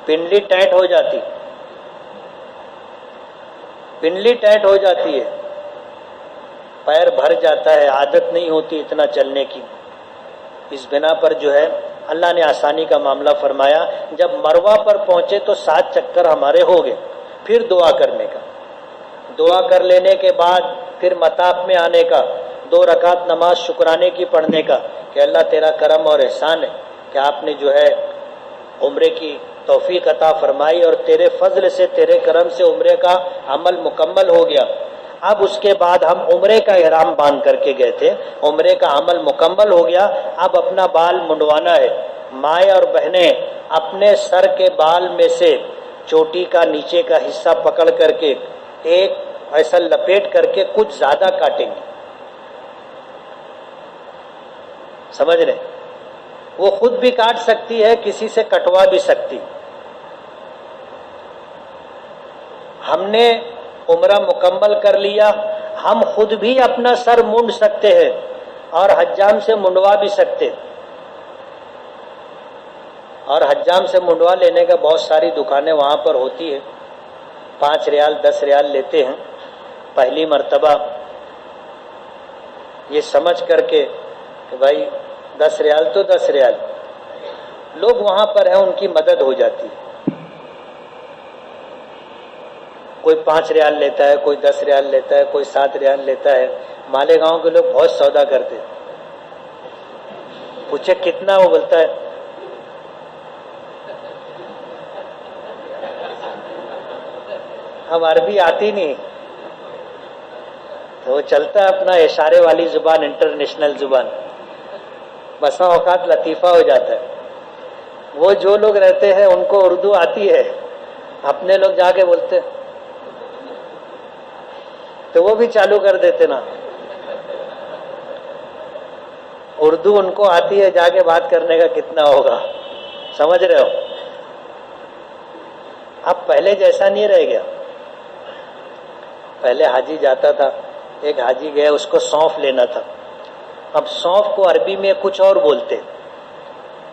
پنڈلی ٹائٹ ہو جاتی، پنڈلی ٹائٹ ہو جاتی ہے، پیر بھر جاتا ہے، عادت نہیں ہوتی اتنا چلنے کی۔ اس بنا پر جو ہے اللہ نے آسانی کا معاملہ فرمایا۔ جب مروہ پر پہنچے تو 7 چکر ہمارے ہو گئے، پھر دعا کرنے کا، دعا کر لینے کے بعد پھر مطاف میں آنے کا، 2 رکعت نماز شکرانے کی پڑھنے کا کہ اللہ تیرا کرم اور احسان ہے کہ آپ نے جو ہے عمرے کی توفیق عطا فرمائی، اور تیرے فضل سے، تیرے کرم سے عمرے کا عمل مکمل ہو گیا۔ اب اس کے بعد ہم عمرے کا احرام باندھ کر کے گئے تھے، عمرے کا عمل مکمل ہو گیا، اب اپنا بال منڈوانا ہے۔ مائیں اور بہنیں اپنے سر کے بال میں سے چوٹی کا نیچے کا حصہ پکڑ کر کے ایک ایسا لپیٹ کر کے کچھ زیادہ کاٹیں گے، سمجھ رہے؟ وہ خود بھی کاٹ سکتی ہے، کسی سے کٹوا بھی سکتی۔ ہم نے عمرہ مکمل کر لیا، ہم خود بھی اپنا سر مونڈ سکتے ہیں اور حجام سے منڈوا بھی سکتے، اور حجام سے منڈوا لینے کا بہت ساری دکانیں وہاں پر ہوتی ہے، 5 ریال 10 ریال لیتے ہیں پہلی مرتبہ، یہ سمجھ کر کے کہ بھائی 10 ریال تو 10 ریال، لوگ وہاں پر ہیں، ان کی مدد ہو جاتی ہے۔ کوئی 5 ریال لیتا ہے، کوئی 10 ریال لیتا ہے، کوئی 7 ریال لیتا ہے۔ مالیگاؤں کے لوگ بہت سودا کرتے ہیں، پوچھے کتنا، وہ بولتا ہے ہم عربی آتی نہیں، تو وہ چلتا ہے اپنا اشارے والی زبان، انٹرنیشنل زبان، بسا اوقات لطیفہ ہو جاتا ہے۔ وہ جو لوگ رہتے ہیں ان کو اردو آتی ہے، اپنے لوگ جا کے بولتے تو وہ بھی چالو کر دیتے نا، اردو ان کو آتی ہے، جا کے بات کرنے کا کتنا ہوگا، سمجھ رہے ہو؟ اب پہلے جیسا نہیں رہ گیا۔ پہلے حاجی جاتا تھا، ایک حاجی گیا، اس کو سونف لینا تھا، اب سونف کو عربی میں کچھ اور بولتے،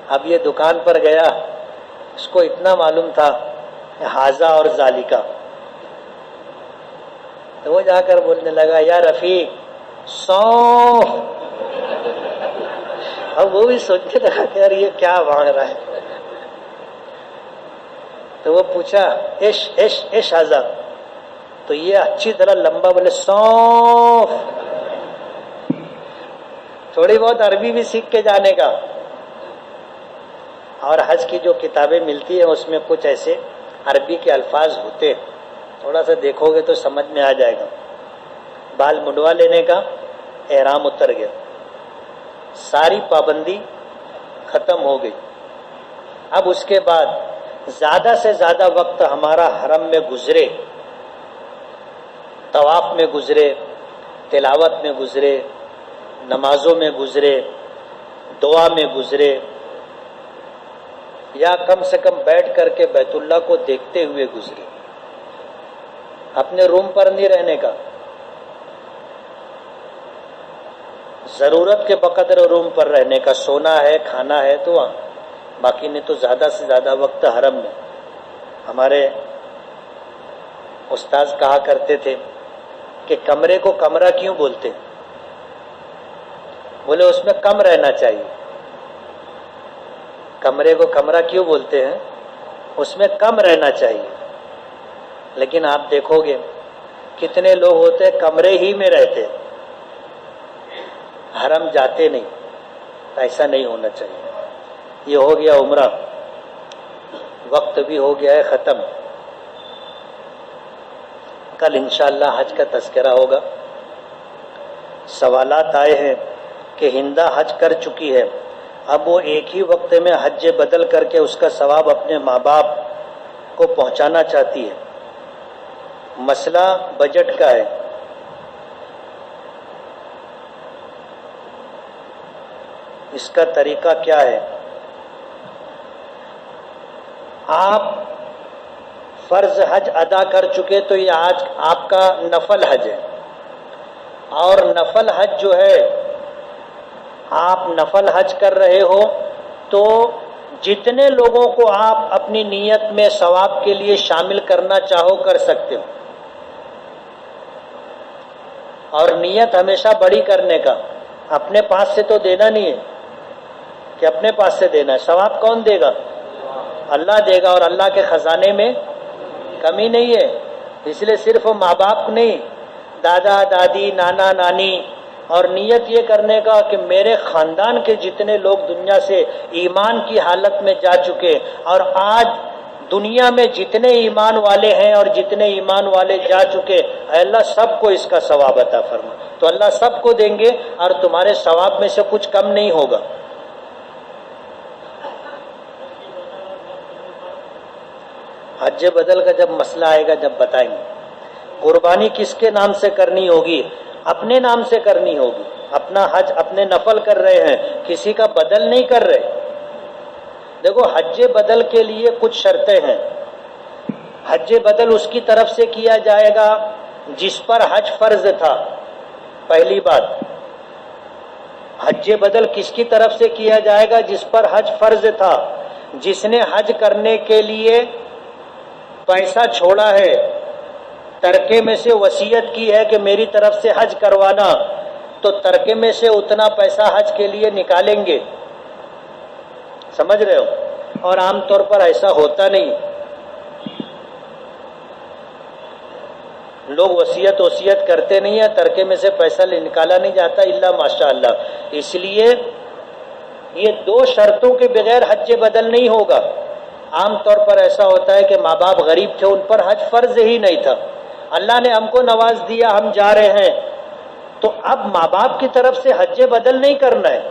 اب یہ دکان پر گیا، اس کو اتنا معلوم تھا حاضہ اور ذالکہ، تو وہ جا کر بولنے لگا یا رفیق سونف، اب وہ بھی سوچنے لگا کہ یار یہ کیا مانگ رہا ہے، تو وہ پوچھا اش اش اش حاضہ، تو یہ اچھی طرح لمبا بولے سونف، تھوڑی بہت عربی بھی سیکھ کے جانے کا۔ اور حج کی جو کتابیں ملتی ہیں اس میں کچھ ایسے عربی کے الفاظ ہوتے، تھوڑا سا دیکھو گے تو سمجھ میں آ جائے گا۔ بال منڈوا لینے کا، احرام اتر گیا، ساری پابندی ختم ہو گئی۔ اب اس کے بعد زیادہ سے زیادہ وقت ہمارا حرم میں گزرے، طواف میں گزرے، تلاوت میں گزرے، نمازوں میں گزرے، دعا میں گزرے، یا کم سے کم بیٹھ کر کے بیت اللہ کو دیکھتے ہوئے گزرے، اپنے روم پر نہیں رہنے کا، ضرورت کے بقدر روم پر رہنے کا، سونا ہے کھانا ہے تو وہاں، باقی نہیں تو زیادہ سے زیادہ وقت حرم میں۔ ہمارے استاذ کہا کرتے تھے کہ کمرے کو کمرہ کیوں بولتے؟ بولے اس میں کم رہنا چاہیے۔ کمرے کو کمرہ کیوں بولتے ہیں؟ اس میں کم رہنا چاہیے۔ لیکن آپ دیکھو گے کتنے لوگ ہوتے ہیں کمرے ہی میں رہتے، حرم جاتے نہیں، ایسا نہیں ہونا چاہیے۔ یہ ہو گیا عمرہ، وقت بھی ہو گیا ہے ختم۔ کل انشاءاللہ حج کا تذکرہ ہوگا۔ سوالات آئے ہیں کہ ہندہ حج کر چکی ہے، اب وہ ایک ہی وقت میں حج بدل کر کے اس کا ثواب اپنے ماں باپ کو پہنچانا چاہتی ہے۔ مسئلہ بجٹ کا ہے۔ اس کا طریقہ کیا ہے؟ آپ فرض حج ادا کر چکے تو یہ آج آپ کا نفل حج ہے، اور نفل حج جو ہے آپ نفل حج کر رہے ہو تو جتنے لوگوں کو آپ اپنی نیت میں ثواب کے لیے شامل کرنا چاہو کر سکتے ہو، اور نیت ہمیشہ بڑی کرنے کا، اپنے پاس سے تو دینا نہیں ہے کہ اپنے پاس سے دینا ہے، ثواب کون دے گا؟ اللہ دے گا، اور اللہ کے خزانے میں کمی نہیں ہے۔ اس لیے صرف ماں باپ نہیں، دادا دادی نانا نانی، اور نیت یہ کرنے کا کہ میرے خاندان کے جتنے لوگ دنیا سے ایمان کی حالت میں جا چکے، اور آج دنیا میں جتنے ایمان والے ہیں اور جتنے ایمان والے جا چکے، اے اللہ سب کو اس کا ثواب عطا فرما۔ تو اللہ سب کو دیں گے اور تمہارے ثواب میں سے کچھ کم نہیں ہوگا۔ حج بدل کا جب مسئلہ آئے گا جب بتائیں گے۔ قربانی کس کے نام سے کرنی ہوگی؟ اپنے نام سے کرنی ہوگی۔ اپنا حج اپنے نفل کر رہے ہیں، کسی کا بدل نہیں کر رہے۔ دیکھو حج بدل کے لیے کچھ شرطیں ہیں۔ حج بدل اس کی طرف سے کیا جائے گا جس پر حج فرض تھا، پہلی بات۔ حج بدل کس کی طرف سے کیا جائے گا؟ جس پر حج فرض تھا، جس نے حج کرنے کے لیے پیسہ چھوڑا ہے، ترکے میں سے وصیت کی ہے کہ میری طرف سے حج کروانا، تو ترکے میں سے اتنا پیسہ حج کے لیے نکالیں گے، سمجھ رہے ہو؟ اور عام طور پر ایسا ہوتا نہیں، لوگ وصیت کرتے نہیں ہیں، ترکے میں سے پیسہ نکالا نہیں جاتا الا ماشاء اللہ۔ اس لیے یہ دو شرطوں کے بغیر حج بدل نہیں ہوگا۔ عام طور پر ایسا ہوتا ہے کہ ماں باپ غریب تھے، ان پر حج فرض ہی نہیں تھا، اللہ نے ہم کو نواز دیا، ہم جا رہے ہیں، تو اب ماں باپ کی طرف سے حج بدل نہیں کرنا ہے،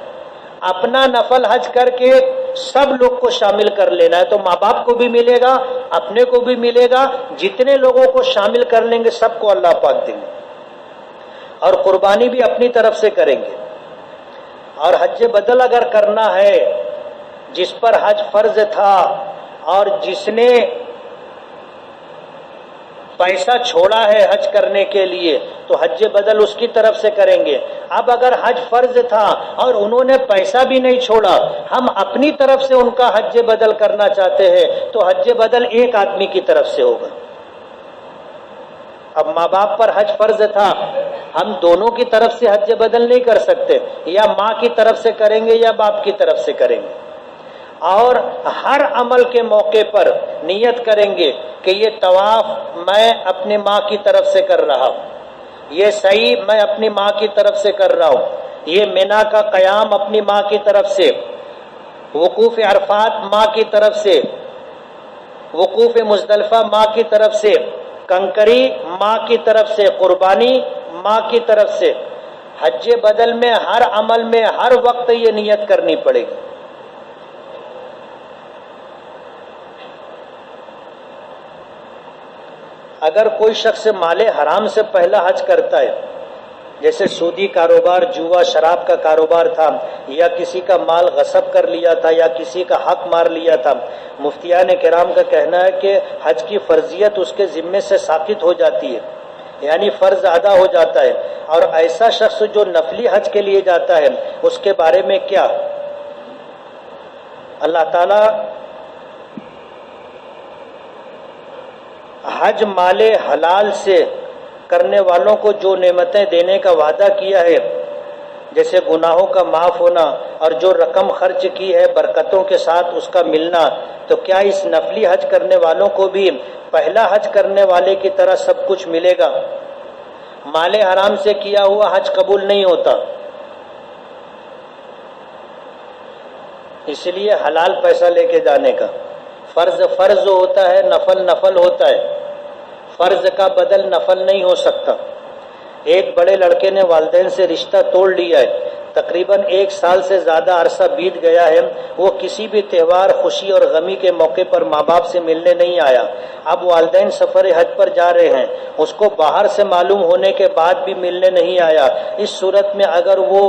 اپنا نفل حج کر کے سب لوگ کو شامل کر لینا ہے، تو ماں باپ کو بھی ملے گا، اپنے کو بھی ملے گا، جتنے لوگوں کو شامل کر لیں گے سب کو اللہ پاک دیں گے، اور قربانی بھی اپنی طرف سے کریں گے۔ اور حج بدل اگر کرنا ہے جس پر حج فرض تھا اور جس نے پیسہ چھوڑا ہے حج کرنے کے لیے، تو حج بدل اس کی طرف سے کریں گے۔ اب اگر حج فرض تھا اور انہوں نے پیسہ بھی نہیں چھوڑا، ہم اپنی طرف سے ان کا حج بدل کرنا چاہتے ہیں، تو حج بدل ایک آدمی کی طرف سے ہوگا۔ اب ماں باپ پر حج فرض تھا، ہم دونوں کی طرف سے حج بدل نہیں کر سکتے، یا ماں کی طرف سے کریں گے یا باپ کی طرف سے کریں گے۔ اور ہر عمل کے موقع پر نیت کریں گے کہ یہ طواف میں اپنی ماں کی طرف سے کر رہا ہوں، یہ سعی میں اپنی ماں کی طرف سے کر رہا ہوں، یہ مینا کا قیام اپنی ماں کی طرف سے، وقوف عرفات ماں کی طرف سے، وقوف مزدلفہ ماں کی طرف سے، کنکری ماں کی طرف سے، قربانی ماں کی طرف سے۔ حج بدل میں ہر عمل میں ہر وقت یہ نیت کرنی پڑے گی۔ اگر کوئی شخص مال حرام سے پہلا حج کرتا ہے، جیسے سودی کاروبار، جوا شراب کا کاروبار تھا، یا کسی کا مال غصب کر لیا تھا، یا کسی کا حق مار لیا تھا، مفتیان کرام کا کہنا ہے کہ حج کی فرضیت اس کے ذمے سے ساقط ہو جاتی ہے، یعنی فرض ادا ہو جاتا ہے۔ اور ایسا شخص جو نفلی حج کے لیے جاتا ہے اس کے بارے میں کیا؟ اللہ تعالی حج مال حلال سے کرنے والوں کو جو نعمتیں دینے کا وعدہ کیا ہے، جیسے گناہوں کا معاف ہونا اور جو رقم خرچ کی ہے برکتوں کے ساتھ اس کا ملنا، تو کیا اس نفلی حج کرنے والوں کو بھی پہلا حج کرنے والے کی طرح سب کچھ ملے گا؟ مال حرام سے کیا ہوا حج قبول نہیں ہوتا، اس لیے حلال پیسہ لے کے جانے کا۔ فرض فرض ہوتا ہے، نفل نفل ہوتا ہے، فرض کا بدل نفل نہیں ہو سکتا۔ ایک بڑے لڑکے نے والدین سے رشتہ توڑ لیا ہے، تقریباً 1 سال سے زیادہ عرصہ بیت گیا ہے، وہ کسی بھی تہوار، خوشی اور غمی کے موقع پر ماں باپ سے ملنے نہیں آیا۔ اب والدین سفر حج پر جا رہے ہیں، اس کو باہر سے معلوم ہونے کے بعد بھی ملنے نہیں آیا۔ اس صورت میں اگر وہ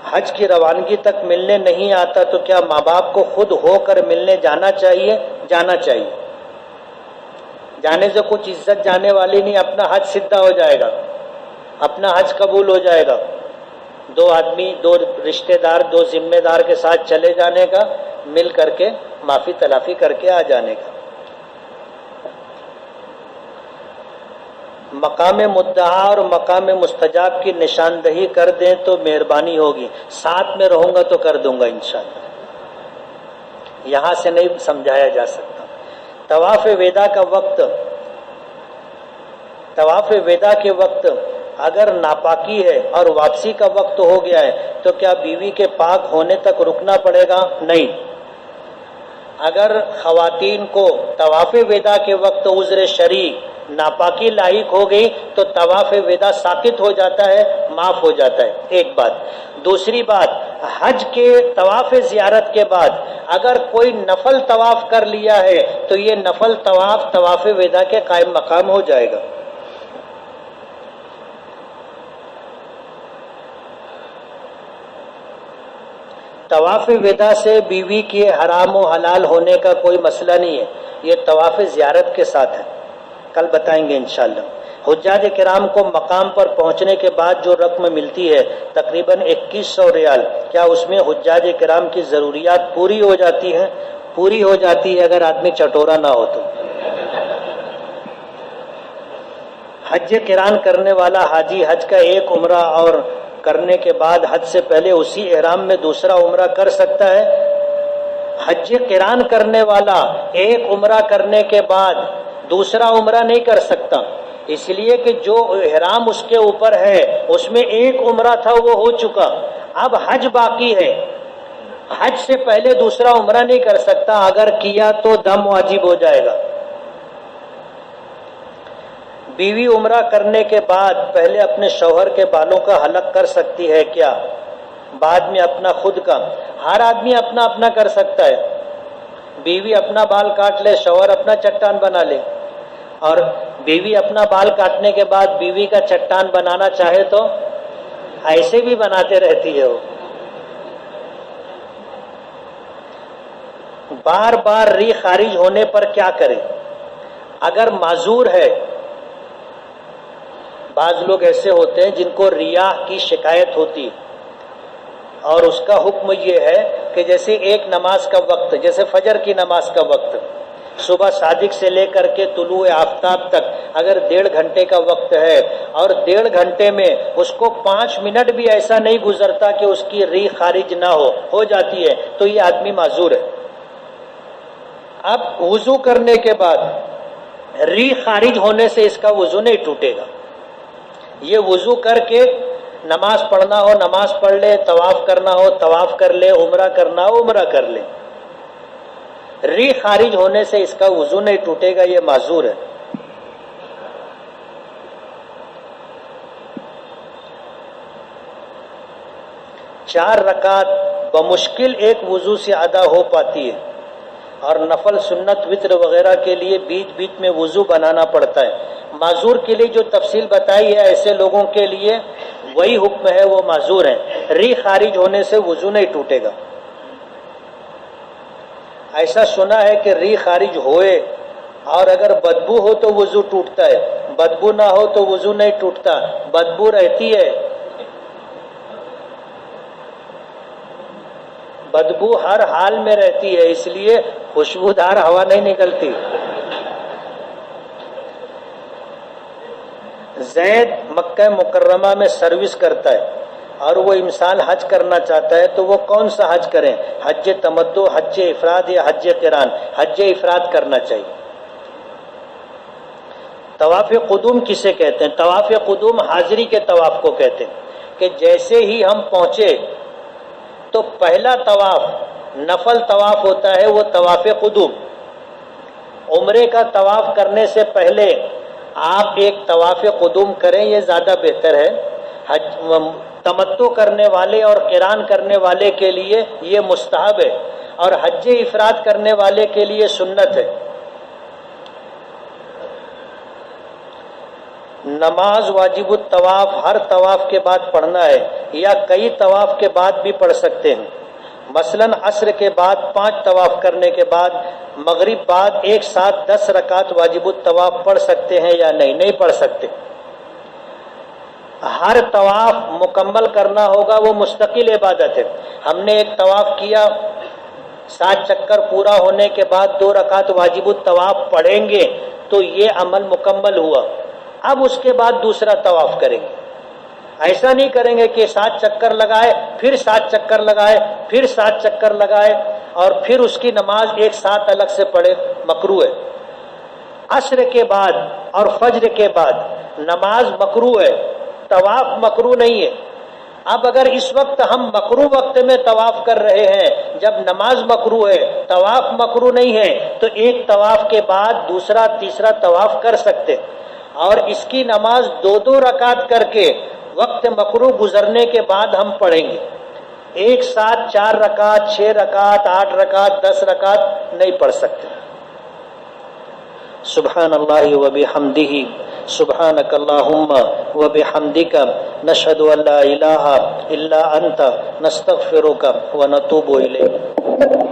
حج کی روانگی تک ملنے نہیں آتا تو کیا ماں باپ کو خود ہو کر ملنے جانا چاہیے؟ جانا چاہیے۔ جانے سے کچھ عزت جانے والی نہیں، اپنا حج سیدھا ہو جائے گا، اپنا حج قبول ہو جائے گا۔ دو آدمی، دو رشتہ دار، دو ذمہ دار کے ساتھ چلے جانے کا، مل کر کے معافی تلافی کر کے آ جانے کا۔ مقام مدعا اور مقام مستجاب کی نشاندہی کر دیں تو مہربانی ہوگی۔ ساتھ میں رہوں گا تو کر دوں گا انشاءاللہ، یہاں سے نہیں سمجھایا جا سکتا۔ طواف وداع کا وقت، طواف وداع کے وقت اگر ناپاکی ہے اور واپسی کا وقت ہو گیا ہے تو کیا بیوی کے پاک ہونے تک رکنا پڑے گا؟ نہیں۔ اگر خواتین کو طواف وداع کے وقت عذر شرعی ناپاکی لاحق ہو گئی تو طواف وداع ساقط ہو جاتا ہے، معاف ہو جاتا ہے، ایک بات۔ دوسری بات، حج کے طواف زیارت کے بعد اگر کوئی نفل طواف کر لیا ہے تو یہ نفل طواف طواف وداع کے قائم مقام ہو جائے گا۔ طواف وداع سے بیوی کے حرام و حلال ہونے کا کوئی مسئلہ نہیں ہے، یہ طواف زیارت کے ساتھ ہے، کل بتائیں گے انشاءاللہ۔ حجاج کرام کو مقام پر پہنچنے کے بعد جو رقم ملتی ہے تقریباً 2100 ریال، کیا اس میں حجاج کرام کی ضروریات پوری ہو جاتی ہیں؟ پوری ہو جاتی ہے اگر آدمی چٹورا نہ ہو تو۔ حج قران کرنے والا حاجی حج کا ایک عمرہ اور کرنے کے بعد حج سے پہلے اسی احرام میں دوسرا عمرہ کر سکتا ہے؟ حج قران کرنے والا ایک عمرہ کرنے کے بعد دوسرا عمرہ نہیں کر سکتا، اس لیے کہ جو احرام اس کے اوپر ہے اس میں ایک عمرہ تھا وہ ہو چکا، اب حج باقی ہے، حج سے پہلے دوسرا عمرہ نہیں کر سکتا، اگر کیا تو دم واجب ہو جائے گا۔ بیوی عمرہ کرنے کے بعد پہلے اپنے شوہر کے بالوں کا حلق کر سکتی ہے کیا؟ بعد میں اپنا خود کا؟ ہر آدمی اپنا اپنا کر سکتا ہے، بیوی اپنا بال کاٹ لے، شوہر اپنا چٹان بنا لے، اور بیوی اپنا بال کاٹنے کے بعد بیوی کا چٹان بنانا چاہے تو ایسے بھی بناتے رہتی ہے وہ۔ بار بار ری خارج ہونے پر کیا کرے؟ اگر معذور ہے، بعض لوگ ایسے ہوتے ہیں جن کو ریاح کی شکایت ہوتی ہے اور اس کا حکم یہ ہے کہ جیسے ایک نماز کا وقت، جیسے فجر کی نماز کا وقت صبح صادق سے لے کر کے طلوع آفتاب تک اگر 1.5 گھنٹے کا وقت ہے اور 1.5 گھنٹے میں اس کو 5 منٹ بھی ایسا نہیں گزرتا کہ اس کی ری خارج نہ ہو جاتی ہے تو یہ آدمی معذور ہے۔ اب وضو کرنے کے بعد ری خارج ہونے سے اس کا وضو نہیں ٹوٹے گا، یہ وضو کر کے نماز پڑھنا ہو نماز پڑھ لے، طواف کرنا ہو طواف کر لے، عمرہ کرنا ہو عمرہ کر لے، ری خارج ہونے سے اس کا وضو نہیں ٹوٹے گا، یہ معذور ہے۔ چار رکعت بمشکل ایک وضو سے ادا ہو پاتی ہے اور نفل سنت وطر وغیرہ کے لیے بیچ بیچ میں وضو بنانا پڑتا ہے۔ معذور کے لیے جو تفصیل بتائی ہے ایسے لوگوں کے لیے وہی حکم ہے، وہ معذور ہیں، ری خارج ہونے سے وضو نہیں ٹوٹے گا۔ ایسا سنا ہے کہ ری خارج ہوئے اور اگر بدبو ہو تو وضو ٹوٹتا ہے، بدبو نہ ہو تو وضو نہیں ٹوٹتا، بدبو رہتی ہے، بدبو ہر حال میں رہتی ہے، اس لیے خوشبودار ہوا نہیں نکلتی۔ زید مکہ مکرمہ میں سروس کرتا ہے اور وہ انسان حج کرنا چاہتا ہے تو وہ کون سا حج کریں؟ حج تمتع، حج افراد یا حج قران؟ حج افراد کرنا چاہیے۔ طواف قدوم کسے کہتے ہیں؟ طواف قدوم حاضری کے طواف کو کہتے ہیں کہ جیسے ہی ہم پہنچے تو پہلا طواف نفل طواف ہوتا ہے، وہ طواف قدوم۔ عمرے کا طواف کرنے سے پہلے آپ ایک طواف قدوم کریں، یہ زیادہ بہتر ہے۔ تمتع کرنے والے اور قران کرنے والے کے لیے یہ مستحب ہے اور حج افراد کرنے والے کے لیے سنت ہے۔ نماز واجب الطواف ہر طواف کے بعد پڑھنا ہے یا کئی طواف کے بعد بھی پڑھ سکتے ہیں؟ مثلا عصر کے بعد 5 طواف کرنے کے بعد مغرب بعد ایک ساتھ 10 رکعت واجب الطواف پڑھ سکتے ہیں یا نہیں؟ نہیں پڑھ سکتے۔ ہر طواف مکمل کرنا ہوگا، وہ مستقل عبادت ہے۔ ہم نے ایک طواف کیا، 7 چکر پورا ہونے کے بعد 2 رکعت واجب الطواف پڑھیں گے تو یہ عمل مکمل ہوا۔ اب اس کے بعد دوسرا طواف کریں گے۔ ایسا نہیں کریں گے کہ 7 چکر لگائے، پھر 7 چکر لگائے، پھر 7 چکر لگائے اور پھر اس کی نماز ایک ساتھ الگ سے پڑھے، مکروہ ہے۔ عصر کے بعد اور فجر کے بعد نماز مکروہ ہے، طواف مکروہ نہیں ہے۔ اب اگر اس وقت ہم مکروہ وقت میں طواف کر رہے ہیں، جب نماز مکروہ ہے، طواف مکروہ نہیں ہے، تو ایک طواف کے بعد دوسرا تیسرا طواف کر سکتے، اور اس کی نماز 2 رکعت کر کے وقت مکروہ گزرنے کے بعد ہم پڑھیں گے۔ ایک ساتھ 4 رکعت، 6 رکعت، 8 رکعت، 10 رکعت نہیں پڑھ سکتے۔ سبحان اللہ وبحمدہ، سبحانک اللہم وبحمدک، نشہد ان لا الہ الا انت، نستغفرک ونتوب الیک۔